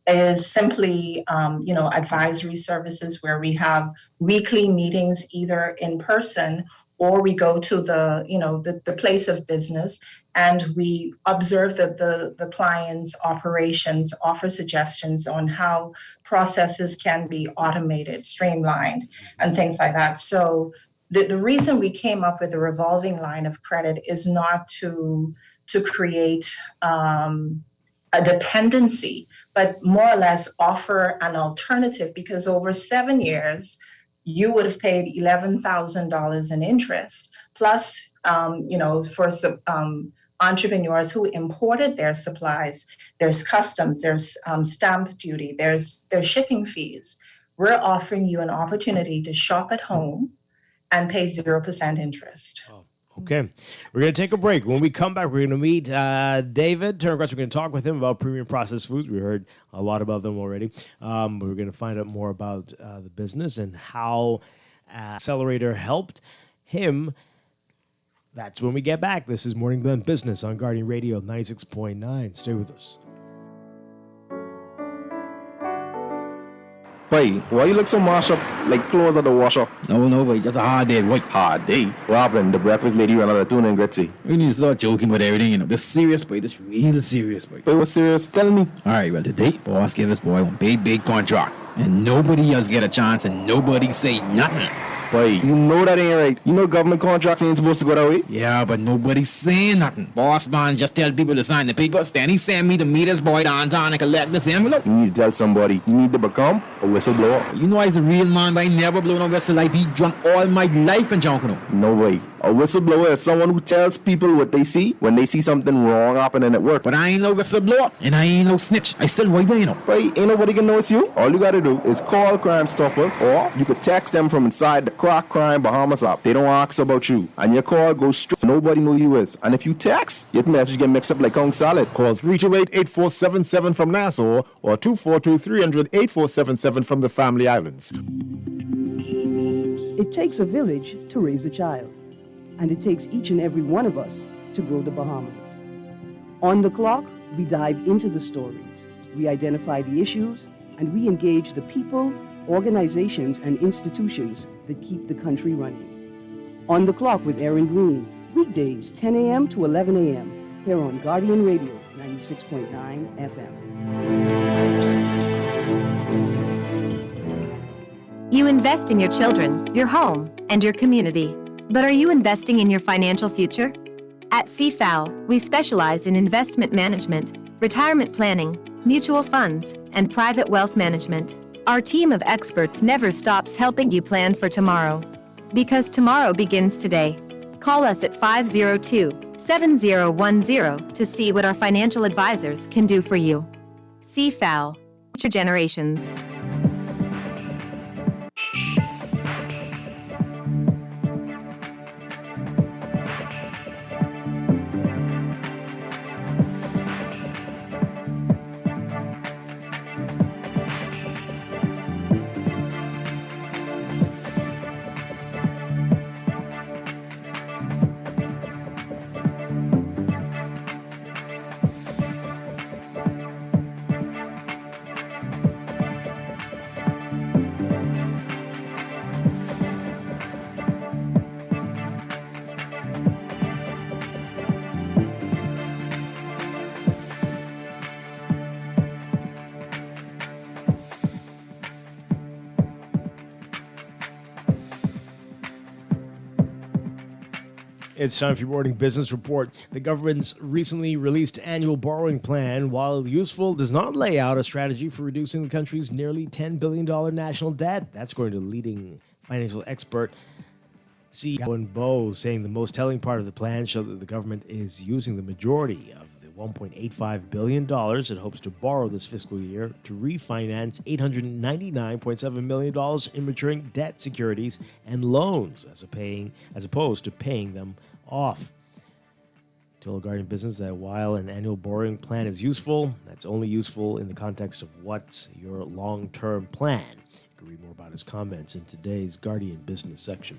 is simply, advisory services where we have weekly meetings either in person or we go to the place of business and we observe the client's operations, offer suggestions on how processes can be automated, streamlined, and things like that. So the reason we came up with a revolving line of credit is not to create a dependency, but more or less offer an alternative, because over 7 years, you would have paid $11,000 in interest, plus, for some entrepreneurs who imported their supplies, there's customs, there's stamp duty, there's shipping fees. We're offering you an opportunity to shop at home and pay 0% interest. Okay, we're going to take a break. When we come back, we're going to meet David Turnquist. We're going to talk with him about premium processed foods. We heard a lot about them already. But we're going to find out more about the business and how Accelerator helped him. That's when we get back. This is Morning Blend Business on Guardian Radio 96.9. Stay with us. Boy, why you look so mashed up like clothes at the washer? No, boy, just a hard day, boy. Hard day? What happened? The breakfast lady ran out of tuna and gritty. We need to start joking about everything, This serious, boy. This real serious, boy. Boy, what's serious? Tell me. Alright, well, today, boss gave this boy one big contract. And nobody else get a chance and nobody say nothing. Boy, you know that ain't right. You know government contracts ain't supposed to go that way. Yeah, but nobody's saying nothing. Boss man just tell people to sign the papers, then he send me to meet his boy downtown and collect this envelope. You need to tell somebody. You need to become a whistleblower. You know I's a real man, but I never blow no whistle. I be drunk all my life and junk. No way. A whistleblower is someone who tells people what they see when they see something wrong happening at work. But I ain't no whistleblower, and I ain't no snitch. I still white, you know. But ain't nobody can know it's you. All you gotta do is call Crime Stoppers, or you could text them from inside the Crack Crime Bahamas app. They don't ask about you, and your call goes straight. So nobody know you is. And if you text, your message get mixed up like Kong Salad. Call 328-8477 from Nassau or 242-300-8477 from the Family Islands. It takes a village to raise a child, and it takes each and every one of us to grow the Bahamas. On the clock, we dive into the stories, we identify the issues, and we engage the people, organizations, and institutions that keep the country running. On the Clock with Aaron Green, weekdays 10 a.m. to 11 a.m. here on Guardian Radio 96.9 FM. You invest in your children, your home, and your community. But are you investing in your financial future? At CFAO, we specialize in investment management, retirement planning, mutual funds, and private wealth management. Our team of experts never stops helping you plan for tomorrow. Because tomorrow begins today. Call us at 502-7010 to see what our financial advisors can do for you. CFAO, Future Generations. It's time for your morning business report. The government's recently released annual borrowing plan, while useful, does not lay out a strategy for reducing the country's nearly $10 billion national debt. That's according to leading financial expert CEO Bo, saying the most telling part of the plan showed that the government is using the majority of the $1.85 billion it hopes to borrow this fiscal year to refinance $899.7 million in maturing debt securities and loans, as opposed to paying them off. Told Guardian Business that while an annual borrowing plan is useful, that's only useful in the context of what's your long-term plan. You can read more about his comments in today's Guardian Business section.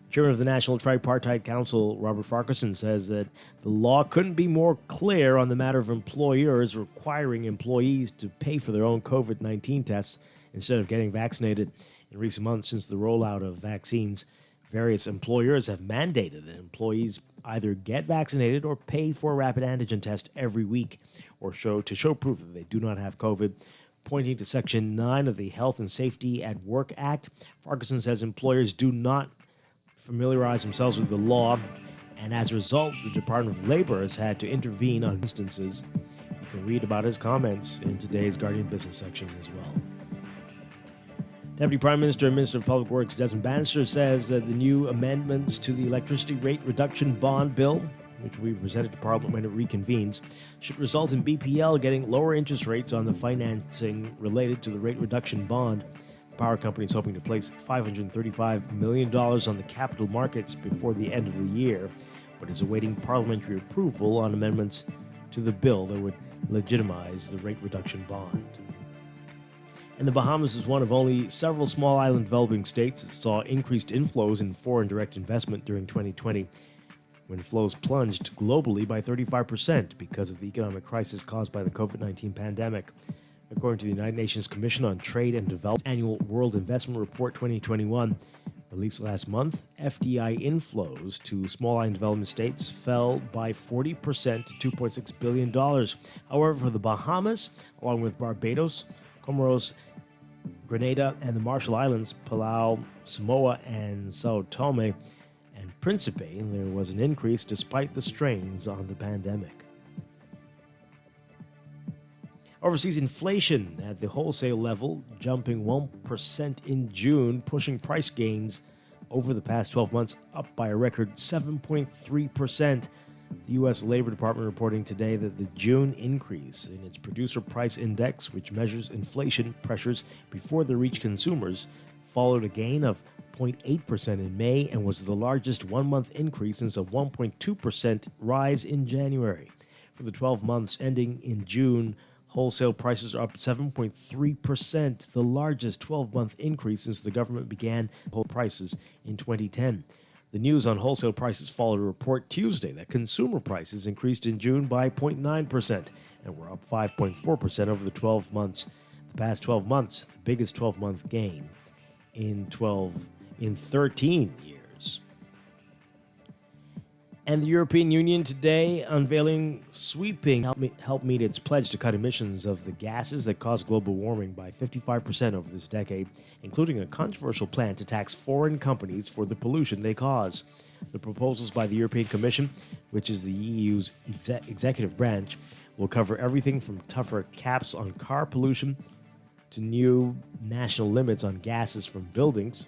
Chairman of the National Tripartite Council, Robert Farquharson, says that the law couldn't be more clear on the matter of employers requiring employees to pay for their own COVID-19 tests instead of getting vaccinated. In recent months, since the rollout of vaccines, various employers have mandated that employees either get vaccinated or pay for a rapid antigen test every week or show proof that they do not have COVID. Pointing to Section 9 of the Health and Safety at Work Act, Farquharson says employers do not familiarize themselves with the law, and as a result, the Department of Labor has had to intervene on instances. You can read about his comments in today's Guardian Business section as well. Deputy Prime Minister and Minister of Public Works Desmond Bannister says that the new amendments to the electricity rate reduction bond bill, which will be presented to Parliament when it reconvenes, should result in BPL getting lower interest rates on the financing related to the rate reduction bond. The power company is hoping to place $535 million on the capital markets before the end of the year, but is awaiting parliamentary approval on amendments to the bill that would legitimize the rate reduction bond. And the Bahamas is one of only several small island developing states that saw increased inflows in foreign direct investment during 2020, when flows plunged globally by 35% because of the economic crisis caused by the COVID-19 pandemic. According to the United Nations Commission on Trade and Development annual World Investment Report 2021, released last month, FDI inflows to small island development states fell by 40% to $2.6 billion. However, for the Bahamas, along with Barbados, Comoros, Grenada and the Marshall Islands, Palau, Samoa, and Sao Tome and Principe, there was an increase despite the strains on the pandemic. Overseas inflation at the wholesale level, jumping 1% in June, pushing price gains over the past 12 months up by a record 7.3%. The U.S. Labor Department reporting today that the June increase in its Producer Price Index, which measures inflation pressures before they reach consumers, followed a gain of 0.8% in May and was the largest one-month increase since a 1.2% rise in January. For the 12 months ending in June, wholesale prices are up 7.3%, the largest 12-month increase since the government began wholesale prices in 2010. The news on wholesale prices followed a report Tuesday that consumer prices increased in June by 0.9% and were up 5.4% over the 12 months. The past 12 months, the biggest 12-month gain in 13 years. And the European Union today unveiling sweeping help meet its pledge to cut emissions of the gases that cause global warming by 55% over this decade, including a controversial plan to tax foreign companies for the pollution they cause. The proposals by the European Commission, which is the EU's executive branch, will cover everything from tougher caps on car pollution to new national limits on gases from buildings.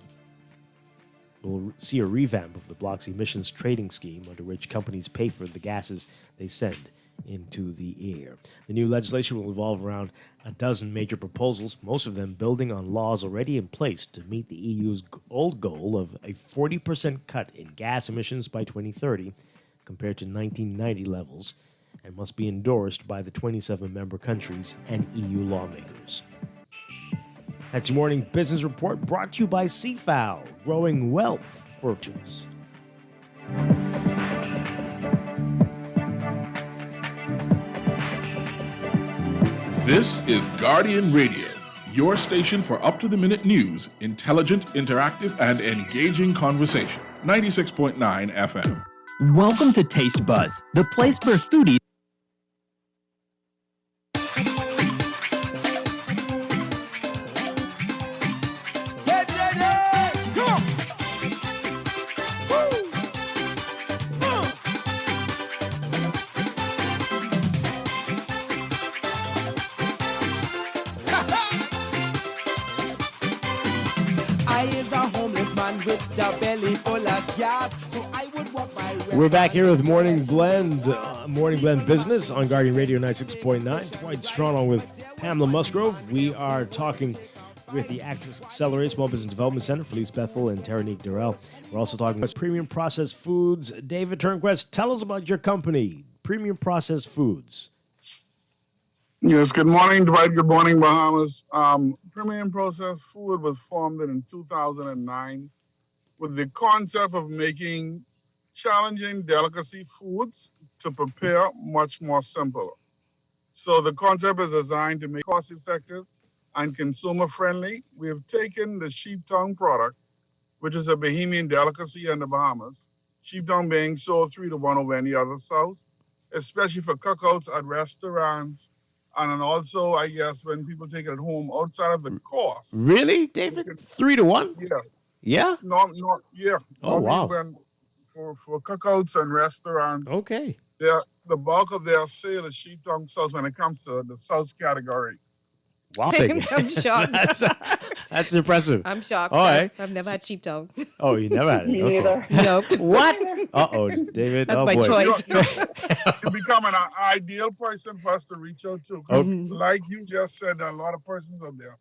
We'll see a revamp of the bloc's emissions trading scheme, under which companies pay for the gases they send into the air. The new legislation will revolve around a dozen major proposals, most of them building on laws already in place to meet the EU's old goal of a 40% cut in gas emissions by 2030 compared to 1990 levels, and must be endorsed by the 27 member countries and EU lawmakers. That's your morning business report brought to you by CFAL, growing wealth for futures. This is Guardian Radio, your station for up-to-the-minute news, intelligent, interactive, and engaging conversation. 96.9 FM. Welcome to Taste Buzz, the place for foodies. We're back here with Morning Blend Business on Guardian Radio 96.9. Dwight Strachan with Pamela Musgrove. We are talking with the Access Accelerate Small Business Development Center, Felice Bethel and Teranique Durrell. We're also talking about Premium Processed Foods. David Turnquist, tell us about your company, Premium Processed Foods. Yes, good morning, Dwight. Good morning, Bahamas. Premium Processed Food was formed in 2009 with the concept of making challenging delicacy foods to prepare much more simple. So the concept is designed to make cost effective and consumer friendly. We have taken the sheep tongue product, which is a Bahamian delicacy in the Bahamas, sheep tongue being sold 3 to 1 over any other sauce, especially for cookouts at restaurants, and then also, I guess, when people take it at home outside of the cost. Really, David? 3 to 1? Yeah. Yeah? No, yeah. Oh, wow. When, for cookouts and restaurants. Okay. The bulk of their sale is sheep tongue sauce when it comes to the sauce category. Wow. I'm shocked. That's impressive. I'm shocked. All right. I've never had sheep tongue. Oh, you never had it? Me Okay. neither. Nope. What? Uh-oh, David. That's oh, my boy. choice. You become an ideal person for us to reach out to. 'Cause like you just said, there are a lot of persons out there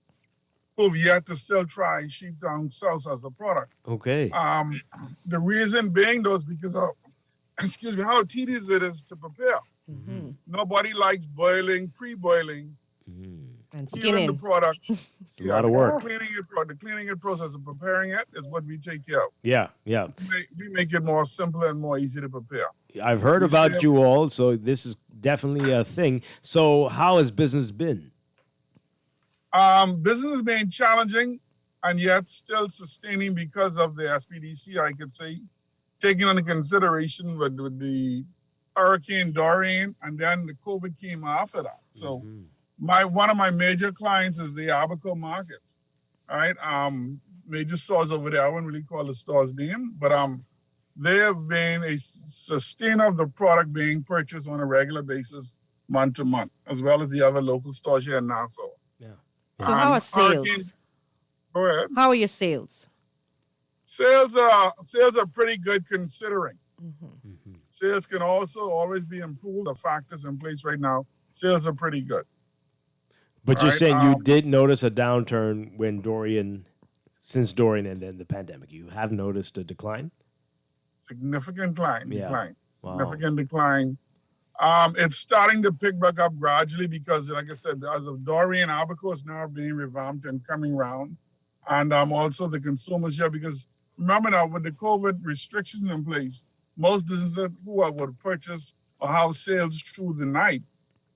who've yet to still try sheep tongue sauce as a product. Okay. The reason being, though, is because of, excuse me, how tedious it is to prepare. Mm-hmm. Nobody likes boiling, pre-boiling, and peeling skinning the product. It's a lot of work. The cleaning it process of preparing it is what we take care of. Yeah. We make it more simple and more easy to prepare. I've heard about you all, so this is definitely a thing. So how has business been? Business has been challenging and yet still sustaining because of the SPDC, I could say, taking into consideration with the Hurricane Dorian, and then the COVID came after that. So one of my major clients is the Abaco markets. right? Major stores over there. I wouldn't really call the store's name, but they have been a sustainer of the product being purchased on a regular basis, month to month, as well as the other local stores here in Nassau. Yeah. So how are Hurricane, sales? go ahead. How are your sales? Sales are pretty good considering. Sales can also always be improved. The factors in place right now, sales are pretty good. But All you're right, saying you did notice a downturn since Dorian and then the pandemic. You have noticed a decline? Significant decline. Wow. Significant decline. It's starting to pick back up gradually because, like I said, as of Dorian, Abaco is now being revamped and coming around. And also the consumers here, because remember now, with the COVID restrictions in place, most businesses who would purchase or have sales through the night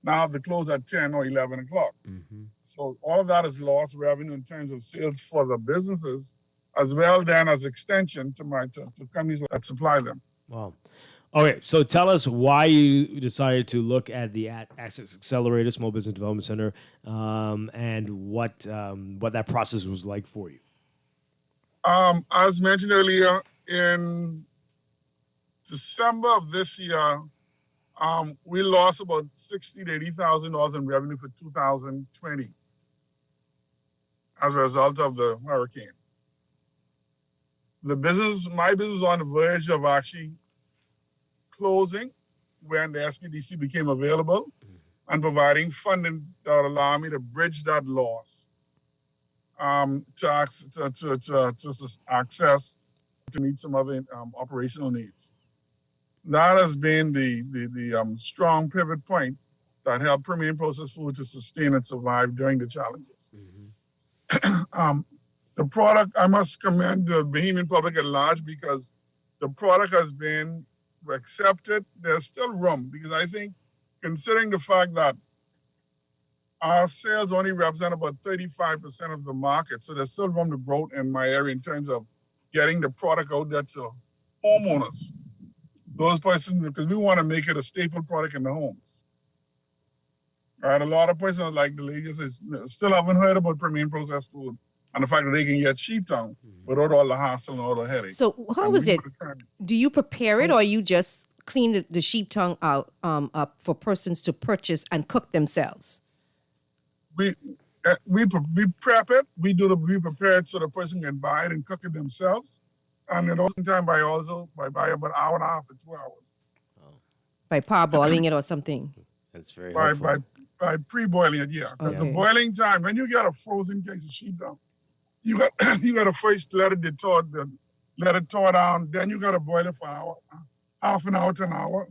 now have to close at 10 or 11 o'clock. So all of that is lost revenue in terms of sales for the businesses, as well then as extension to companies that supply them. Wow. Okay, so tell us why you decided to look at the Access Accelerator Small Business Development Center, and what that process was like for you. As mentioned earlier, in December of this year, we lost about $60,000 to $80,000 in revenue for 2020 as a result of the hurricane. My business was on the verge of actually closing when the SPDC became available and providing funding that would allow me to bridge that loss to access to meet some other operational needs. That has been the strong pivot point that helped Premium Processed Food to sustain and survive during the challenges. The product, I must commend the Bahamian public at large because the product has been accepted. There's still room because I think, considering the fact that our sales only represent about 35% of the market, so there's still room to grow in my area in terms of getting the product out there to homeowners. Those persons, because we want to make it a staple product in the homes. All right, a lot of persons, like the lady says, still haven't heard about Premium Processed Food and the fact that they can get sheep tongue without all the hassle and all the headache. So how is it? Do you prepare it, or you just clean the sheep tongue out up for persons to purchase and cook themselves? We prep it. We prepare it so the person can buy it and cook it themselves. And at the same time, by about an hour and a half to 2 hours. By parboiling it or something? That's very by pre-boiling it, yeah. Because the boiling time, when you get a frozen case of sheep tongue, you got to first let it thaw down. Then you got to boil it for half an hour to an hour.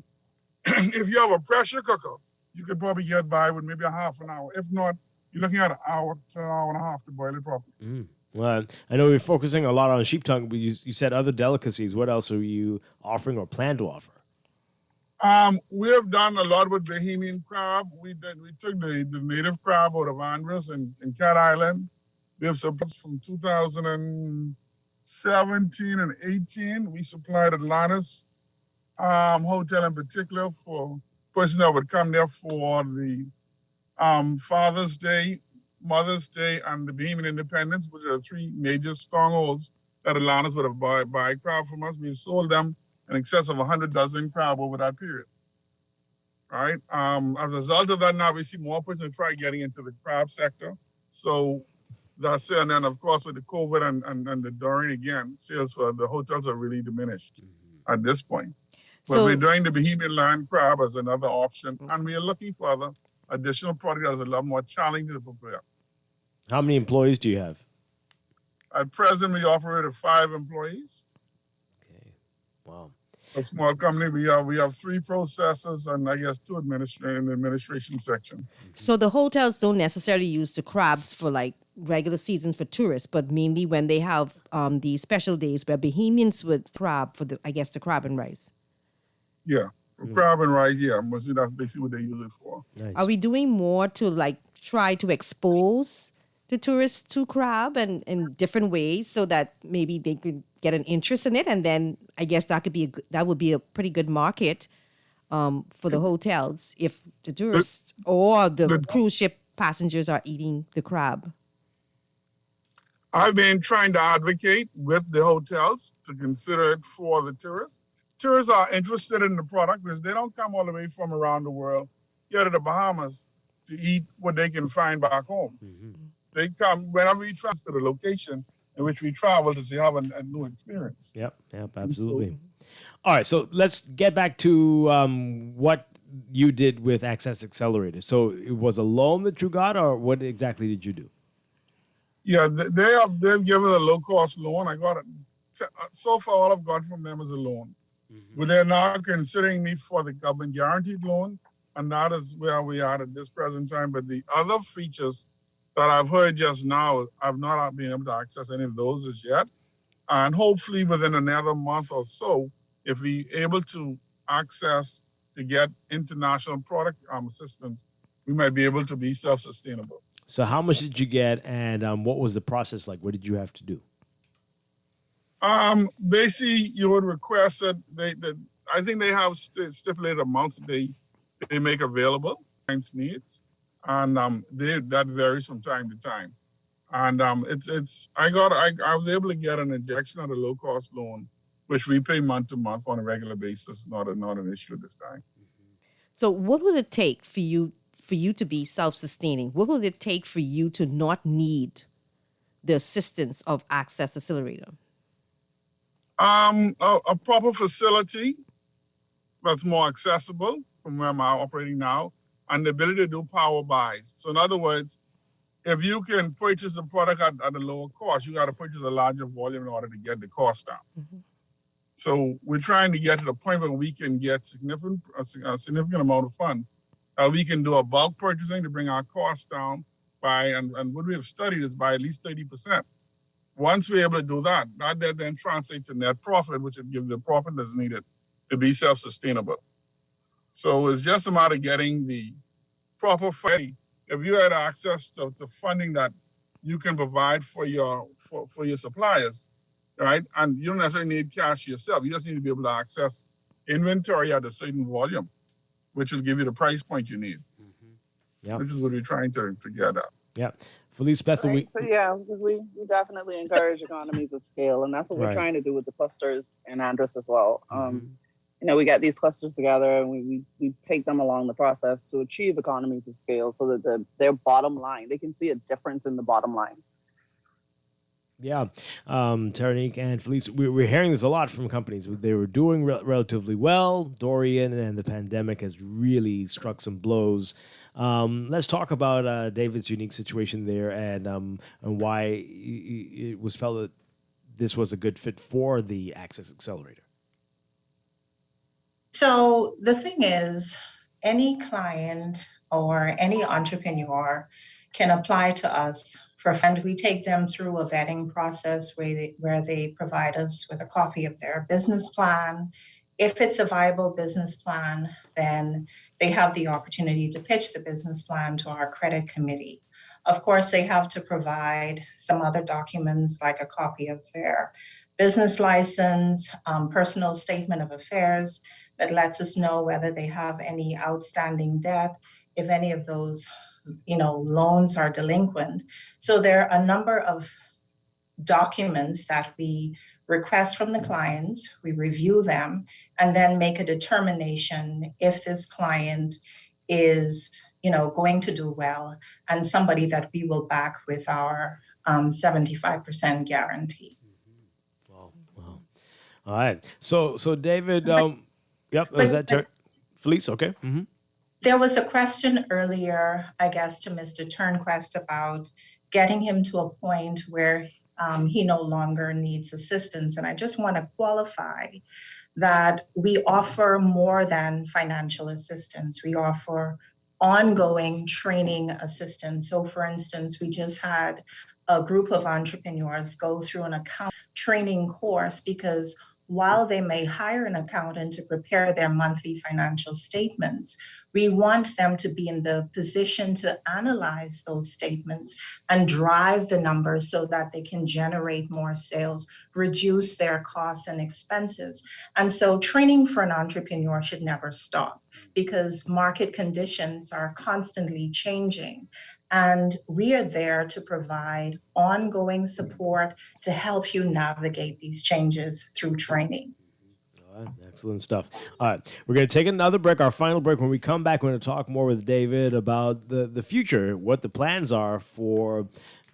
If you have a pressure cooker, you could probably get by with maybe a half an hour. If not, you're looking at an hour to an hour and a half to boil it properly. Well, I know we're focusing a lot on sheep tongue, but you said other delicacies. What else are you offering or plan to offer? We have done a lot with Bahamian crab. We took the native crab out of Andros and Cat Island. We have supplied from 2017 and 18. We supplied Atlantis Hotel in particular for persons that would come there for the Father's Day, Mother's Day, and the Bahamian Independence, which are three major strongholds that Atlantis would have buy crab from us. We've sold them in excess of 100 dozen crab over that period. All right. As a result of that, now we see more persons try getting into the crab sector. So that's it. And then, of course, with the COVID and the Dorian again, sales for the hotels are really diminished at this point. But we're doing the Bahamian land crab as another option, and we are looking for other additional product that is a lot more challenging to prepare. How many employees do you have? At present, we operate at 5 employees. Okay. Wow. A small company. We have 3 processors and I guess 2 in the administration section. So the hotels don't necessarily use the crabs for like regular seasons for tourists, but mainly when they have these special days where Bahamians would crab for the crab and rice. Yeah, crab and rice. Yeah, mostly that's basically what they use it for. Nice. Are we doing more to like try to expose the tourists to crab and in different ways so that maybe they could get an interest in it, and then I guess that would be a pretty good market for the hotels if the tourists or the cruise ship passengers are eating the crab. I've been trying to advocate with the hotels to consider it for the tourists. Tourists are interested in the product because they don't come all the way from around the world here to the Bahamas to eat what they can find back home. They come whenever we travel to the location in which we travel to see have a new experience. Yep, absolutely. All right, so let's get back to what you did with Access Accelerator. So it was a loan that you got, or what exactly did you do? Yeah, they've given a low cost loan. I got it. So far, all I've got from them is a loan. But they're now considering me for the government guaranteed loan, and that is where we are at this present time. But the other features that I've heard just now, I've not been able to access any of those as yet. And hopefully within another month or so, if we able to access to get international product assistance, we might be able to be self-sustainable. So how much did you get, and what was the process like? What did you have to do? Basically, you would request that I think they have stipulated amounts they make available, clients' needs, and that varies from time to time. And I was able to get an injection of a low cost loan, which we pay month to month on a regular basis. Not an issue this time. So what would it take for you to be self-sustaining? What will it take for you to not need the assistance of Access Accelerator? A proper facility that's more accessible from where I'm operating now, and the ability to do power buys. So in other words, if you can purchase the product at a lower cost, you got to purchase a larger volume in order to get the cost down. So we're trying to get to the point where we can get a significant amount of funds. We can do a bulk purchasing to bring our costs down by, and what we have studied is by at least 30%. Once we're able to do that, that then translates to net profit, which would give the profit that's needed to be self-sustainable. So it's just a matter of getting the proper funding. If you had access to funding that you can provide for your suppliers, right? And you don't necessarily need cash yourself. You just need to be able to access inventory at a certain volume, which will give you the price point you need. Yeah, which is what we're trying to get at. Yeah. Felice, Beth, Right. So yeah, because we definitely encourage economies of scale, and that's what we're Right. trying to do with the clusters in Andros as well. We get these clusters together, and we take them along the process to achieve economies of scale, so that their bottom line, they can see a difference in the bottom line. Yeah, Taranique and Felice, we're hearing this a lot from companies. They were doing relatively well. Dorian and the pandemic has really struck some blows. Let's talk about David's unique situation there and why it was felt that this was a good fit for the Access Accelerator. So the thing is, any client or any entrepreneur can apply to us for fund. We take them through a vetting process where they provide us with a copy of their business plan. If it's a viable business plan, then they have the opportunity to pitch the business plan to our credit committee. Of course, they have to provide some other documents like a copy of their business license, personal statement of affairs that lets us know whether they have any outstanding debt, if any of those loans are delinquent. So there are a number of documents that we request from the clients, we review them, and then make a determination if this client is, going to do well and somebody that we will back with our 75% guarantee. Wow. All right. So David, Felice, okay. Mm-hmm. There was a question earlier, I guess, to Mr. Turnquest about getting him to a point where he no longer needs assistance. And I just want to qualify that we offer more than financial assistance. We offer ongoing training assistance. So for instance, we just had a group of entrepreneurs go through an account training course because while they may hire an accountant to prepare their monthly financial statements, we want them to be in the position to analyze those statements and drive the numbers so that they can generate more sales, reduce their costs and expenses. And so training for an entrepreneur should never stop because market conditions are constantly changing. And we are there to provide ongoing support to help you navigate these changes through training. All right, excellent stuff. All right, we're going to take another break, our final break. When we come back, we're going to talk more with David about the future, what the plans are for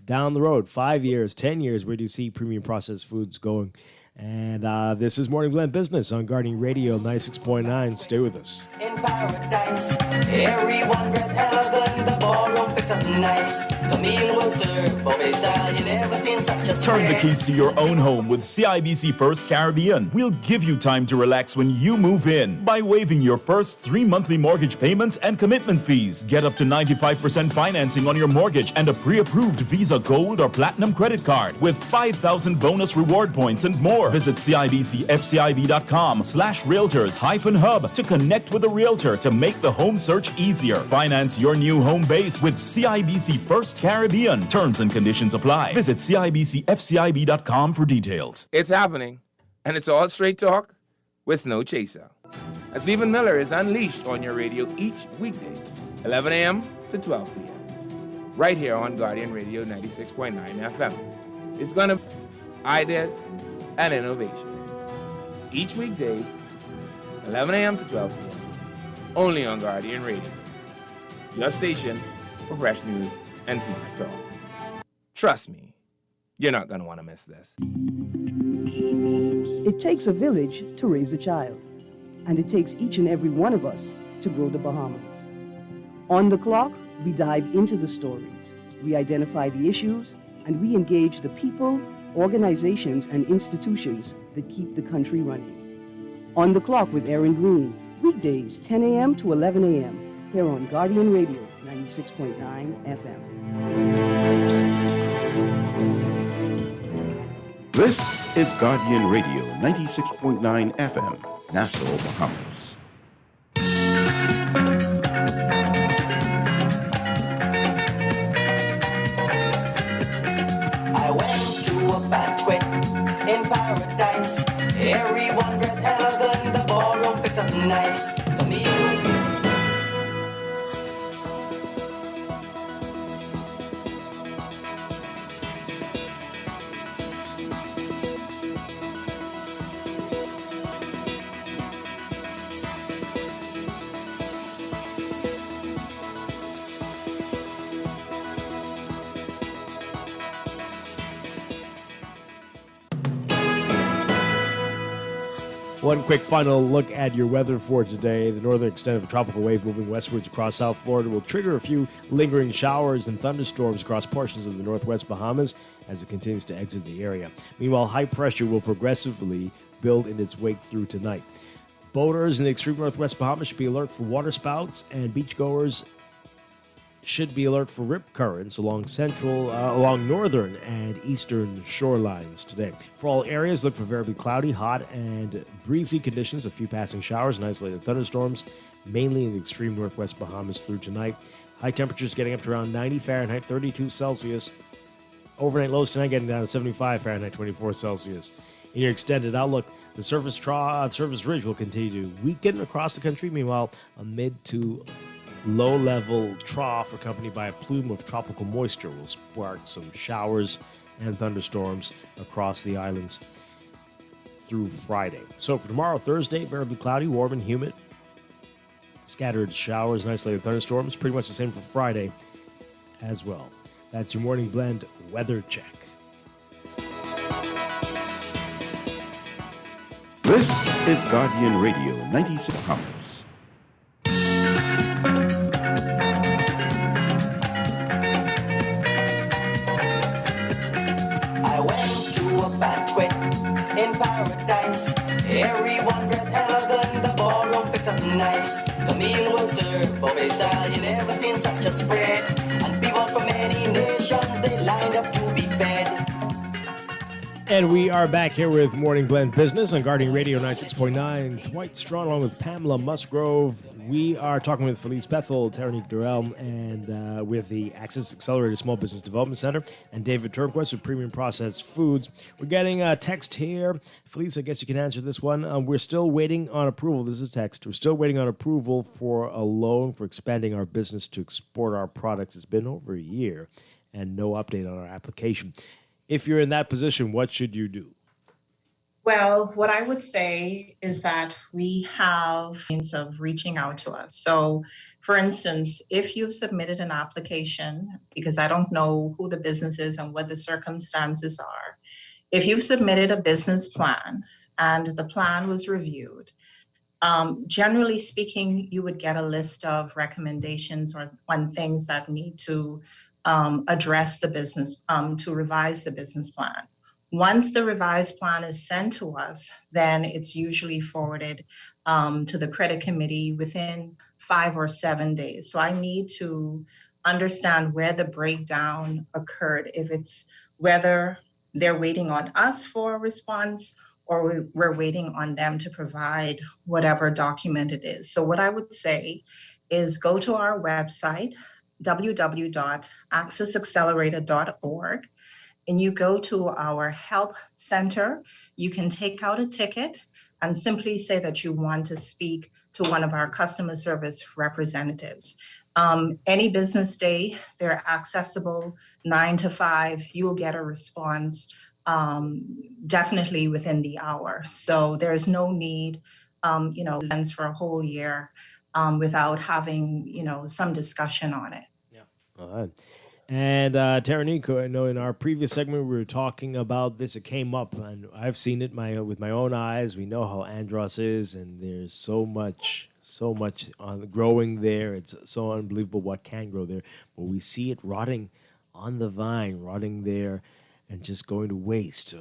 down the road, 5 years, 10 years. Where do you see premium processed foods going? And this is Morning Blend Business on Guardian Radio 96.9. Stay with us. In paradise, everyone dressed elegant, the ballroom fixed up nice. The meal was served buffet style, you never seen such a Turn the spread. keys to your own home with CIBC First Caribbean. We'll give you time to relax when you move in by waiving your first 3 monthly mortgage payments and commitment fees. Get up to 95% financing on your mortgage and a pre-approved Visa Gold or Platinum credit card with 5,000 bonus reward points and more. Visit CIBCFCIB.com/realtors-hub to connect with a realtor to make the home search easier. Finance your new home base with CIBC First Caribbean. Terms and conditions apply. Visit CIBCFCIB.com for details. It's happening, and it's all straight talk with no chaser. As Stephen Miller is unleashed on your radio each weekday, 11 a.m. to 12 p.m. right here on Guardian Radio 96.9 FM. It's going to ideas and innovation. Each weekday, 11 a.m. to 12 p.m. only on Guardian Radio. Your station for fresh news and smart talk. Trust me, you're not going to want to miss this. It takes a village to raise a child, and it takes each and every one of us to grow the Bahamas. On the clock, we dive into the stories, we identify the issues, and we engage the people, organizations, and institutions that keep the country running. On the Clock with Aaron Green, weekdays 10 a.m. to 11 a.m. here on Guardian Radio 96.9 FM. This is Guardian Radio 96.9 FM, Nassau, Bahamas. I went to a banquet in paradise. Everyone dressed elegant, the ballroom fixed up nice. The meal was One quick final look at your weather for today. The northern extent of a tropical wave moving westwards across South Florida will trigger a few lingering showers and thunderstorms across portions of the northwest Bahamas as it continues to exit the area. Meanwhile, high pressure will progressively build in its wake through tonight. Boaters in the extreme northwest Bahamas should be alert for waterspouts, and beachgoers should be alert for rip currents along northern and eastern shorelines today. For all areas, look for variably cloudy, hot, and breezy conditions. A few passing showers and isolated thunderstorms, mainly in the extreme northwest Bahamas through tonight. High temperatures getting up to around 90 Fahrenheit, 32 Celsius. Overnight lows tonight getting down to 75 Fahrenheit, 24 Celsius. In your extended outlook, the surface ridge will continue to weaken across the country. Meanwhile, a mid to low-level trough accompanied by a plume of tropical moisture will spark some showers and thunderstorms across the islands through Friday. So for tomorrow, Thursday, variably cloudy, warm and humid. Scattered showers and isolated thunderstorms. Pretty much the same for Friday as well. That's your Morning Blend weather check. This is Guardian Radio 96 Bahamas. I went to a banquet in paradise. Everyone dressed elegant, the ballroom fixed up nice. The meal was served buffet style, you never seen such a spread. And people from many nations, they lined up to be fed. And we are back here with Morning Blend Business on Guardian Radio 96.9. Dwight Strachan along with Pamela Musgrove. We are talking with Felice Bethel, Teranique Durrell, and with the Access Accelerated Small Business Development Center, and David Turnquist with Premium Processed Foods. We're getting a text here. Felice, I guess you can answer this one. We're still waiting on approval. This is a text. We're still waiting on approval for a loan for expanding our business to export our products. It's been over a year, and no update on our application. If you're in that position, what should you do? Well, what I would say is that we have means of reaching out to us. So, for instance, if you've submitted an application, because I don't know who the business is and what the circumstances are, if you've submitted a business plan and the plan was reviewed, generally speaking, you would get a list of recommendations or on things that need to address the business, to revise the business plan. Once the revised plan is sent to us, then it's usually forwarded to the credit committee within 5 or 7 days. So I need to understand where the breakdown occurred, if it's whether they're waiting on us for a response or we're waiting on them to provide whatever document it is. So what I would say is go to our website, www.accessaccelerator.org, and you go to our help center. You can take out a ticket and simply say that you want to speak to one of our customer service representatives. Any business day, they're accessible 9 to 5. You'll get a response definitely within the hour. So there's no need, for a whole year without having, some discussion on it. All right. And Teranique, I know in our previous segment we were talking about this. It came up, and I've seen it with my own eyes. We know how Andros is, and there's so much on growing there. It's so unbelievable what can grow there. But we see it rotting on the vine, rotting there, and just going to waste.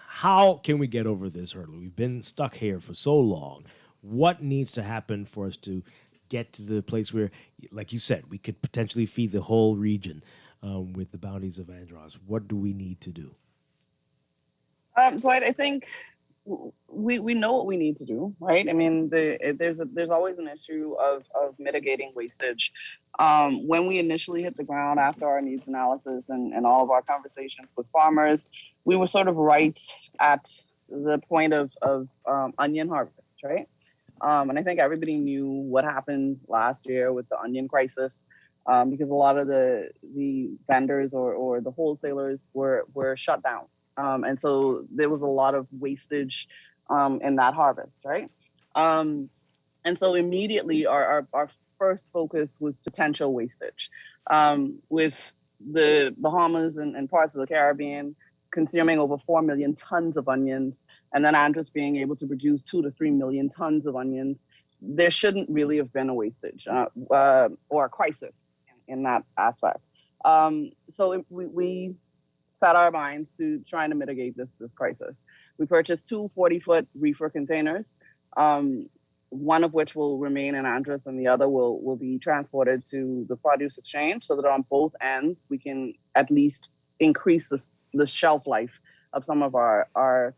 How can we get over this hurdle? We've been stuck here for so long. What needs to happen for us to get to the place where, like you said, we could potentially feed the whole region with the bounties of Andros? What do we need to do? Dwight, I think we know what we need to do, right? I mean, there's always an issue of mitigating wastage. When we initially hit the ground after our needs analysis and all of our conversations with farmers, we were sort of right at the point of onion harvest, right? And I think everybody knew what happened last year with the onion crisis, because a lot of the vendors or the wholesalers were shut down. And so there was a lot of wastage in that harvest, right? And so immediately our first focus was potential wastage. With the Bahamas and parts of the Caribbean consuming over 4 million tons of onions, and then Andros being able to produce 2 to 3 million tons of onions, there shouldn't really have been a wastage or a crisis in that aspect. So we set our minds to trying to mitigate this crisis. We purchased 2 40-foot reefer containers, one of which will remain in Andros and the other will be transported to the produce exchange, so that on both ends we can at least increase the shelf life of some of our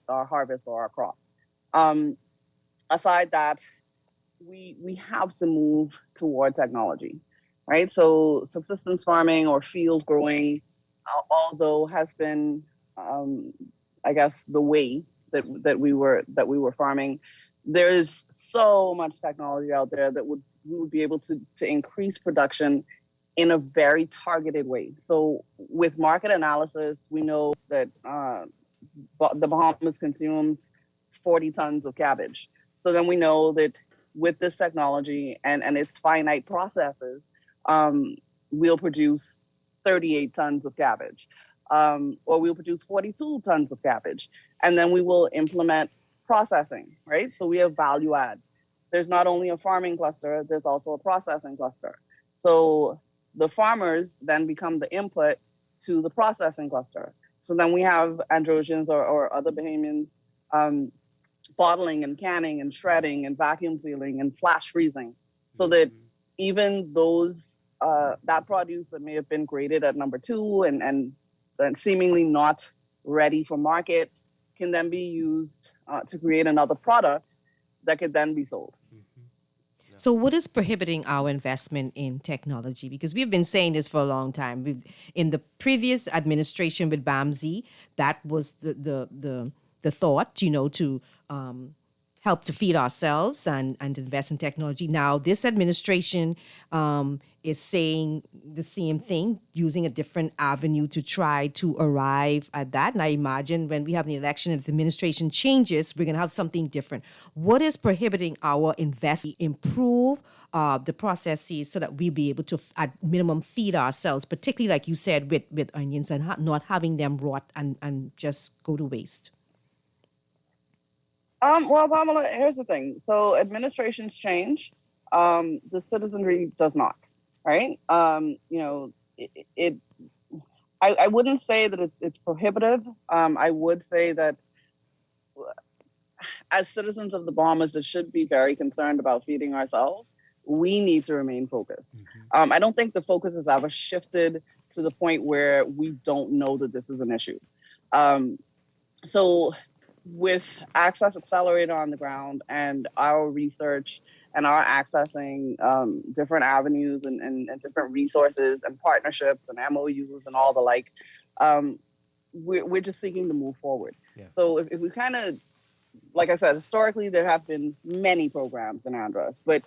harvest or our crop. Aside that, we have to move toward technology, right? So subsistence farming or field growing, although has been, I guess, the way that we were farming, there is so much technology out there that we would be able to increase production in a very targeted way. So with market analysis, we know that the Bahamas consumes 40 tons of cabbage. So then we know that with this technology and its finite processes, we'll produce 38 tons of cabbage, or we'll produce 42 tons of cabbage. And then we will implement processing, right? So we have value add. There's not only a farming cluster, there's also a processing cluster. So the farmers then become the input to the processing cluster. So then we have Androsians or other Bahamians bottling and canning and shredding and vacuum sealing and flash freezing, so that even those that produce that may have been graded at number 2 and seemingly not ready for market can then be used to create another product that could then be sold. So, what is prohibiting our investment in technology? Because we've been saying this for a long time. In the previous administration with BAMZ, that was the thought, to help to feed ourselves and invest in technology. Now, this administration is saying the same thing, using a different avenue to try to arrive at that. And I imagine when we have the election, if the administration changes, we're going to have something different. What is prohibiting our investment, improve the processes so that we'll be able to, at minimum, feed ourselves, particularly like you said, with onions and not having them rot and just go to waste? Well, Pamela, here's the thing. So administrations change. The citizenry does not, right? I wouldn't say that it's prohibitive. I would say that as citizens of the Bahamas that should be very concerned about feeding ourselves, we need to remain focused. I don't think the focus has ever shifted to the point where we don't know that this is an issue. So with Access Accelerator on the ground and our research and our accessing different avenues and different resources and partnerships and MOUs and all the like, we're just seeking to move forward. Yeah. So if we kind of, like I said, historically, there have been many programs in Andros, but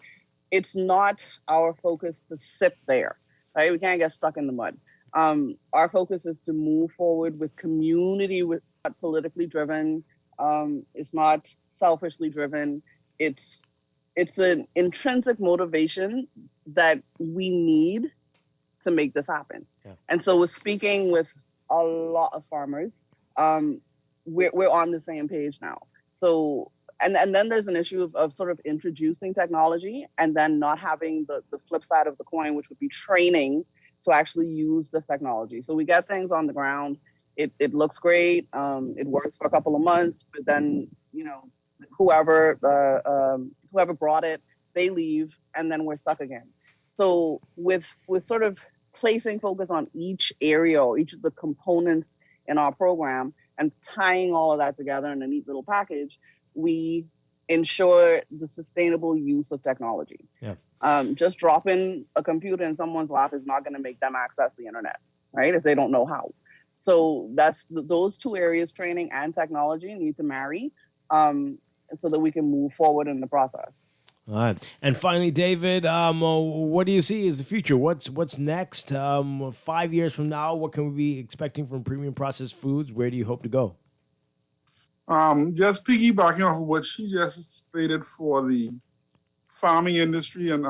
it's not our focus to sit there, right? We can't get stuck in the mud. Our focus is to move forward with community, with not politically driven. It's not selfishly driven. It's an intrinsic motivation that we need to make this happen. Yeah. And so with speaking with a lot of farmers, we're on the same page now. So, and then there's an issue of sort of introducing technology and then not having the flip side of the coin, which would be training to actually use this technology. So we get things on the ground. It looks great. It works for a couple of months, but then, whoever brought it, they leave, and then we're stuck again. So with sort of placing focus on each area or each of the components in our program and tying all of that together in a neat little package, we ensure the sustainable use of technology. Yeah. Just dropping a computer in someone's lap is not going to make them access the internet, right? If they don't know how. So that's those two areas, training and technology, need to marry so that we can move forward in the process. All right. And finally, David, what do you see as the future? What's next? 5 years from now, what can we be expecting from Premium Processed Foods? Where do you hope to go? Just piggybacking off of what she just stated for the farming industry, and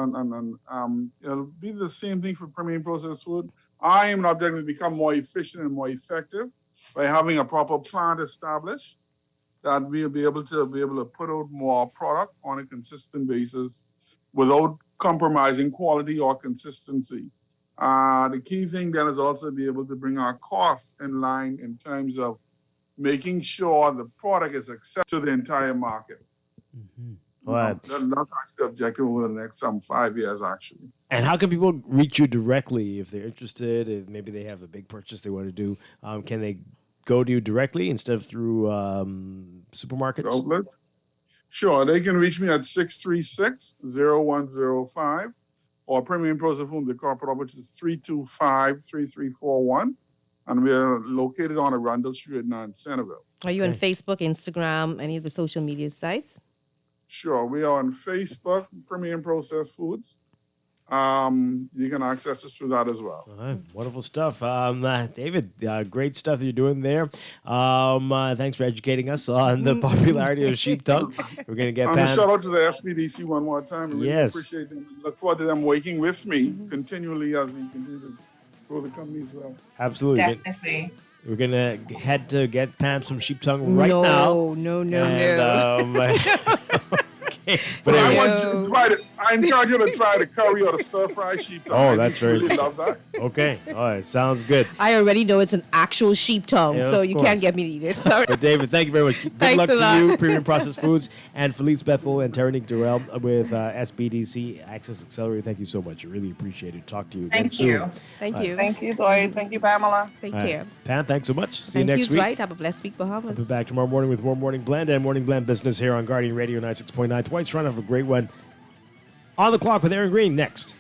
it'll be the same thing for Premium Processed Food. I am objective to become more efficient and more effective by having a proper plant established that we'll be able to put out more product on a consistent basis without compromising quality or consistency. The key thing then is also to be able to bring our costs in line in terms of making sure the product is accepted to the entire market. Mm-hmm. Right. That's actually the objective over the next 5 years, actually. And how can people reach you directly if they're interested? If maybe they have a big purchase they want to do, can they go to you directly instead of through supermarkets? Outlets? Sure. They can reach me at 636-0105 or Premium Processed Food, the corporate, which is 325-3341. And we are located on Arundel Street in Centerville. Are you on Facebook, Instagram, any of the social media sites? Sure. We are on Facebook, Premium Processed Foods. You can access us through that as well. All right. Wonderful stuff. David, great stuff that you're doing there. Thanks for educating us on the popularity of sheep tongue. We're going to get back. Shout out to the SPDC one more time. I really yes. appreciate them. Look forward to them working with me continually as we continue to grow the company as well. Absolutely. Definitely. We're going to head to get Pam some sheep tongue right now. No. But I encourage you to try the curry or the stir-fry sheep tongue. Oh, that's very really love that. Okay. All right. Sounds good. I already know it's an actual sheep tongue, so you can't get me to eat it. Sorry. But David, thank you very much. Good luck to you, Premium Processed Foods, and Felice Bethel and Teranique Durrell with SBDC Access Accelerator. Thank you so much. I really appreciate it. Talk to you again soon. Thank you. Thank you, Dwight. Thank you, Pamela. Take care. Pam, thanks so much. See you next week. Thank you, Dwight. Have a blessed week, Bahamas. I'll be back tomorrow morning with more Morning Blend and Morning Blend Business here on Guardian Radio 96.9. Dwight Strachan, have a great one. On the Clock with Aaron Green next.